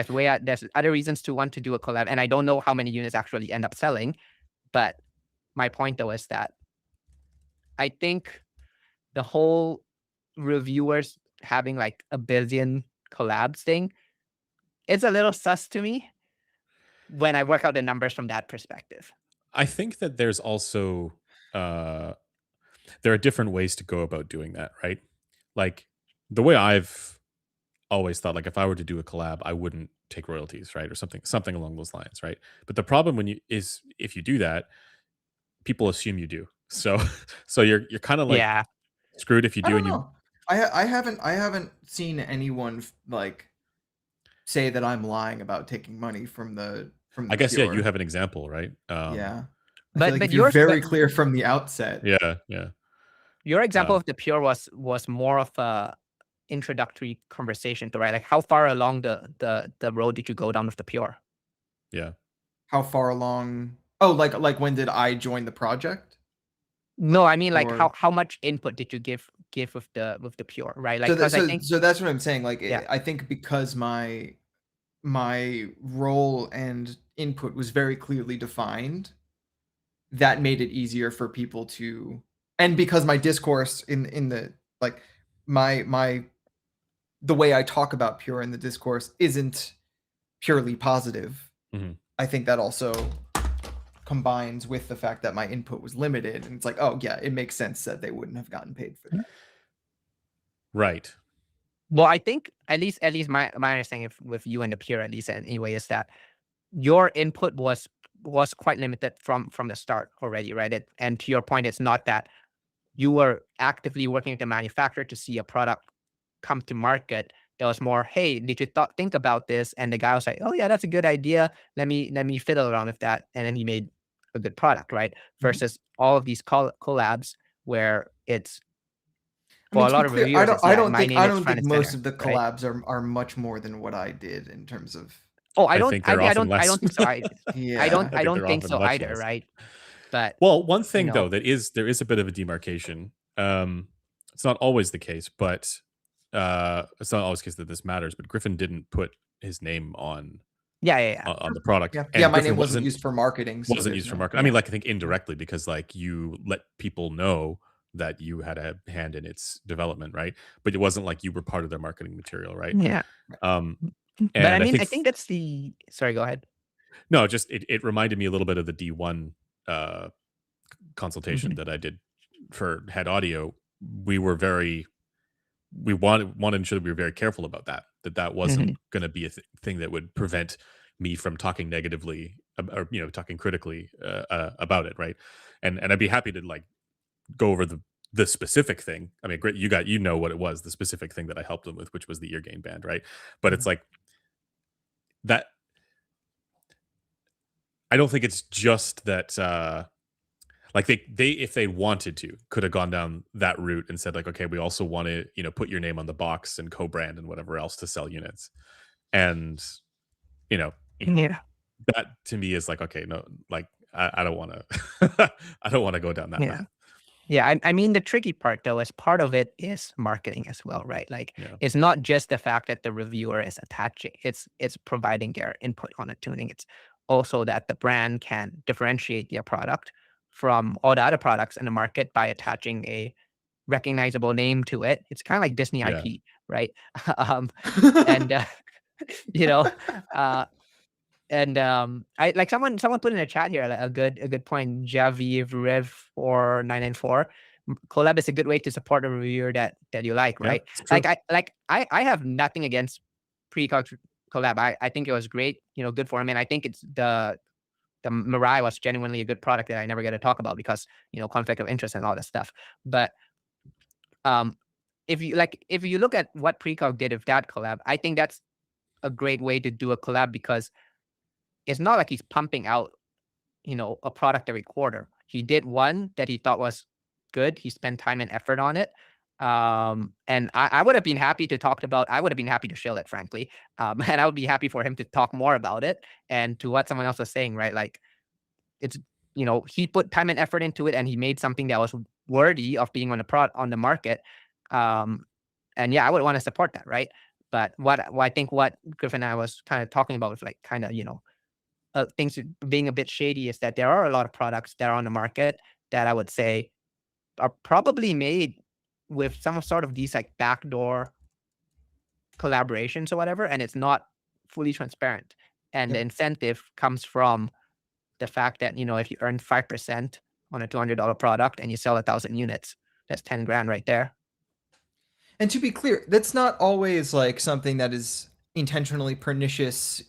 there's other reasons to want to do a collab, and I don't know how many units actually end up selling. But my point though is that I think the whole reviewers having like a billion collabs thing, it's a little sus to me when I work out the numbers from that perspective. I think that there's also there are different ways to go about doing that, right? Like the way I've always thought, like if I were to do a collab, I wouldn't take royalties, right? Or something along those lines, right? But the problem is if you do that, people assume you do. So so you're kind of like Yeah. screwed if you I do don't and you know. I haven't seen anyone like say that I'm lying about taking money from the I guess yeah, you Pure. have an example, right? Yeah. I But- feel like but if you're yours- very but- clear from the outset. Yeah, yeah. Your example of the Pure was more of a introductory conversation, right? Like how far along the road did you go down with the Pure? Yeah. How far along? Oh, like when did I join the project? No, I mean like Or- how much input did you give with the Pure, right? Like so, because I so, think so that's what I'm saying. Like Yeah. I think because my role and input was very clearly defined, that made it easier for people to, and because my discourse in the like my the way I talk about Pure in the discourse isn't purely positive. Mhm. I think that also combines with the fact that my input was limited, and it's like, oh yeah, it makes sense that they wouldn't have gotten paid for that. Right. Well, I think at least my understanding with you and the Pure at least anyway is that your input was quite limited from the start already, right? And to your point, it's not that you were actively working with the manufacturer to see a product come to market. There was more, hey, did you think about this? And the guy was like, oh yeah, that's a good idea. Let me fiddle around with that, and then he made a good product, right? Versus all of these collabs where it's I mean, for a to lot be of clear, reviewers, I don't my think name I is don't front think and most center, of the right? collabs are much more than what I did in terms of. Oh, I think they're often less. I don't think so. I Yeah, I don't they're think often so much either, less. right? But Well, one thing know. though there is a bit of a demarcation. It's not always the case, but it's not always the case that this matters. But Griffin didn't put his name on yeah. on the product. yeah, And yeah. My Griffin name wasn't used for marketing. So wasn't there's used for no- marketing. I mean, like I think indirectly because like you let people know that you had a hand in its development, right? But it wasn't like you were part of their marketing material, right? Yeah. Um, But and I mean, I think that's the. Sorry, go ahead. no, just it reminded me a little bit of the D1 consultation Mhm. that I did for Head Audio. We wanted to ensure that we were very careful about that wasn't going to be a thing that would prevent me from talking negatively or talking critically about it, right? And I'd be happy to like go over the specific thing. I mean, great, you know what it was, the specific thing that I helped them with, which was the ear gain band, right? But it's like that. I don't think it's just that. Like they if they wanted to could have gone down that route and said like, okay, we also want to put your name on the box and co-brand and whatever else to sell units, and Yeah. that to me is like, okay, no, like I don't want to I don't want to go down that path. Yeah, I mean, the tricky part, though, is part of it is marketing as well, right? Like, it's not just the fact that the reviewer is attaching, it's providing their input on the tuning. It's also that the brand can differentiate their product from all the other products in the market by attaching a recognizable name to it. It's kind of like Disney IP, right? And, and I like someone put in a chat here a good point. Javiv Rev 4994. Collab is a good way to support a reviewer that you like, right? I have nothing against Precog collab. I think it was great, good for him, and I think it's the Mirai was genuinely a good product that I never get to talk about because conflict of interest and all that stuff. But if you look at what Precog did with that collab, I think that's a great way to do a collab because it's not like he's pumping out, a product every quarter. He did one that he thought was good. He spent time and effort on it. And I would have been happy to talk about, I would have been happy to shill it, frankly. And I would be happy for him to talk more about it. And to what someone else was saying, right? Like, it's he put time and effort into it, and he made something that was worthy of being on the market. And yeah, I would want to support that, right? But I think what Griffin and I was kind of talking about was like kind of things being a bit shady is that there are a lot of products that are on the market that I would say are probably made with some sort of these like backdoor collaborations or whatever, and it's not fully transparent. And the incentive comes from the fact that if you earn 5% on a $200 product and you sell 1,000 units, that's 10 grand right there. And to be clear, that's not always like something that is intentionally pernicious,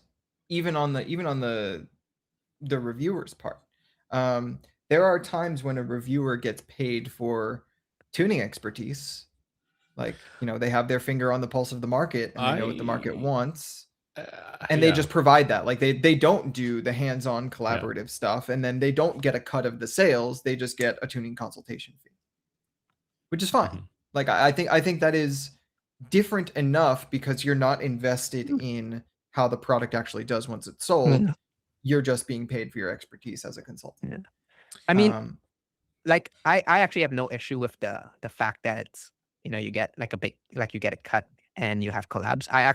even on the reviewer's part. There are times when a reviewer gets paid for tuning expertise, like they have their finger on the pulse of the market and they know what the market wants, and they just provide that. Like they don't do the hands-on collaborative stuff, and then they don't get a cut of the sales. They just get a tuning consultation fee, which is fine. Like I think that is different enough because you're not invested in how the product actually does once it's sold. You're just being paid for your expertise as a consultant. I mean, like I actually have no issue with the fact that it's you get like you get a cut and you have collabs. I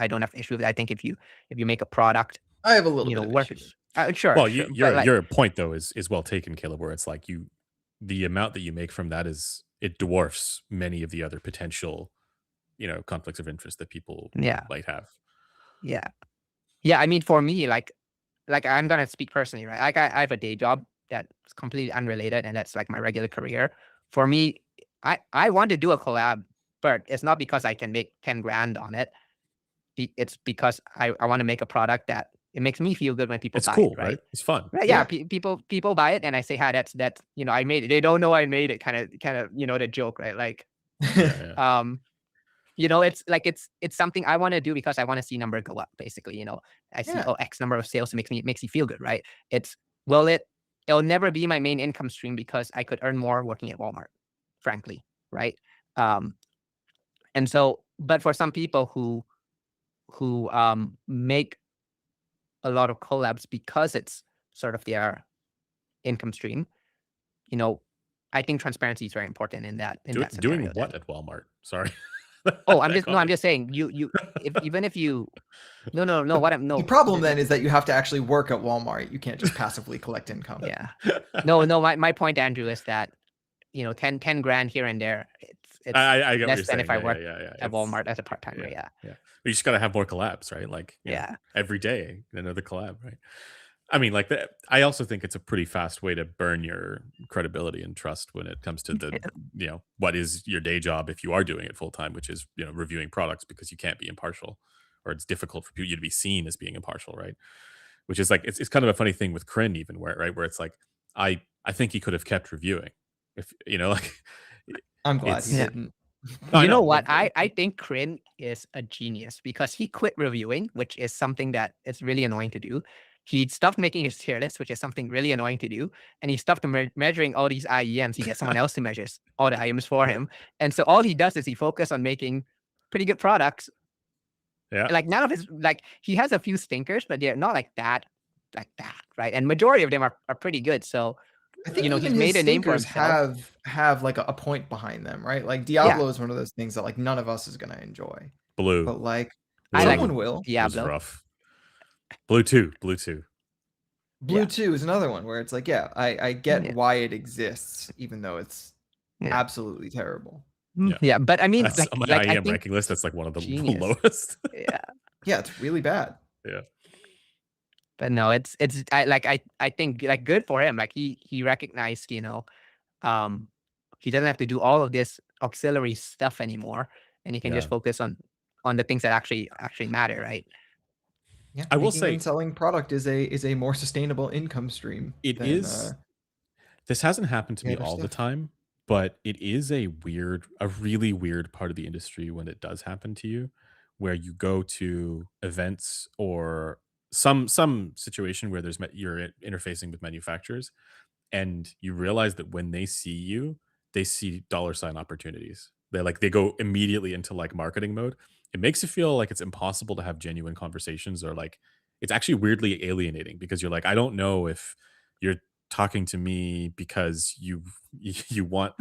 don't have issue with it. I think if you make a product, I have a little bit of work. Sure. Well, sure. your point though is well taken, Caleb. Where it's like the amount that you make from that it dwarfs many of the other potential, conflicts of interest that people might have. Yeah. I mean, for me, like I'm gonna speak personally, right? Like I have a day job that's completely unrelated, and that's like my regular career. For me, I want to do a collab, but it's not because I can make 10 grand on it. It's because I want to make a product that it makes me feel good when people buy cool, it, right? It's fun. Right? Yeah. People buy it, and I say, "Hi, that's I made it." They don't know I made it. Kind of the joke, right? Like, it's like it's something I want to do because I want to see number go up. Basically, I see X number of sales, it makes you feel good, right? It'll never be my main income stream because I could earn more working at Walmart, frankly, right? And so, but for some people who make a lot of collabs because it's sort of their income stream, I think transparency is very important in that. Doing what at Walmart? Sorry. Oh, I'm just saying even if you The problem then is that you have to actually work at Walmart. You can't just passively collect income. Yeah. My point, Andrew, is that 10 grand here and there, it's I get less than saying. if I work at Walmart as a part-timer. Yeah. You just gotta have more collabs, right? Like every day another collab, right? I mean, like I also think it's a pretty fast way to burn your credibility and trust when it comes to the what is your day job if you are doing it full time, which is reviewing products, because you can't be impartial, or it's difficult for you to be seen as being impartial, right? Which is like it's kind of a funny thing with Kryn, even where it's like I think he could have kept reviewing if like. I'm glad he didn't. You know what? I think Kryn is a genius because he quit reviewing, which is something that is really annoying to do. He stopped making his tier list, which is something really annoying to do. And he stopped measuring all these IEMs. He gets someone else to measure all the IEMs for him. And so all he does is he focuses on making pretty good products. Yeah. Like none of his, like he has a few stinkers, but they're not like that, right? And majority of them are pretty good. So I think he's made a name for himself. Have like a point behind them, right? Like Diablo is one of those things that like none of us is gonna enjoy. Blue, but like Blue. someone will. Diablo. Rough. Blue 2. Blue 2 is another one where it's like, I get why it exists, even though it's absolutely terrible. Yeah, but I mean, that's on my IEM ranking list. That's like one of the lowest. Yeah, it's really bad. Yeah. But no, I think like good for him. Like he recognized, he doesn't have to do all of this auxiliary stuff anymore, and he can just focus on the things that actually matter, right? Yeah, I will say selling product is a more sustainable income stream. It is. This hasn't happened to me all the time, but it is a really weird part of the industry when it does happen to you, where you go to events or some situation where you're interfacing with manufacturers, and you realize that when they see you, they see $ opportunities. They go immediately into like marketing mode. It makes you feel like it's impossible to have genuine conversations, or like it's actually weirdly alienating because you're like, I don't know if you're talking to me because you want,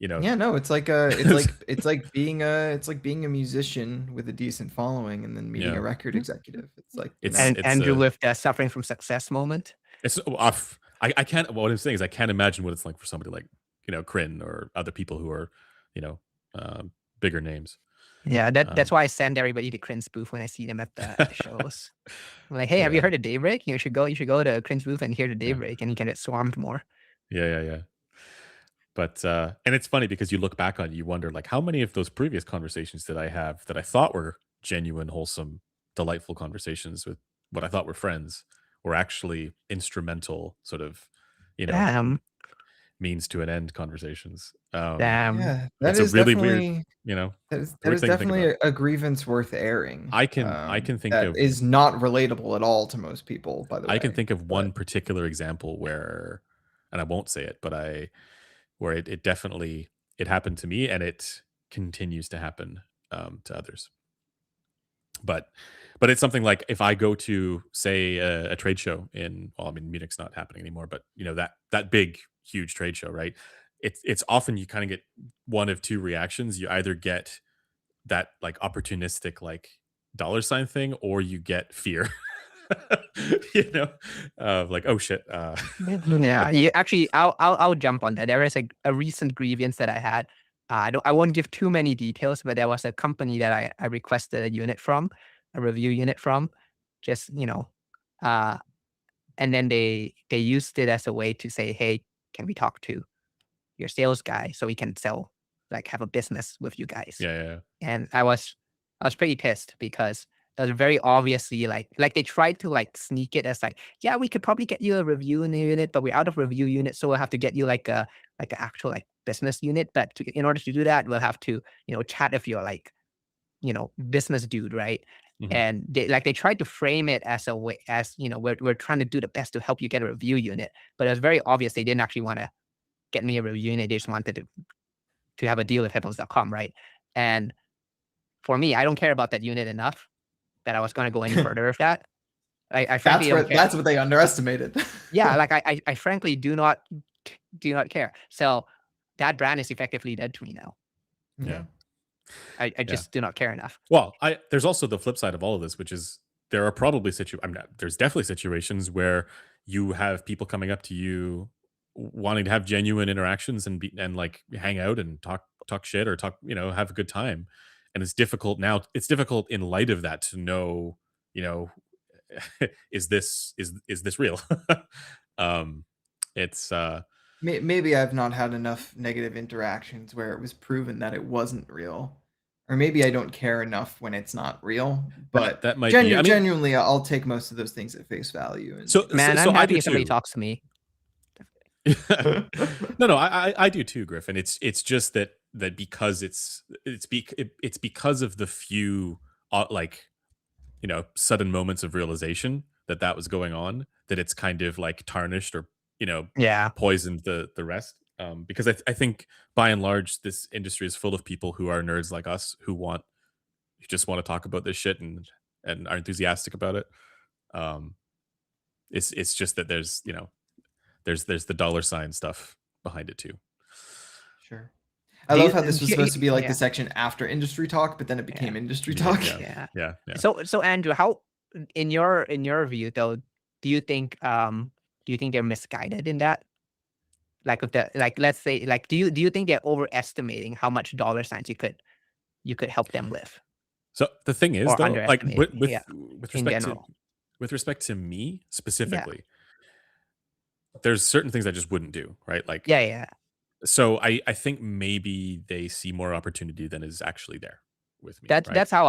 you know. Yeah, no, it's like being a musician with a decent following and then meeting a Yeah, record executive. It's like, you know. And it's Andrew a with the suffering from success moment. it's off. I can't. What I'm saying is I can't imagine what it's like for somebody like, you know, Kryn or other people who are, you know, bigger names. Yeah, that's Um, why I send everybody to Crin's booth when I see them at the shows. I'm like, hey, have you yeah, heard of Daybreak? You should go to Crin's booth and hear the yeah, Daybreak, and you can get swarmed more. yeah. But and it's funny because you look back on it, you wonder like how many of those previous conversations did I have that I thought were genuine, wholesome, delightful conversations with what I thought were friends were actually instrumental, sort of, you know, Damn, means to an end conversations. damn. Yeah, It's a really weird, you know, that weird is thing to think definitely about. a grievance worth airing. I can think That of is not relatable at all to most people, by the I can way. think of But one particular example where, and I won't say it, but where it definitely it happened to me and it continues to happen to others. But it's something like if I go to say a trade show in, well, I mean Munich's not happening anymore, but you know that big huge trade show, right? It's often you kind of get one of two reactions. You either get that like opportunistic like dollar sign thing, or you get fear. You know, of like, oh shit. Yeah, you actually, I'll jump on that. There is a recent grievance that I had. I won't give too many details, but there was a company that I requested a unit from, a review unit from, just uh, and then they used it as a way to say, hey, can we talk to your sales guy so we can sell, like have a business with you guys? Yeah. And I was pretty pissed because it was very obviously like they tried to like sneak it as like, yeah, we could probably get you a review in the unit, but we're out of review unit, so we'll have to get you like an actual like business unit. But in order to do that, we'll have to chat if you're like business dude, right? Mhm. And they tried to frame it as a way as we're trying to do the best to help you get a review unit, but it was very obvious they didn't actually want to get me a review unit. They just wanted to have a deal with headphones.com, right? And for me, I don't care about that unit enough that I was going to go any further with that. I frankly don't care. that's what they underestimated. Yeah, like I frankly do not care. So that brand is effectively dead to me now. Yeah. I Yeah. just do not care enough. Well, there's also the flip side of all of this, which is there are probably there's definitely situations where you have people coming up to you wanting to have genuine interactions and like hang out and talk shit or talk, have a good time. And it's difficult now. It's difficult in light of that to know, you know, is this real? um it's Maybe I've not had enough negative interactions where it was proven that it wasn't real. Or maybe I don't care enough when it's not real. But that might be. I mean, genuinely, I'll take most of those things at face value. And Man, so I'm I do happy if somebody too. talks to me. No, I do too, Griffin. It's just that because it's because of the few like sudden moments of realization that was going on, that it's kind of like tarnished or Yeah. poisoned the rest. Because I think by and large this industry is full of people who are nerds like us who just want to talk about this shit and are enthusiastic about it. Um, it's just that there's the dollar sign stuff behind it too. Sure. I Do love you- how this was do you- supposed to be like yeah. the section after industry talk, but then it became industry Yeah, talk. Yeah. Yeah. So Andrew, how in your view though, do you think they're misguided in that? Like with the like let's say like do you think they're overestimating how much dollar signs you could help them with, So the thing is or though, like underestimating? with Yeah, with in respect to general. me Yeah. specifically, there's certain things I just wouldn't do, right? Like, Yeah. so I think maybe they see more opportunity than is actually there with me, right? That's how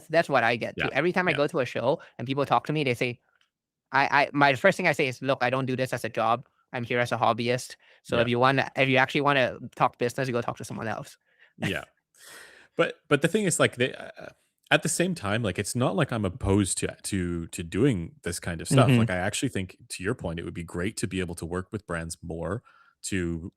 that's what I get too. Yeah, Every time I yeah, go to a show and people talk to me, they say, I my first thing I say is, look, I don't do this as a job. I'm here as a hobbyist. So yeah, if you actually want to talk business, you go talk to someone else. yeah. But the thing is, like, they at the same time, like, it's not like I'm opposed to doing this kind of stuff. Hmm. Like, I actually think, to your point, it would be great to be able to work with brands more, to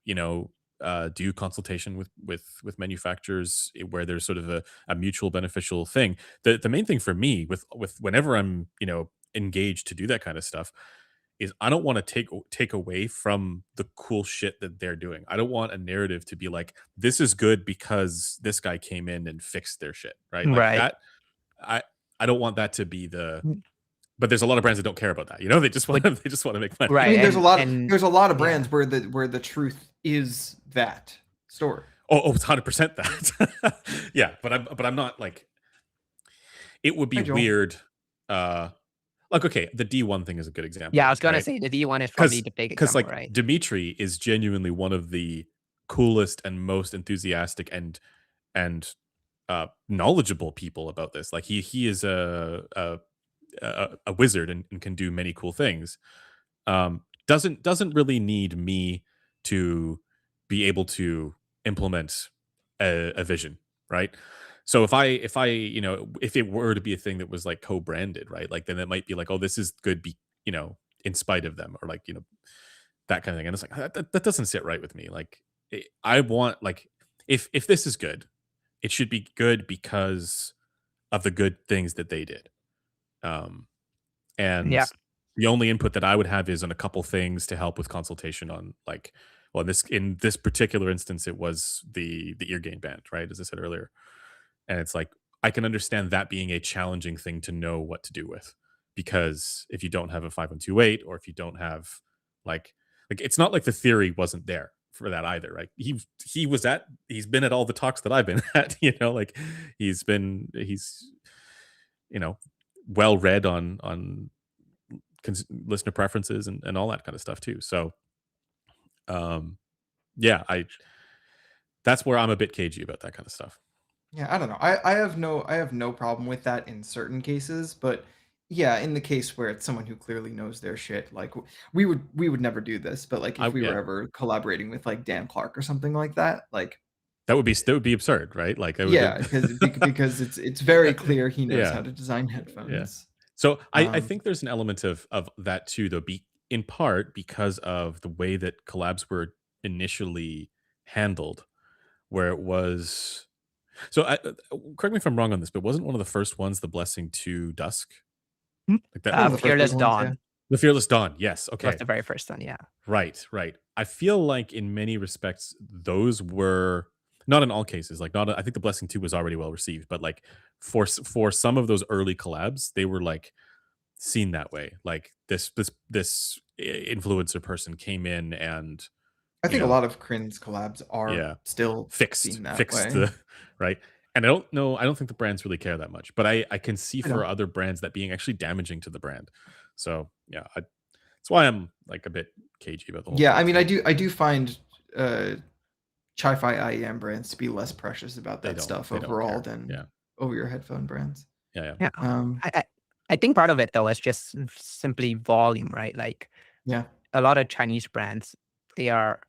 do consultation with manufacturers, where there's sort of a mutual beneficial thing. The main thing for me with whenever I'm engaged to do that kind of stuff is I don't want to take away from the cool shit that they're doing. I don't want a narrative to be like, this is good because this guy came in and fixed their shit, right? Like Right. that. I I don't want that to be the. Mm. But there's a lot of brands that don't care about that. You know, they just want But they just want to make money. I right, mean, and there's a lot of yeah, brands where the truth is that story. Oh, it's 100% that. Yeah, but I'm not like. It would be Hi, Joel. weird. Like, okay, the D1 thing is a good example. yeah. I was gonna right? say the D1 is probably the big Because example, like right? Dimitri is genuinely one of the coolest and most enthusiastic and knowledgeable people about this. Like he is a wizard and can do many cool things. Doesn't really need me to be able to implement a vision, right? So if I if it were to be a thing that was like co-branded, right, like then it might be like, oh, this is good, in spite of them, or like that kind of thing. And it's like that doesn't sit right with me. Like I want like if this is good, it should be good because of the good things that they did. Um, and Yeah, the only input that I would have is on a couple things to help with consultation on like, well, in this particular instance, it was the ear gain band, right? As I said earlier. And it's like I can understand that being a challenging thing to know what to do with. Because if you don't have a 5128, or if you don't have like it's not like the theory wasn't there for that either, right? He's been at all the talks that I've been at, like he's you know well read on listener preferences and all that kind of stuff too. So yeah, that's where I'm a bit cagey about that kind of stuff. Yeah, I don't know. I have no problem with that in certain cases, but yeah, in the case where it's someone who clearly knows their shit, like we would never do this, but like if we were Yeah, ever collaborating with like Dan Clark or something like that, like that would be absurd, right? Like I yeah, would. because it's very clear he knows how Yeah, to design yeah. headphones. So I Um, think there's an element of that too, though, in part because of the way that collabs were initially handled, where it was. So correct me if I'm wrong on this, but wasn't one of the first ones the Blessing to Dusk, like that? one of the first Fearless big ones, yeah. Dawn The Fearless Dawn. Yes. was Okay. the very first one. Yeah, Right. Right. I feel like in many respects those were not in all cases. Like not. I think the Blessing 2 was already well received, but like for some of those early collabs, they were like seen that way. Like this influencer person came in and I you think a know lot of Crin's collabs are yeah still fixed seen that fixed way. the right. And I don't think the brands really care that much, but I can see I for know. other brands that being actually damaging to the brand. So yeah, that's why I'm like a bit cagey about the whole Yeah, thing I mean, too. I do find uh Chi-Fi IEM brands to be less precious about that stuff They don't overall care. than Yeah. over your headphone brands. Yeah. yeah. Um, I think part of it though is just simply volume, right? Like yeah, a lot of Chinese brands, they are,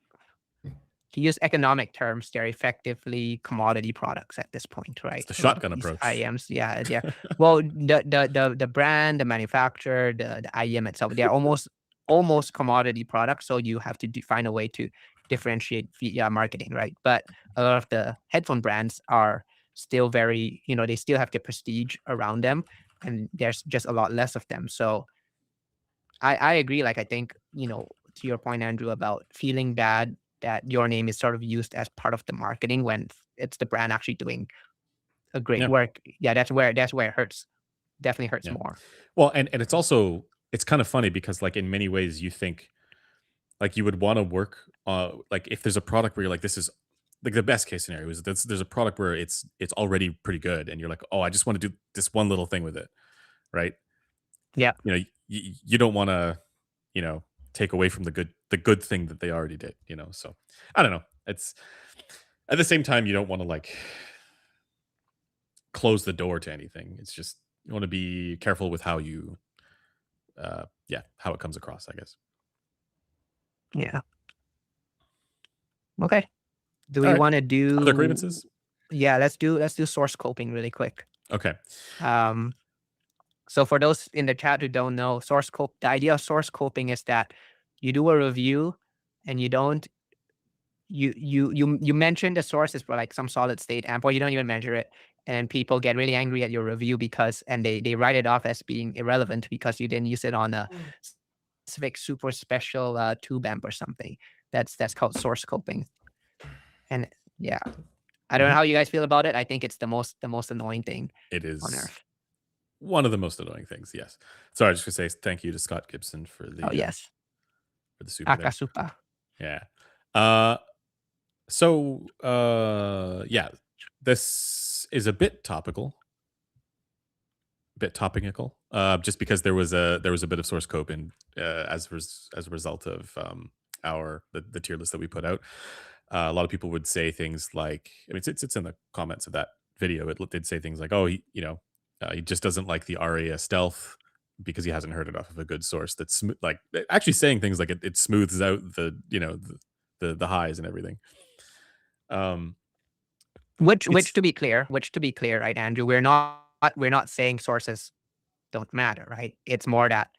to use economic terms, they're effectively commodity products at this point, It's right? the A lot of shotgun these approach. IEMs, yeah, yeah. Well, the brand, the manufacturer, the IEM itself, they're almost commodity products. So you have to find a way to differentiate via marketing, right? But a lot of the headphone brands are still very, they still have the prestige around them, and there's just a lot less of them. So I agree. Like I think, to your point, Andrew, about feeling bad that your name is sort of used as part of the marketing when it's the brand actually doing a great Yeah. work. Yeah, that's where it hurts. Definitely hurts Yeah. more. Well, and it's kind of funny because like in many ways you think like you would want to work like if there's a product where you're like this is like the best case scenario is there's a product where it's already pretty good and you're like, oh, I just want to do this one little thing with it, right? Yeah. You don't want to take away from the good thing that they already did, so I don't know. It's at the same time you don't want to like close the door to anything. It's just you want to be careful with how you how it comes across, I guess. Yeah. Okay. Do All we right. want to Other do? grievances? Yeah, let's do source scoping really quick. Okay. So for those in the chat who don't know, the idea of source scoping is that you do a review and you don't you mention the sources for like some solid state amp, or you don't even measure it, and people get really angry at your review and they write it off as being irrelevant because you didn't use it on a specific super special tube amp or something. That's called source scoping. And yeah, I don't know how you guys feel about it. I think it's the most annoying thing It on is earth. one of the most annoying things. Yes. Sorry, I just gonna say thank you to Scott Gibson for the Oh yes, for the super there. Akasupa. Yeah. Yeah, this is a bit topical, just because there was a bit of source cope in as a result of the tier list that we put out. A lot of people would say things like, I mean, it's in the comments of that video. It did say things like, oh, he just doesn't like the ARIA stealth because he hasn't heard it off of a good source. That's like actually saying things like it smooths out the highs and everything. Which to be clear, right, Andrew, we're not saying sources don't matter, right? It's more that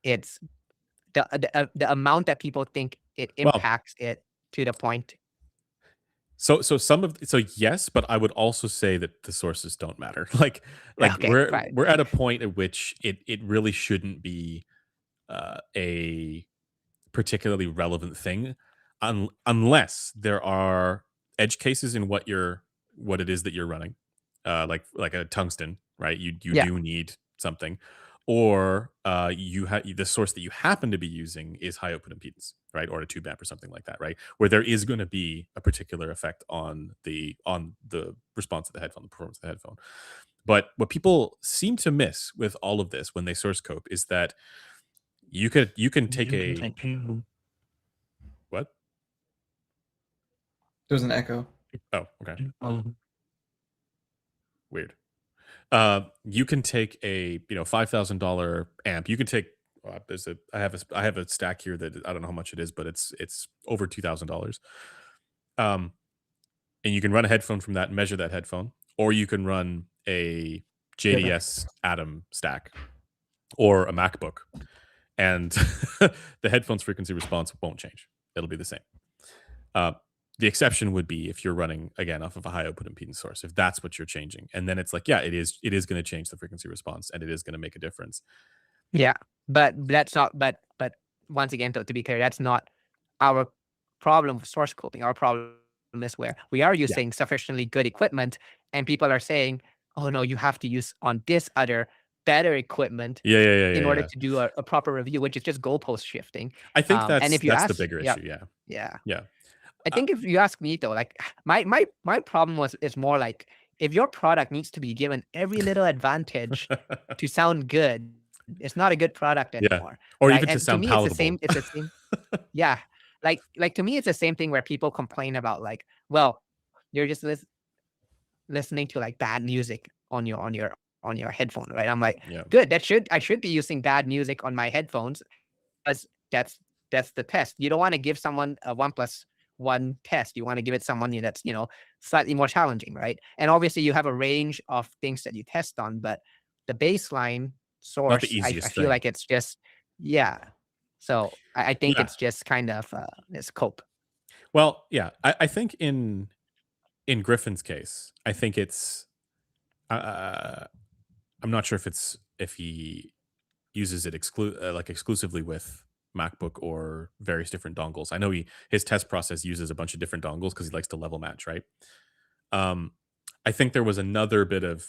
it's the amount that people think it impacts it to the point. So yes, but I would also say that the sources don't matter. Like Okay, we're at a point at which it really shouldn't be a particularly relevant thing unless there are edge cases in what it is that you're running, like a tungsten, right? You Yeah. do need something, or you have the source that you happen to be using is high output impedance, right, or a tube amp or something like that, right, where there is going to be a particular effect on the response of the headphone, the performance of the headphone. But what people seem to miss with all of this when they source cope is that you can take a what? There's an echo. Oh, okay. Weird. You can take a $5,000 amp. You can take I have a stack here that I don't know how much it is, but it's over $2,000. And you can run a headphone from that and measure that headphone, or you can run a JDS Atom stack or a MacBook, and the headphone's frequency response won't change. It'll be the same. The exception would be if you're running again off of a high output impedance source, if that's what you're changing, and then it's like, yeah, it is going to change the frequency response, and it is going to make a difference. Yeah, but that's not. But once again, to be clear, that's not our problem with source coping. Our problem is where we are using sufficiently good equipment, and people are saying, "Oh no, you have to use on this other better equipment in order to do a proper review," which is just goalpost shifting. I think and if you that's ask, the bigger issue. Yeah. I think if you ask me though, like my problem is more like if your product needs to be given every little advantage to sound good, it's not a good product anymore. Or right? even to sound palatable. It's the same. Yeah, like to me, it's the same thing where people complain about like, well, you're just listening to like bad music on your headphone, right? I'm like, good. I should be using bad music on my headphones, because that's the test. You don't want to give someone a 1+1 test. You want to give it someone that's slightly more challenging, right? And obviously you have a range of things that you test on, but the baseline source, not the I easiest feel thing. like it's just So I think it's just kind of this cope. Well, yeah, I think in Griffin's case, I think it's I'm not sure if he uses it exclusively with MacBook or various different dongles. I know his test process uses a bunch of different dongles because he likes to level match, right? I think there was another bit of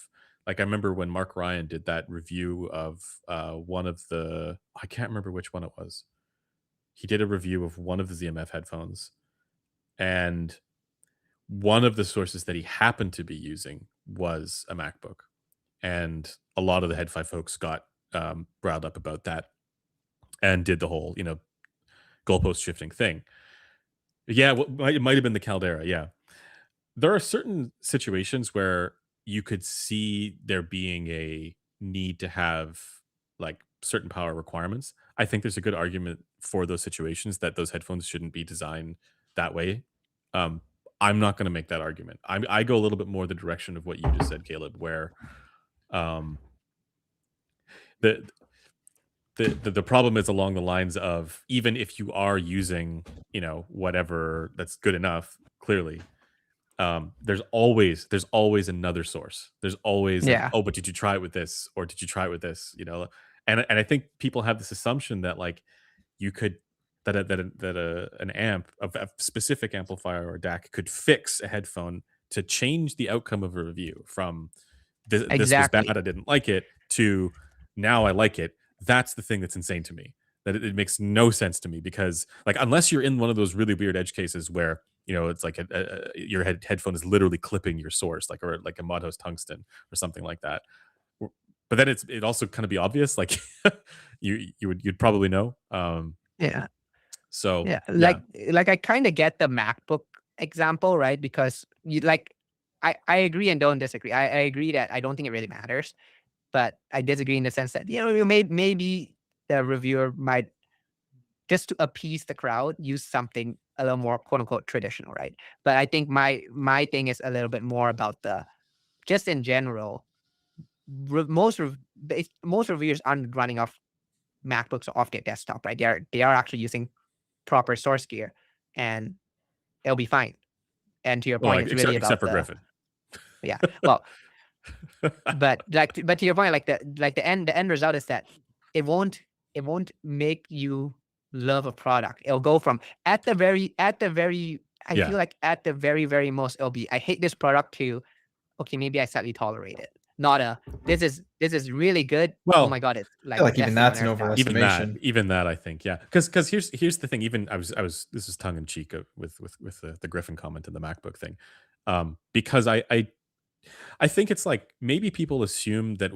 like, I remember when Mark Ryan did that review of one of the, I can't remember which one it was. He did a review of one of the ZMF headphones, and one of the sources that he happened to be using was a MacBook, and a lot of the Head5 folks got riled up about that and did the whole goalpost shifting thing. Yeah, it might have been the Caldera. Yeah, there are certain situations where you could see there being a need to have like certain power requirements. I think there's a good argument for those situations that those headphones shouldn't be designed that way. I'm not going to make that argument. I go a little bit more the direction of what you just said, Caleb, where the problem is along the lines of, even if you are using whatever that's good enough, clearly there's always another source. There's always but did you try it with this, or did you try it with this, and I think people have this assumption that like you could an amp of a specific amplifier or DAC could fix a headphone to change the outcome of a review from this was bad, Exactly. I didn't like it, to now I like it. That's the thing that's insane to me. That it makes no sense to me because like unless you're in one of those really weird edge cases where it's like your headphone is literally clipping your source, like or like a Modhouse tungsten or something like that. But then it also kind of be obvious, like you'd probably know. Yeah. So Yeah. Like I kind of get the MacBook example, right? Because you like I agree and don't disagree. I agree that I don't think it really matters, but I disagree in the sense that maybe the reviewer might, just to appease the crowd, use something a little more quote unquote traditional, right? But I think my thing is a little bit more about the, just in general, most reviewers aren't running off MacBooks or off their desktop, right? They are actually using proper source gear, and it'll be fine. And to your well, point, it's really except about for the, Griffin. yeah. Well, but to your point, like the end result is that it won't make you love a product. It'll go from at the very I Yeah. feel like at the very, very most, it'll be I hate this product to, okay, maybe I slightly tolerate it. Not a this is really good. Oh Well, my god, it's I like feel like best even thing on that's an earth now. overestimation. even that I think, yeah, because here's the thing. Even I was this is tongue in cheek with the Griffin comment and the MacBook thing, because I think it's like maybe people assume that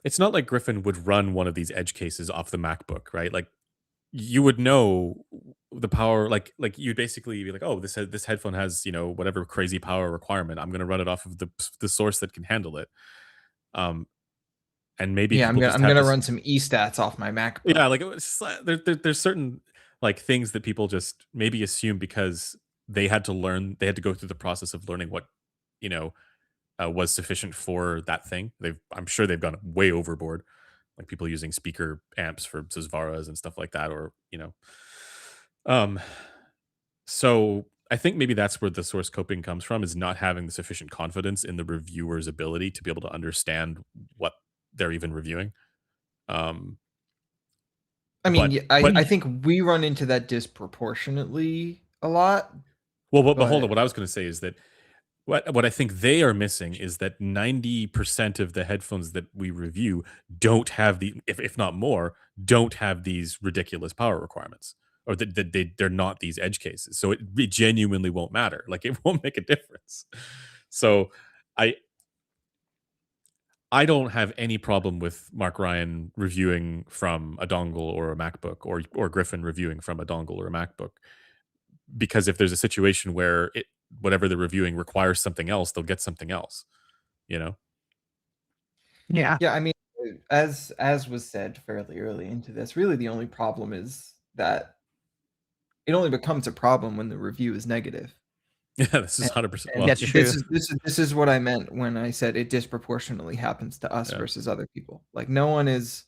it's not like Griffin would run one of these edge cases off the MacBook, right? Like you would know the power, like you'd basically be like, oh, this headphone has whatever crazy power requirement. I'm going to run it off of the source that can handle it. And maybe Yeah, people just I'm have gonna this. run some e-stats off my MacBook. Yeah, like it's just like, there's certain like things that people just maybe assume because they had to go through the process of learning what you know was sufficient for that thing. I'm sure they've gone way overboard, like people using speaker amps for Sesvaras and stuff like that, or um. So I think maybe that's where the source coping comes from, is not having the sufficient confidence in the reviewer's ability to be able to understand what they're even reviewing. Um, I mean, but I think we run into that disproportionately a lot. but hold on. But What I was going to say is that what I think they are missing is that 90% of the headphones that we review don't have if not more, don't have these ridiculous power requirements, or that they're not these edge cases. So it genuinely won't matter. Like it won't make a difference. So I don't have any problem with Mark Ryan reviewing from a dongle or a MacBook, or Griffin reviewing from a dongle or a MacBook, because if there's a situation where whatever they're reviewing requires something else, they'll get something else. Yeah. yeah, I mean, as was said fairly early into this, really the only problem is that it only becomes a problem when the review is negative. Yeah, this is 100%. Well, That's true. This is what I meant when I said it disproportionately happens to us versus other people. Like no one is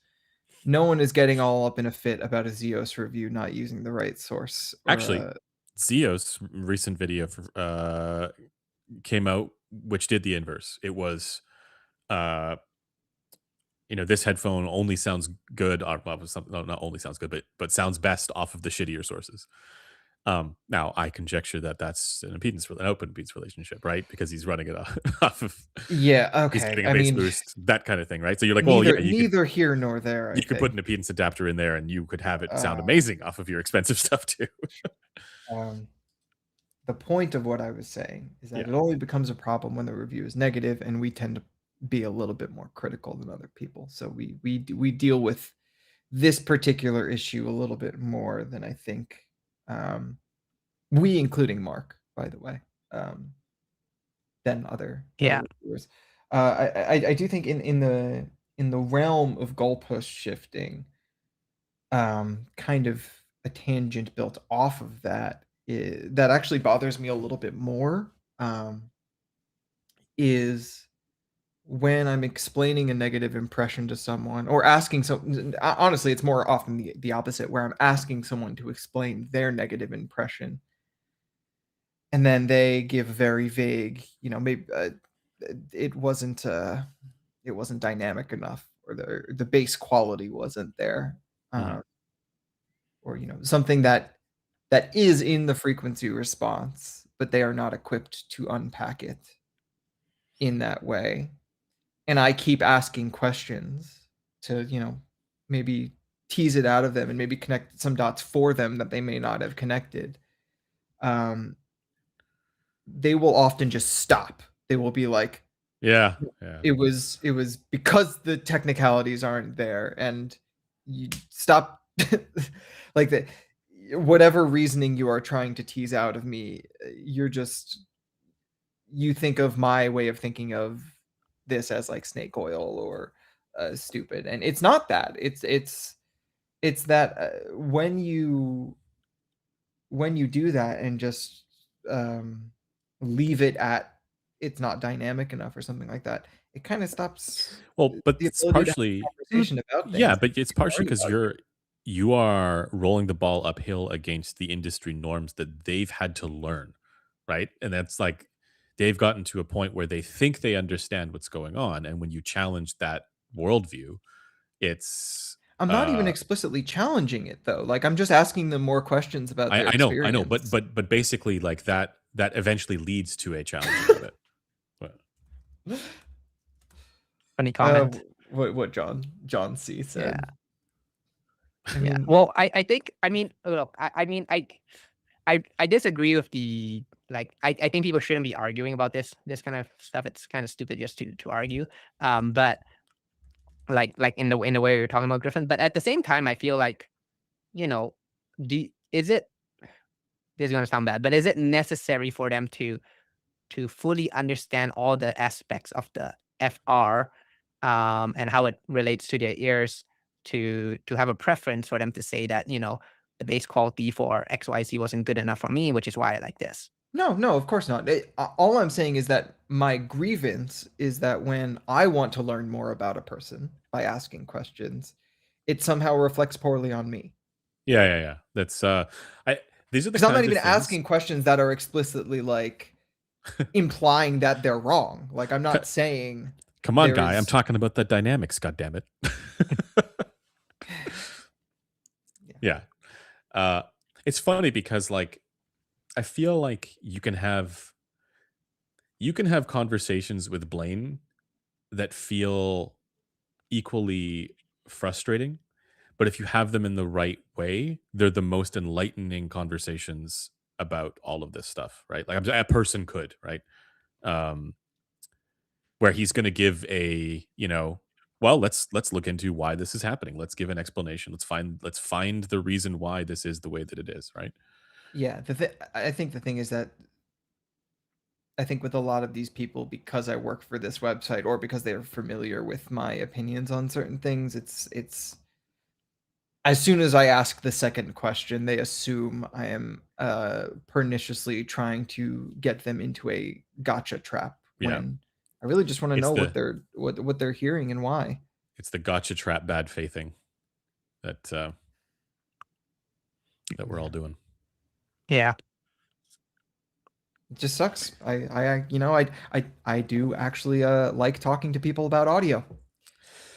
getting all up in a fit about a Zeos review not using the right source. Actually, Zeos recent video came out, which did the inverse. It was, this headphone only sounds good. Not only sounds good, but sounds best off of the shittier sources. Now I conjecture that that's an open impedance relationship, right? Because he's running it off of. Yeah. He's Okay. getting a I bass mean, boost, that kind of thing, right? So you're like, well, yeah, neither here nor there. You could put an impedance adapter in there, and you could have it sound amazing off of your expensive stuff too. The point of what I was saying is that it only becomes a problem when the review is negative, and we tend to be a little bit more critical than other people. So we deal with this particular issue a little bit more than I think we, including Mark, by the way, than other reviewers. I do think in the realm of goalpost shifting, kind of a tangent built off of that that actually bothers me a little bit more, is when I'm explaining a negative impression to someone, or asking honestly, it's more often the opposite, where I'm asking someone to explain their negative impression, and then they give very vague, maybe it wasn't it wasn't dynamic enough, or the bass quality wasn't there, Mhm. or something that is in the frequency response, but they are not equipped to unpack it in that way. And I keep asking questions to, maybe tease it out of them and maybe connect some dots for them that they may not have connected. Um, they will often just stop. They will be like, Yeah. it was because the technicalities aren't there, and you stop like that. Whatever reasoning you are trying to tease out of me, you think of my way of thinking of this as like snake oil or stupid, and it's not that. It's that when you do that and just leave it at it's not dynamic enough or something like that, it kind of stops Well, but the it's ability to have a partially conversation about yeah, things and but it's you can partially learn because about things. you are rolling the ball uphill against the industry norms that they've had to learn, right? And that's like they've gotten to a point where they think they understand what's going on, and when you challenge that worldview, it's I'm not even explicitly challenging it though. Like, I'm just asking them more questions about their I know, but experience. basically like that eventually leads to a challenge about it. But, Funny comment. What John C Yeah. said. I Yeah. mean, Well, I think, I mean, look, I mean, I disagree with the, like, I think people shouldn't be arguing about this kind of stuff. It's kind of stupid just to argue. But like in the way you're talking about, Griffin. But at the same time, I feel like, you know, is it, this is gonna sound bad, but is it necessary for them to fully understand all the aspects of the FR, and how it relates to their ears, to have a preference for them to say that, the bass quality for XYZ wasn't good enough for me, which is why I like this. no, of course not. All I'm saying is that my grievance is that when I want to learn more about a person by asking questions, it somehow reflects poorly on me. yeah. That's I these are the Because I'm not kinds of even things. asking questions that are explicitly like implying that they're wrong. Like, I'm not saying Come on, there guy. I'm is. talking about the dynamics, goddammit. Yeah. It's funny because like I feel like you can have conversations with Blaine that feel equally frustrating, but if you have them in the right way, they're the most enlightening conversations about all of this stuff, right? Like a person could, right? Um, where he's going to give a, well, let's look into why this is happening. Let's give an explanation. Let's find the reason why this is the way that it is, right? Yeah, I think the thing is that I think with a lot of these people, because I work for this website or because they're familiar with my opinions on certain things, it's as soon as I ask the second question, they assume I am perniciously trying to get them into a gotcha trap, Yeah. when I really just want to It's know the what they're hearing and why. it's the gotcha trap bad faithing that that we're all doing. Yeah. It just sucks. I do actually like talking to people about audio.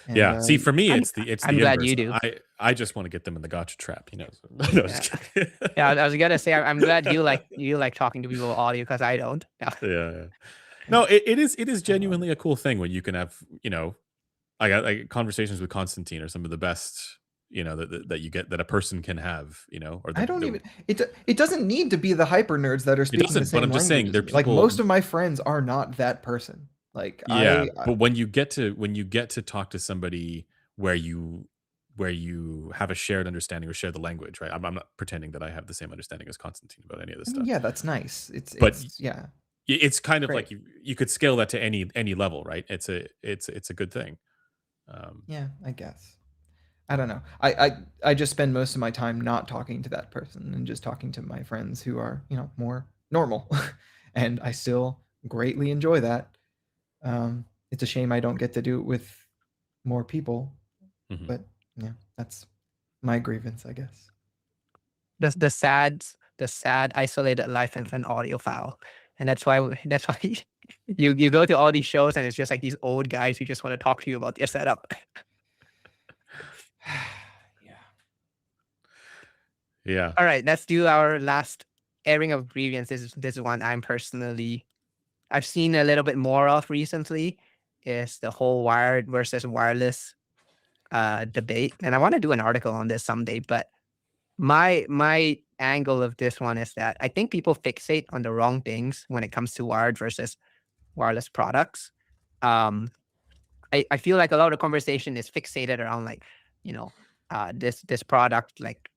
And, Yeah. See, for me, I'm it's the I'm glad inverse. you do. I just want to get them in the gotcha trap. No, just Yeah. kidding. Yeah, I was gonna say, I'm glad you like talking to people about audio, because I don't. Yeah. Yeah. No, it is genuinely a cool thing when you can have I got like conversations with Constantine are some of the best that you get that a person can have or I don't even it doesn't need to be the hyper nerds that are it speaking the doesn't. But same I'm just language saying as there are me. Like, people. most of my friends are not that person. Like, Yeah, but when you get to talk to somebody where you have a shared understanding or share the language, right? I'm not pretending that I have the same understanding as Constantine about any of this I mean, stuff. yeah, that's nice. But Yeah, it's kind of great. like you could scale that to any level, right? It's a good thing. Yeah, I guess. I don't know. I just spend most of my time not talking to that person and just talking to my friends who are, more normal. And I still greatly enjoy that. It's a shame I don't get to do it with more people, Mhm. but yeah, that's my grievance, I guess. The sad isolated life of an audiophile, and that's why You go to all these shows and it's just like these old guys who just want to talk to you about their setup. Yeah. All right, let's do our last airing of grievance. This is one I've seen a little bit more of recently. Is the whole wired versus wireless debate, and I want to do an article on this someday. But my angle of this one is that I think people fixate on the wrong things when it comes to wired versus wireless products. Um, I feel like a lot of the conversation is fixated around like, this product, like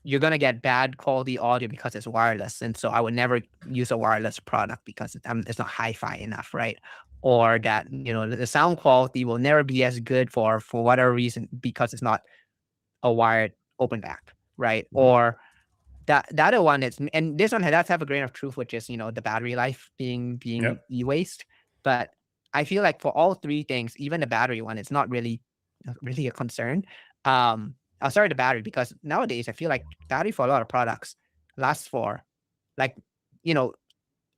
you're gonna get bad quality audio because it's wireless, and so I would never use a wireless product because it's not hi-fi enough, right? Or that the sound quality will never be as good for whatever reason because it's not a wired open back, right? Mhm. Or the other one is, and this one does have a grain of truth, which is the battery life being Yep. e-waste. But I feel like for all three things, even the battery one, it's not really a concern. I'll start with the battery because nowadays I feel like battery for a lot of products lasts for like,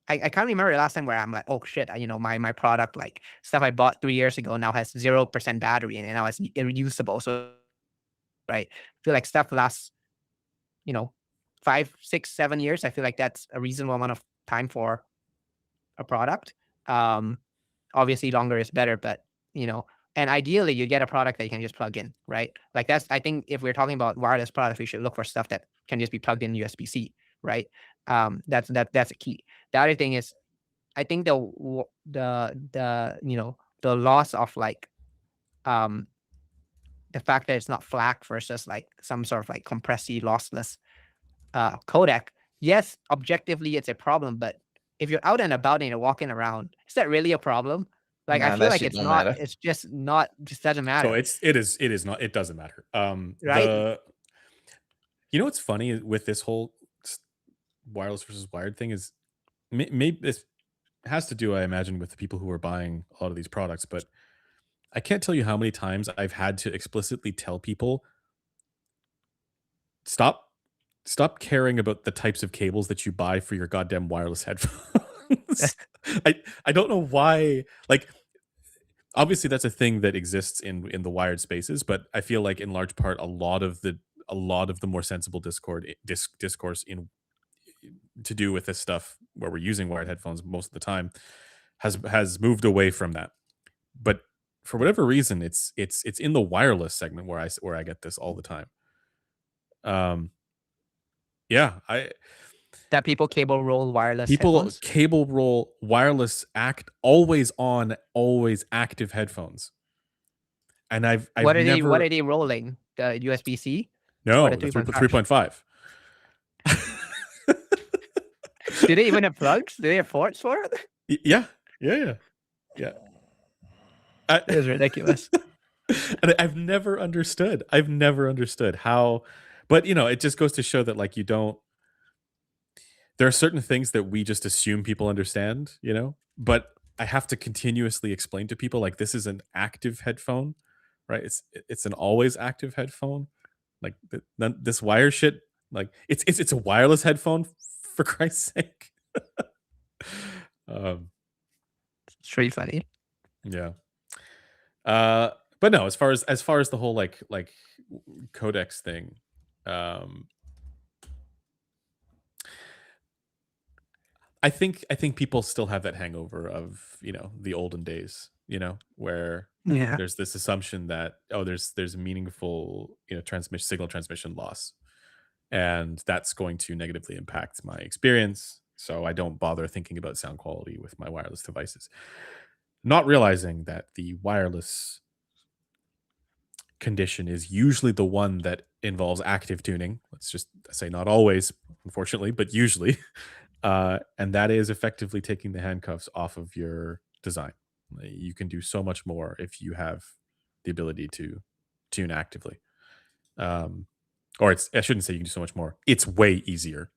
I can't remember the last time where I'm like, oh shit, my product, like stuff I bought 3 years ago now has 0% battery and now it's reusable. So right, I feel like stuff lasts, 5, 6, 7 years. I feel like that's a reasonable amount of time for a product. Obviously longer is better, but and ideally you get a product that you can just plug in, right? Like I think if we're talking about wireless products, we should look for stuff that can just be plugged in USB-C, right? That's a key. The other thing is, I think the loss of like the fact that it's not FLAC versus like some sort of like compressy lossless codec. Yes, objectively it's a problem, but if you're out and about and you're walking around, is that really a problem? Like I Nah, feel that like shit it's don't not. matter. It's just not. Just doesn't So matter, it is not. It doesn't matter. right? What's funny with this whole wireless versus wired thing is maybe this has to do, I imagine, with the people who are buying a lot of these products, but I can't tell you how many times I've had to explicitly tell people stop caring about the types of cables that you buy for your goddamn wireless headphones. I don't know why. Like, obviously that's a thing that exists in the wired spaces, but I feel like in large part a lot of the more sensible discourse in to do with this stuff where we're using wired headphones most of the time has moved away from that. But for whatever reason, it's in the wireless segment where I get this all the time. Yeah, That people cable roll wireless people headphones. cable roll wireless always on, always active headphones, and I've What never are they rolling? The USB-C or no the the 3.5? 3.5. Do they even have plugs? Do they have ports for it? Yeah. Yeah. It is ridiculous. And I've never understood how, but it just goes to show that like there are certain things that we just assume people understand, but I have to continuously explain to people like this is an active headphone, right? It's an always active headphone. Like this wire shit, like it's a wireless headphone for Christ's sake. It's pretty funny. Yeah. But no, as far as the whole like codex thing, I think people still have that hangover of the olden days, where Yeah. there's this assumption that there's meaningful signal transmission loss, and that's going to negatively impact my experience. So I don't bother thinking about sound quality with my wireless devices, not realizing that the wireless condition is usually the one that involves active tuning. Let's just say not always, unfortunately, but usually. And that is effectively taking the handcuffs off of your design. You can do so much more if you have the ability to tune actively. Or I shouldn't say you can do so much more. It's way easier.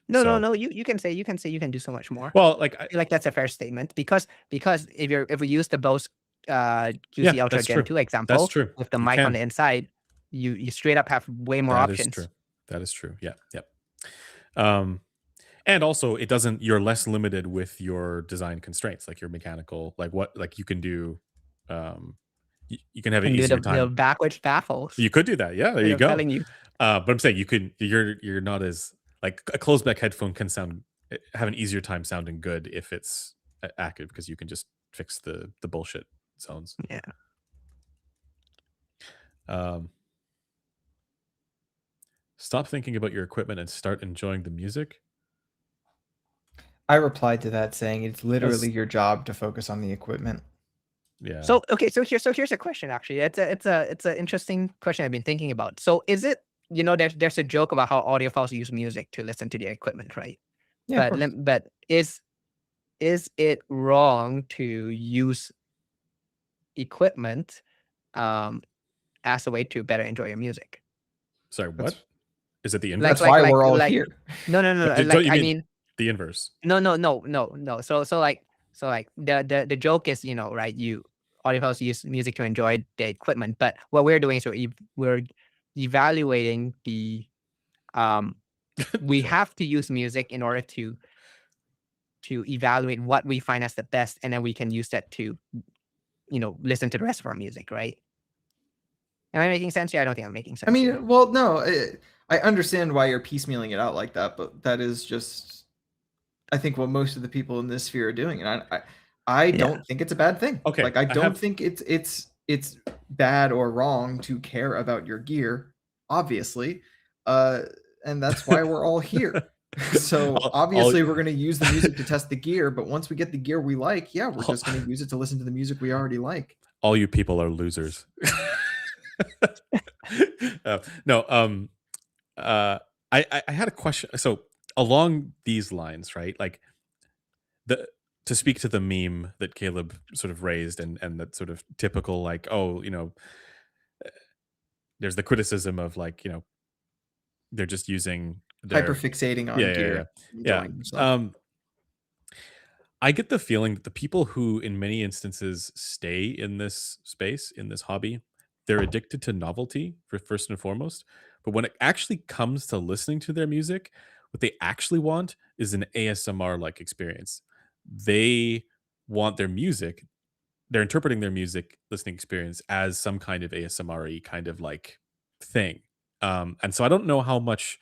No. You can say you can do so much more. Well, like I feel like that's a fair statement because if we use the Bose QC yeah, Ultra that's Gen true. 2 example That's true. with the You mic on can. the inside, you straight up have way more That is options. true. That is true. Yeah. Yep. And also, it doesn't. You're less limited with your design constraints, like your mechanical, like you can do. You can have an And do easier the time. backwards baffles. You could do that. Yeah, there Instead you of go. telling you. But I'm saying you could. You're not as like a closed back headphone can have an easier time sounding good if it's active because you can just fix the bullshit zones. Yeah. Stop thinking about your equipment and start enjoying the music. I replied to that saying it's literally That's- your job to focus on the equipment. Yeah. So okay, so here's a question. Actually, it's an interesting question I've been thinking about. So is it, there's a joke about how audiophiles use music to listen to their equipment, right? Yeah, of But course. but is it wrong to use equipment as a way to better enjoy your music? Sorry, That's- what? Is it the Like- inverse? That's why we're all here. No. Don't Like you I mean mean, the inverse? no. So like the joke is, right? Audiophiles use music to enjoy the equipment, but what we're doing is we're evaluating the we Sure. have to use music in order to evaluate what we find as the best, and then we can use that to listen to the rest of our music, right? Am I making sense? Yeah, I don't think I'm making sense. I mean, here. well, no, I understand why you're piecemealing it out like that, but that is just, I think, what most of the people in this sphere are doing, and I Yeah. don't think it's a bad thing. Okay, like I I don't have- think it's bad or wrong to care about your gear, obviously, and that's why we're all here. So obviously we're going to use the music to test the gear, but once we get the gear we like, yeah, we're just going to use it to listen to the music we already like. All you people are losers. No. I had a question. So along these lines, right? Like to speak to the meme that Caleb sort of raised, and that sort of typical, like, oh, there's the criticism of, like, they're just using their Hyperfixating on gear. yeah. enjoying yourself. I get the feeling that the people who, in many instances, stay in this space, in this hobby, they're addicted to novelty first and foremost. But when it actually comes to listening to their music, what they actually want is an ASMR like experience. They want their music, they're interpreting their music listening experience as some kind of ASMR kind of like thing. And so I don't know how much,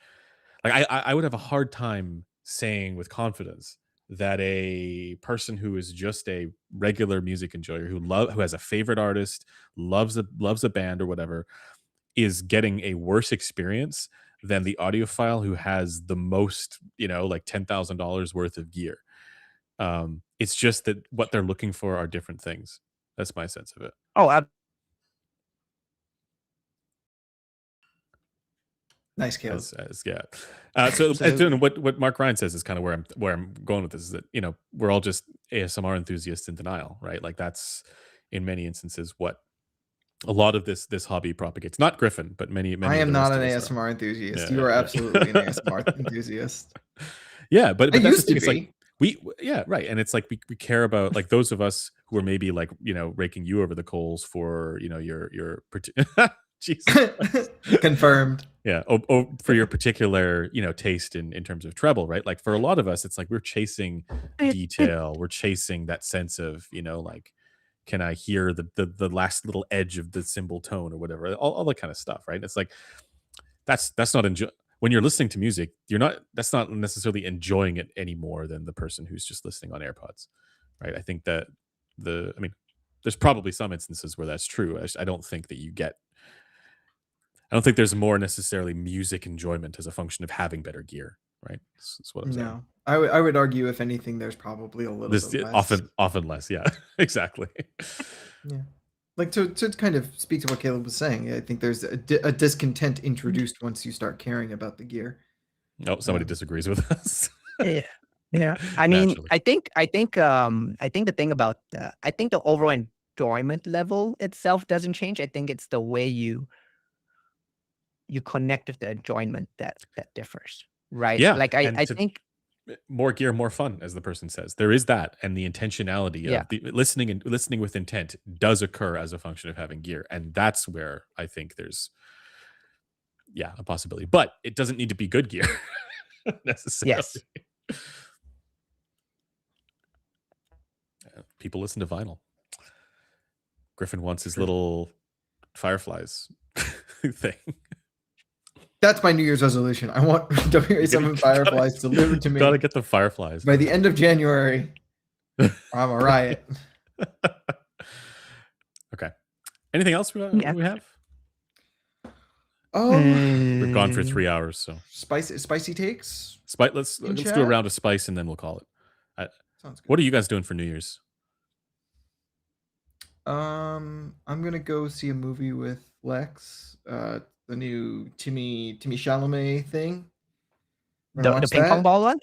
like, I would have a hard time saying with confidence that a person who is just a regular music enjoyer who has a favorite artist, loves a band or whatever, is getting a worse experience than the audiophile who has the most, like $10,000 worth of gear. It's just that what they're looking for are different things. That's my sense of it. Oh, Nice, Caleb. Yeah. So Absolutely. what Mark Ryan says is kind of where I'm going with this, is that we're all just ASMR enthusiasts in denial, right? Like that's in many instances what a lot of this hobby propagates. Not Griffin, but many. I of am the not rest an of us are. ASMR enthusiast. Yeah, You are yeah. absolutely an ASMR enthusiast. Yeah, but I that's the used thing. to It's like be. yeah, right. And it's like we care about, like, those of us who are maybe like raking you over the coals for your Jesus Christ. Confirmed. Yeah. For your particular, taste in terms of treble, right? Like for a lot of us, it's like we're chasing detail. We're chasing that sense of, like, can I hear the last little edge of the cymbal tone or whatever, all that kind of stuff, right? It's like that's not when you're listening to music, that's not necessarily enjoying it any more than the person who's just listening on AirPods, right? I think that there's probably some instances where that's true. I don't think there's more necessarily music enjoyment as a function of having better gear, right? That's what I'm saying. No, I would argue, if anything, there's probably a little This bit less. often less, yeah. Exactly. Yeah. Like to kind of speak to what Caleb was saying, I think there's a discontent introduced once you start caring about the gear. Oh, somebody disagrees with us. Yeah. I mean, Naturally. I think the thing about I think the overall enjoyment level itself doesn't change. I think it's the way you connect with the enjoyment that differs, right? Yeah, Like and I think more gear, more fun, as the person says. There is that, and the intentionality Yeah. of the listening with intent does occur as a function of having gear, and that's where I think there's a possibility. But it doesn't need to be good gear necessarily. Yes. People listen to vinyl. Griffin wants his True. little fireflies thing. That's my New Year's resolution. I want WA7 Fireflies delivered to me Gotta get the fireflies by the end of January. I'm a riot. Okay. Anything else we have? We've gone for 3 hours, so spicy takes. let's do a round of spice and then we'll call it. Sounds good. What are you guys doing for New Year's? I'm gonna go see a movie with Lex. The new Timmy Chalamet thing. The ping pong ball one?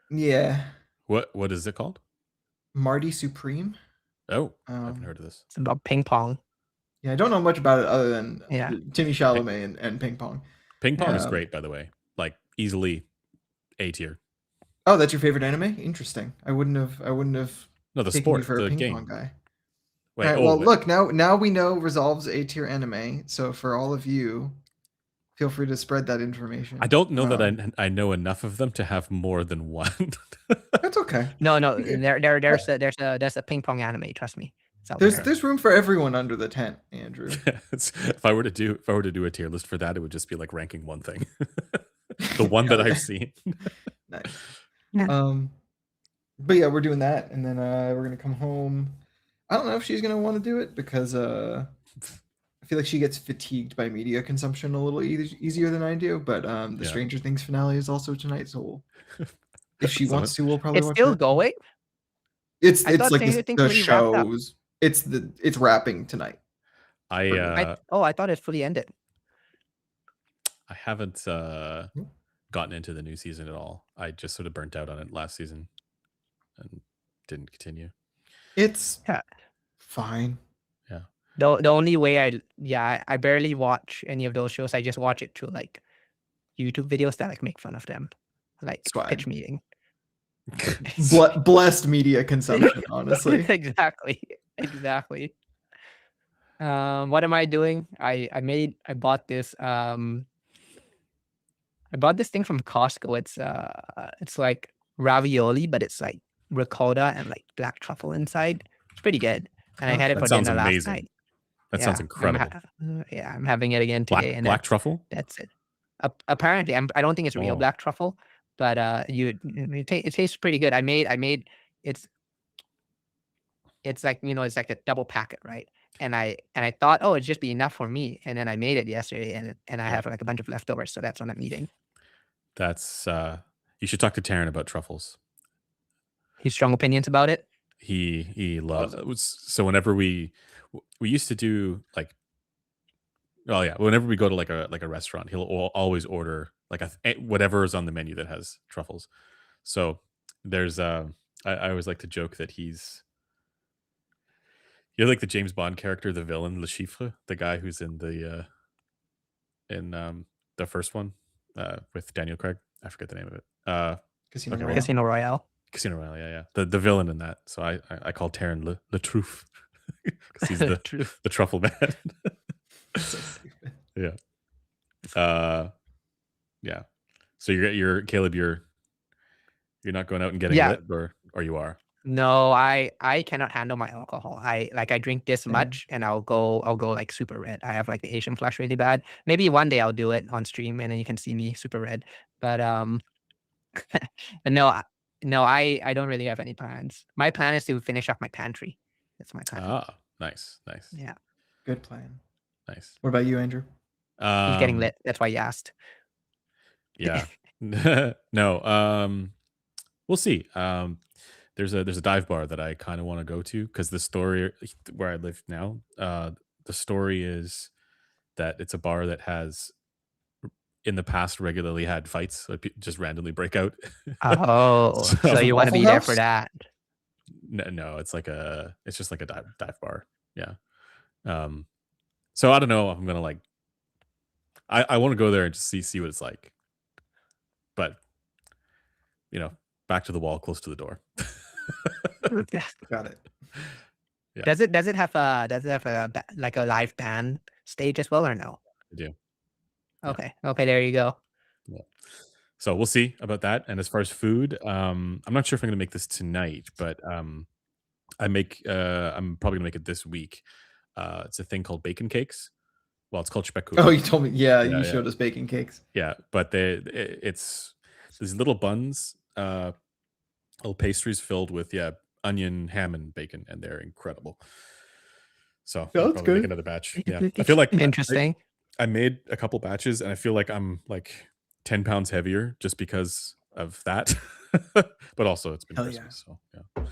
Yeah. What is it called? Marty Supreme. Oh, I haven't heard of this. It's about ping pong. Yeah, I don't know much about it other than Yeah. Timmy Chalamet and ping pong. Ping pong is great, by the way. Like easily A tier. Oh, that's your favorite anime? Interesting. I wouldn't have. No, the taken sport, you for a the ping game. pong guy. Wait, All right, well, look, now we know Resolve's A tier anime. So for all of you, feel free to spread that information. I don't know that I know enough of them to have more than one. That's okay. No, there's a ping pong anime. Trust me. There's room for everyone under the tent, Andrew. If I were to do a tier list for that, it would just be like ranking one thing. The one that I've seen. Nice. Yeah. But yeah, we're doing that, and then we're gonna come home. I don't know if she's gonna want to do it because I feel like she gets fatigued by media consumption a little easier than I do. But the Stranger Things finale is also tonight, so if she wants to, we'll probably. It's watch still that. going. It's like the shows. It's wrapping tonight. I thought it fully ended. I haven't gotten into the new season at all. I just sort of burnt out on it last season and didn't continue. It's fine. Yeah. The only way I barely watch any of those shows. I just watch it through like YouTube videos that like make fun of them, like pitch meeting. Blessed media consumption, honestly. Exactly. What am I doing? I bought this thing from Costco. It's like ravioli, but it's like ricotta and like black truffle inside. It's pretty good. And I had it for dinner last night. That sounds incredible. I'm having it again today. Black truffle? That's it. Apparently, I don't think it's real black truffle, but it tastes pretty good. I made it's like it's like a double packet, right? And I thought, it'd just be enough for me, and then I made it yesterday, and I have like a bunch of leftovers, so that's what I'm eating. That's you should talk to Taryn about truffles. He's strong opinions about it. He loves it. So whenever we used to do like, whenever we go to like a restaurant, he'll always order like whatever is on the menu that has truffles. So there's I always like to joke that you're like the James Bond character, the villain, Le Chiffre, the guy who's in the first one with Daniel Craig. I forget the name of it. Casino Royale. Casino Royale, yeah. The villain in that. So I call Taryn Le Truffe because he's the truffle man. So stupid. Yeah. Yeah. So you're Caleb. You're not going out and getting lit, or you are. No, I cannot handle my alcohol. I drink this much and I'll go like super red. I have like the Asian flush really bad. Maybe one day I'll do it on stream and then you can see me super red. But no, I don't really have any plans. My plan is to finish up my pantry. That's my plan. Ah, nice. Yeah. Good plan. Nice. What about you, Andrew? He's getting lit. That's why you asked. Yeah. No. We'll see. There's a dive bar that I kind of want to go to because the story where I live now, the story is that it's a bar that has in the past regularly had fights, so just randomly break out. Oh, so you want to be there for that? No, it's just like a dive bar. Yeah. So I don't know. I'm gonna like. I want to go there and just see what it's like. But back to the wall, close to the door. Got it. Yeah. Does it have a like a live band stage as well or no? I do. Okay. Okay, there you go. Yeah. So we'll see about that. And as far as food, I'm not sure if I'm gonna make this tonight, but I'm probably gonna make it this week. It's a thing called bacon cakes. Well, it's called Oh, Speckkuchen. you told me. Yeah, Yeah, you yeah. showed us baking cakes. Yeah, but it's these little buns, little pastries filled with onion, ham, and bacon, and they're incredible. So I'll That's probably make good. another batch. Yeah, I feel like Interesting. I made a couple batches, and I feel like I'm like 10 pounds heavier just because of that. But also, it's been Hell Christmas, so yeah.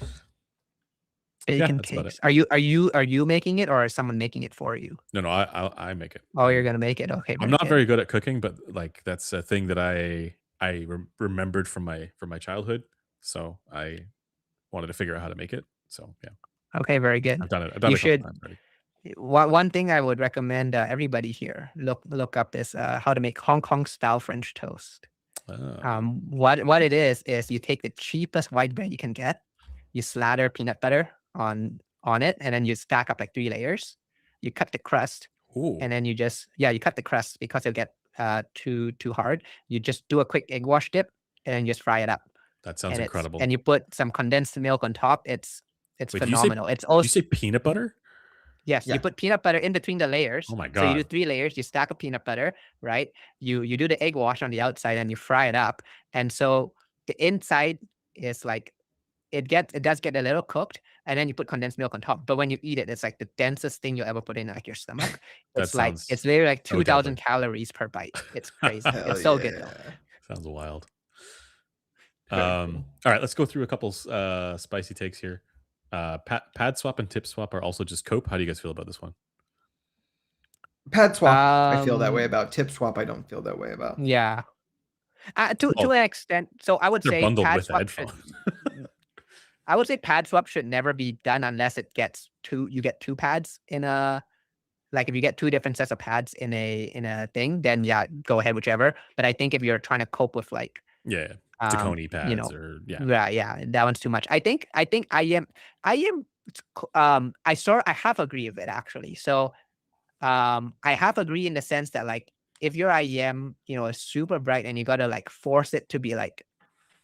Bacon that's about cakes. Are you making it, or is someone making it for you? No, I make it. Oh, you're gonna make it. Okay, I'm not very good at cooking, but like that's a thing that I remembered from my childhood. So I wanted to figure out how to make it. So yeah, Okay, very good. I've done it. I've done You it a couple should. times already. One thing I would recommend everybody here look up is how to make Hong Kong style French toast. Oh, What it is you take the cheapest white bread you can get, you slather peanut butter on it, and then you stack up like 3 layers. You cut the crust, ooh, and then you cut the crust because it'll get too hard. You just do a quick egg wash dip, and then you just fry it up. that sounds And incredible. and you put some condensed milk on top. It's Wait, phenomenal. It's did you also say peanut butter? Yes, Yeah. you put peanut butter in between the layers. Oh my So you do God. 3 layers, you stack up peanut butter, right? You do the egg wash on the outside and you fry it up. And so the inside is like it does get a little cooked, and then you put condensed milk on top. But when you eat it, it's like the densest thing you'll ever put in like your stomach. That sounds It's literally like so 2,000 deadly. calories per bite. It's crazy. Hell It's so good though. yeah. Sounds wild. Very All cool. right, let's go through a couple spicy takes here. Pad swap and tip swap are also just cope. How do you guys feel about this one? Pad swap, I feel that way Um, about. Tip swap, I don't feel that way about. Yeah. To Well, an extent. So I would they're say bundled pad with the swap should headphone. I would say pad swap should never be done unless it gets you get 2 pads in a like if you get 2 different sets of pads in a thing, then yeah, go ahead, whichever. But I think if you're trying to cope with like Yeah, you Taconi pads know, or yeah. yeah, that one's too much. I think I half agree with it actually. So I half agree in the sense that like if your IEM, is super bright and you gotta like force it to be like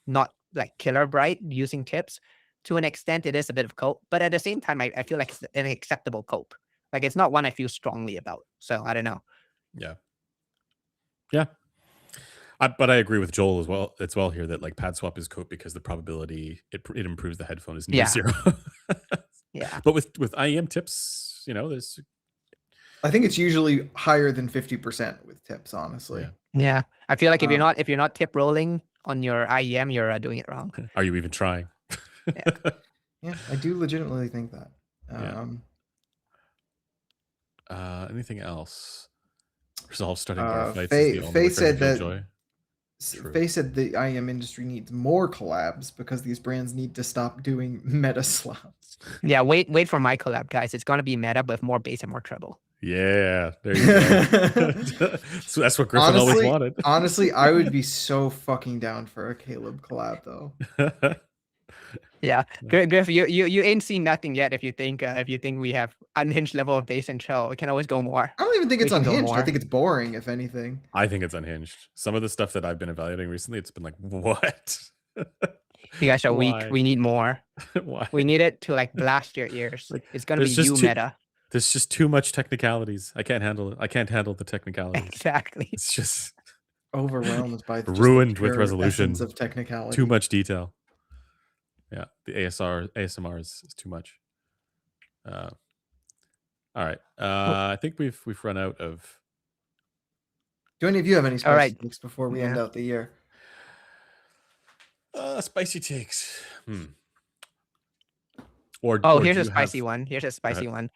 not like killer bright using tips, to an extent it is a bit of cope. But at the same time, I feel like it's an acceptable cope. Like it's not one I feel strongly about. So I don't know. Yeah. Yeah. But I agree with Joel as well here that like pad swap is cope because the probability it improves the headphone is near Yeah. 0. Yeah. But with IEM tips, there's I think it's usually higher than 50% with tips, honestly. Yeah. I feel like if Um, you're not tip rolling on your IEM, you're doing it wrong. Are you even trying? Yeah, I do legitimately think that. Yeah. Anything else? Resolve starting bar fights is the only way for him to feel joy. True. Faye said the IEM industry needs more collabs because these brands need to stop doing meta slaps. Yeah, wait for my collab, guys. It's gonna be meta, but with more bass and more treble. Yeah, there you go. So that's what Griffin always wanted. Honestly, I would be so fucking down for a Caleb collab though. Yeah, Griff, you ain't seen nothing yet. If you think we have unhinged level of bass and treble, we can always go more. I don't even think it's We can go unhinged. I more. think it's boring, if anything. I think it's unhinged. Some of the stuff that I've been evaluating recently, it's been like, what? You guys are weak. Why? We need more. Why? We need it to like blast your ears. Like, It's gonna be there's just you too- meta. There's just too much technicalities. I can't handle it. I can't handle the technicalities. Exactly. It's just Overwhelmed by just Ruined the with pure resolution. essence of technicality. too much detail. Yeah, the ASMR is too much. All right. I think we've run out of. Do any of you have any All spicy right. takes before we end Yeah. out the year? Spicy takes. Or Oh, or here's do a you spicy have- one. Here's a spicy ahead. one.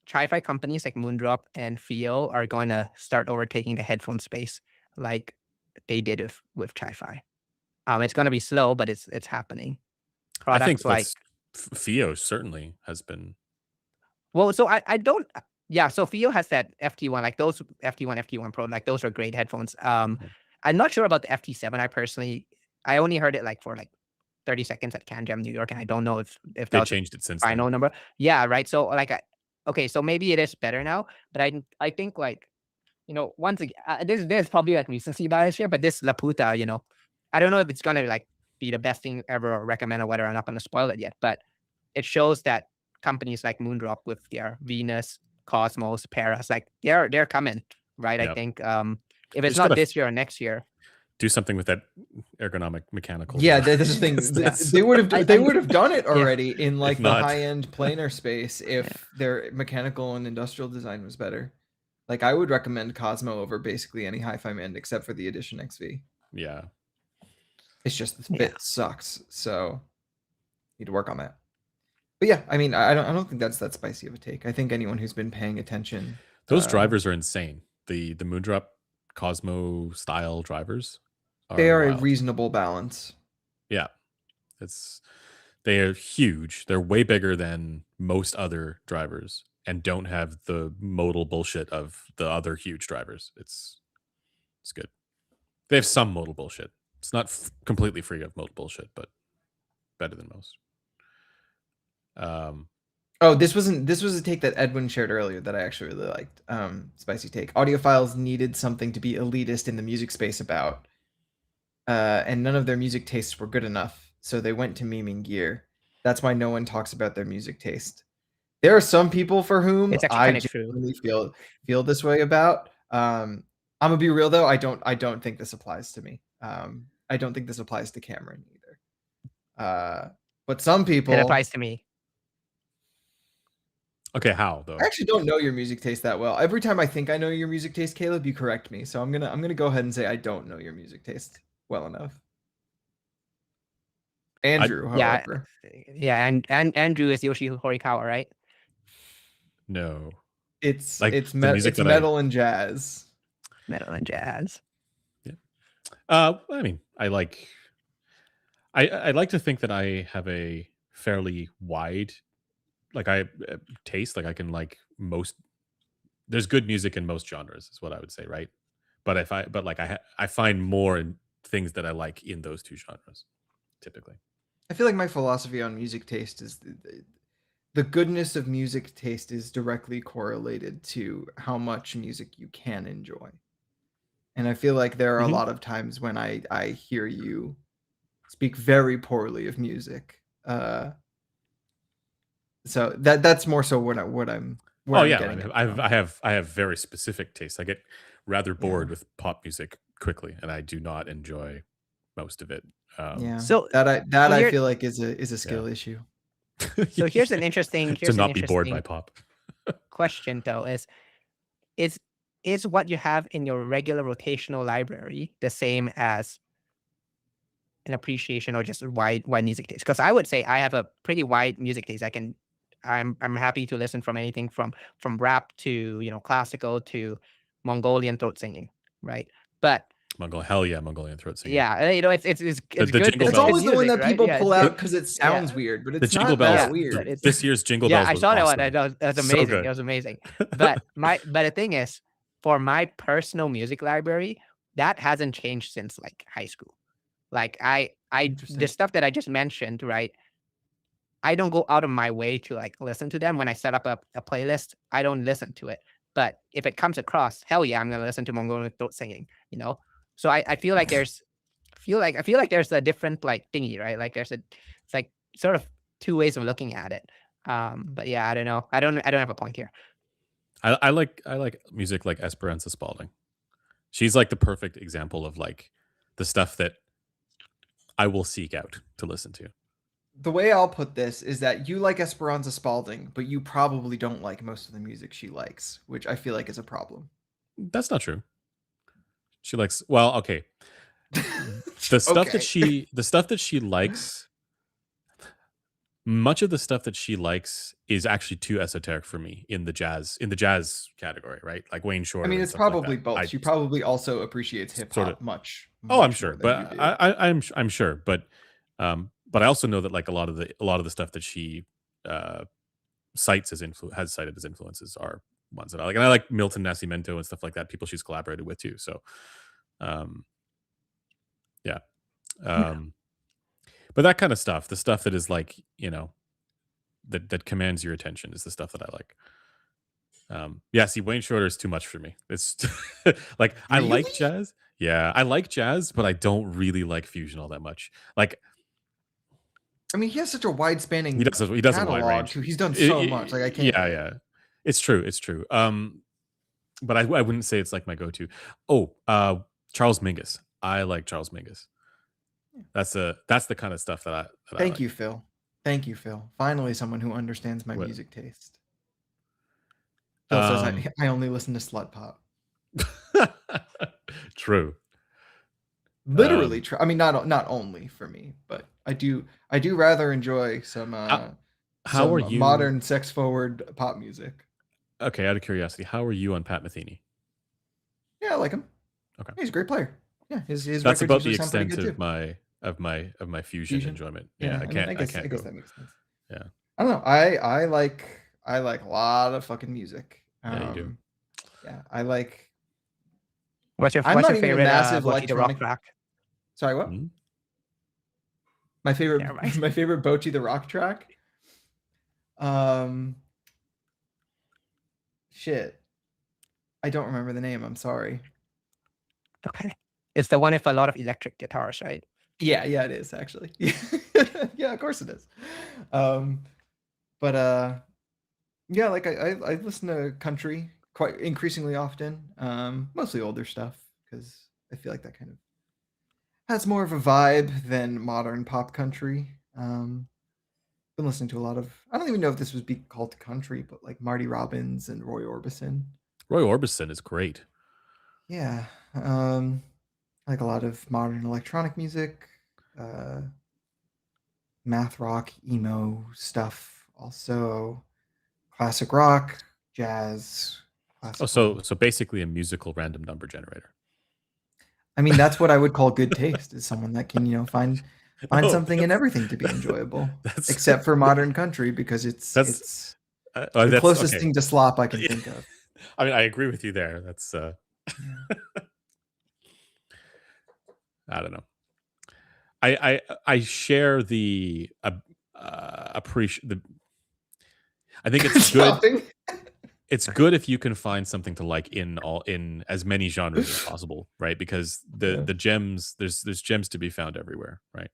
Tri-Fi companies like Moondrop and Fio are going to start overtaking the headphone space like they did with Tri-Fi. It's going to be slow, but it's happening. I think Products like Fio certainly has been. well, so I don't. Yeah, so Fio has that FT1, like those FT1 Pro, like those are great headphones. I'm not sure about the FT7. I only heard it like for like 30 seconds at CanJam New York, and I don't know if They that was changed it since final then. number. Yeah, right. So like, okay, so maybe it is better now, but I think like once again, there's probably like recency bias here, but this Laputa, I don't know if it's gonna like be the best thing ever or recommend or whether I'm not gonna spoil it yet, but it shows that companies like Moondrop with their Venus, Cosmos, Paras, like they're coming, right? I think if it's just not gotta this year or next year, do something with that ergonomic mechanical. Yeah, design, that's the thing. 'cause that's- They would have done it Yeah. already in like If the not- high end planar space if their mechanical and industrial design was better. Like I would recommend Cosmo over basically any hi-fi mand except for the Edition XV. yeah. It's just the fit sucks, so need to work on that. But yeah, I mean, I don't think that's that spicy of a take. I think anyone who's been paying attention, Those drivers are insane. The Moondrop Cosmo style drivers. They are a wild. reasonable balance. Yeah, they are huge. They're way bigger than most other drivers, and don't have the modal bullshit of the other huge drivers. It's good. They have some modal bullshit. It's not completely free of modal bullshit, but better than most. Oh, this was a take that Edwin shared earlier that I actually really liked. Spicy take. Audiophiles needed something to be elitist in the music space about, and none of their music tastes were good enough, so they went to memeing gear. That's why no one talks about their music taste. There are some people for whom It's actually I kinda true. genuinely feel this way about. I'm gonna be real though. I don't think this applies to me. I don't think this applies to Cameron either. But some people. It applies to me. Okay, how though? I actually don't know your music taste that well. Every time I think I know your music taste, Caleb, you correct me. So I'm gonna go ahead and say I don't know your music taste well enough. Andrew, however. Yeah, and Andrew is Yoshi Horikawa, right? No, It's Like it's the music it's that metal and jazz. Metal and jazz. I mean, I like to think that I have a fairly wide, taste. Like I can like most. There's good music in most genres, is what I would say, right? But I find more in things that I like in those two genres, typically. I feel like my philosophy on music taste is the goodness of music taste is directly correlated to how much music you can enjoy. And I feel like there are a lot of times when I hear you speak very poorly of music. So that's more so what I'm getting at. I have very specific tastes. I get rather bored with pop music quickly, and I do not enjoy most of it. So I feel like is a skill issue. So here's an interesting to not be bored by pop. question though is what you have in your regular rotational library the same as an appreciation or just wide music taste? Because I would say I have a pretty wide music taste. I'm happy to listen from anything from rap to classical to Mongolian throat singing, right? But Mongolian throat singing. yeah, it's good. Jingle It's Bells. always the one music, that right? people Yeah, pull out because it sounds weird, but it's The Jingle not Bells. that weird. This year's Jingle Yeah, Bells. I was saw that awesome. one. That was So amazing. good. It was amazing. But the thing is, for my personal music library, that hasn't changed since like high school. Like the Interesting. stuff that I just mentioned, right? I don't go out of my way to like listen to them. When I set up a playlist, I don't listen to it. But if it comes across, hell yeah, I'm gonna listen to Mongolian throat singing. So I feel like there's a different like thingy, right? Like it's like sort of two ways of looking at it. But yeah, I don't know. I don't have a point here. I like music like Esperanza Spalding. She's like the perfect example of like the stuff that I will seek out to listen to. The way I'll put this is that you like Esperanza Spalding, but you probably don't like most of the music she likes, which I feel like is a problem. That's not true. She likes okay. The stuff that she likes, much of the stuff that she likes is actually too esoteric for me in the jazz category, right? Like Wayne Shorter. I mean, and it's stuff like probably that. both. She probably also appreciates hip hop much. Oh, I'm much sure, more than but you do. I'm sure, but I also know that like a lot of the stuff that she cited as influences are ones that I like, and I like Milton Nascimento and stuff like that. People she's collaborated with too. So, yeah. But that kind of stuff, the stuff that is like that commands your attention, is the stuff that I like. Yeah, see, Wayne Shorter is too much for me. It's like I like Really? jazz. Yeah, I like jazz, but I don't really like fusion all that much. Like I mean, he has such a wide he spanning does a wide catalog range. too. He's done so much. Like I can't. Yeah, yeah. It's true. It's true. But I wouldn't say it's like my go-to. Oh, Charles Mingus. I like Charles Mingus. That's the kind of stuff that I Thank like. you, Phil. Thank you, Phil. Finally, someone who understands my What? music taste. Phil says Um, I only listen to slut pop. True. Literally, I mean, not only for me, but I do rather enjoy some How are you? modern sex forward pop music. Okay, out of curiosity, how are you on Pat Metheny? Yeah, I like him. Okay. He's a great player. Yeah, his That's records about the usually sound pretty extent good of too. my fusion enjoyment. Yeah, I mean, I guess can't go. that makes sense. Yeah. I don't know. I like a lot of fucking music. Yeah, you do. Yeah, I like. What's your I'm not even a favorite massive Bocchi the Rock electronic- track? Sorry, what? Mhm. My favorite Never mind. my favorite Bocchi the Rock track. Shit. I don't remember the name. I'm sorry. Okay. It's the one with a lot of electric guitars, right? Yeah, it is actually. Yeah, of course it is. But yeah, like I listen to country quite increasingly often. Mostly older stuff because I feel like that kind of has more of a vibe than modern pop country. Been listening to a lot of, I don't even know if this would be called country, but like Marty Robbins and Roy Orbison. Roy Orbison is great. Yeah. I like a lot of modern electronic music, math rock, emo stuff, also classic rock, jazz, classical. So basically a musical random number generator. I mean, that's what I would call good taste, is someone that can, find Oh, something in that's- everything to be enjoyable, that's- except for modern country, because it's That's- the that's closest okay. thing to slop I can Yeah. think of. I mean, I agree with you there. That's Yeah. I don't know. I share the appreciate the. I think it's good. Stopping. It's good if you can find something to like in as many genres as possible, right? Because Yeah. the gems, there's gems to be found everywhere, right?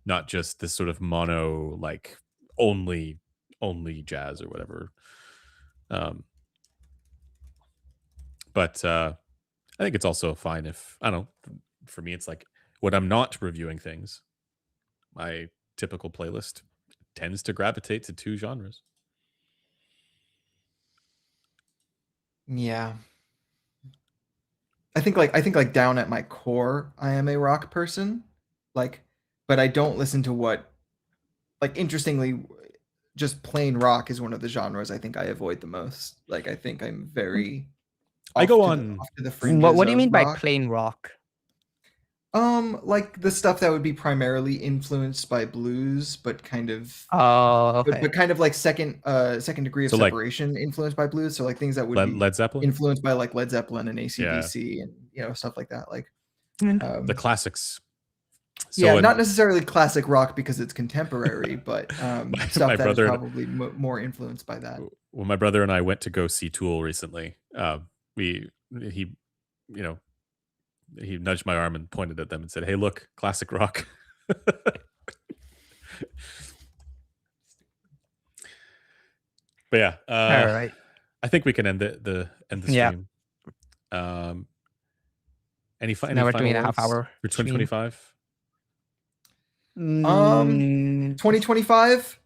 Not just this sort of mono, like only jazz or whatever. But I think it's also fine if, I don't know, for me it's like when I'm not reviewing things, my typical playlist tends to gravitate to two genres. Yeah. I think like down at my core, I am a rock person. Like, but I don't listen to what, like, interestingly, just plain rock is one of the genres I think I avoid the most. Like, I think I'm very I go off on. to the fringes What do you of mean by rock. plain rock? Like the stuff that would be primarily influenced by blues, but kind of Oh, okay. but kind of like second degree of So, like, separation influenced by blues. So like things that would be Led Zeppelin, influenced by like Led Zeppelin and AC/DC and stuff like that. Like the classics. So yeah, not necessarily classic rock because it's contemporary, but stuff my that is brother and- probably more influenced by that. when my brother and I went to go see Tool recently, he nudged my arm and pointed at them and said, "Hey, look, classic rock." But yeah, All right. I think we can end the Yeah. stream. Any Now we're final 3.5 words hour for 2025? 2025,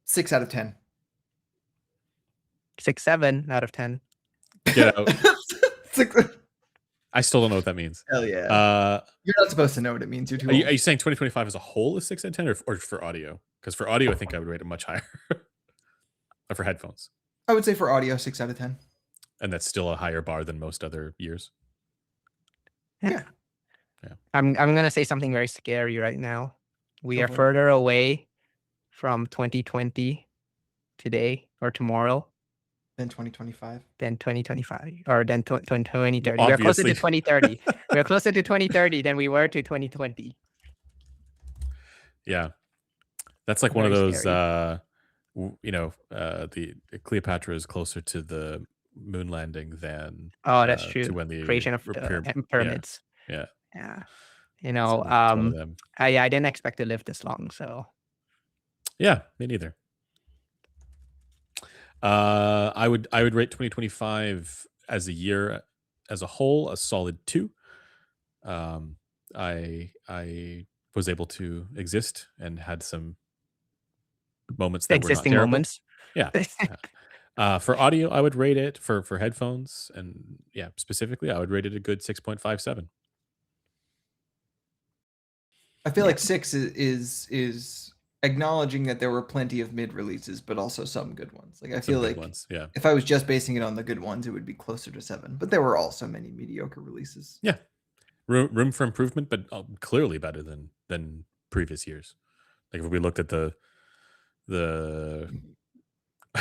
6 out of 10. 6, 7 out of 10. Get out. 6. I still don't know what that means. Hell yeah. You're not supposed to know what it means. You're too Are you old. saying 2025 as a whole is 6 out of 10 or for audio? Because for audio, I think I would rate it much higher. Or for headphones. I would say for audio, 6 out of 10. And that's still a higher bar than most other years. Yeah. I'm gonna say something very scary right now. We Go are for it. further away from 2020 today or tomorrow Then 2025. than 2025 or than 2030. We are closer Obviously. to 2030. We are closer to 2030 than we were to 2020. Yeah. That's like one of Very those scary. the Cleopatra is closer to the moon landing than Oh, that's to true. when the Creation of the pyramids. yeah. Yeah. So it's one of them. I didn't expect to live this long, so Yeah, me neither. I would rate 2025 as a year as a whole a solid 2. I was able to exist and had some moments that were not existing terrible. moments. Yeah. For audio, I would rate it for headphones, and specifically, I would rate it a good 6.57. I feel Yeah. like 6 is acknowledging that there were plenty of mid releases, but also some good ones. Like I Some feel good like ones, yeah. if I was just basing it on the good ones, it would be closer to 7. But there were also many mediocre releases. Yeah, room for improvement, but clearly better than previous years. Like if we looked at the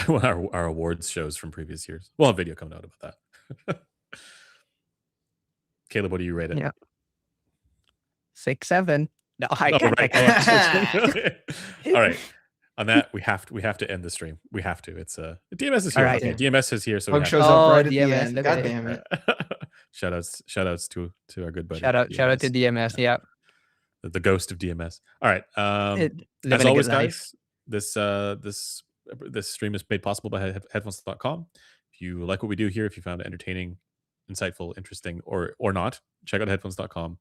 our awards shows from previous years, we'll have video coming out about that. Caleb, what do you rate it? Yeah. 6, 7. No, I Oh, can't. right. All right. On that, we have to end the stream. We have to. It's DMS is here. All right. Okay, DMS is here, so we Pug have shows to. up right at DMS, the end. look God at it. damn it. Shout outs to our good buddy. Shout out to DMS. Yeah. The ghost of DMS. All right. As Living a always, good life. guys, this stream is made possible by headphones.com. If you like what we do here, if you found it entertaining, insightful, interesting, or not, check out headphones.com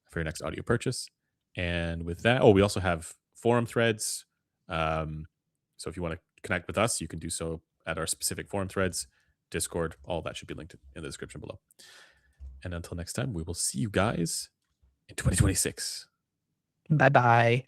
for your next audio purchase. And with that, we also have forum threads. So if you want to connect with us, you can do so at our specific forum threads, Discord. All that should be linked in the description below. And until next time, we will see you guys in 2026. Bye-bye.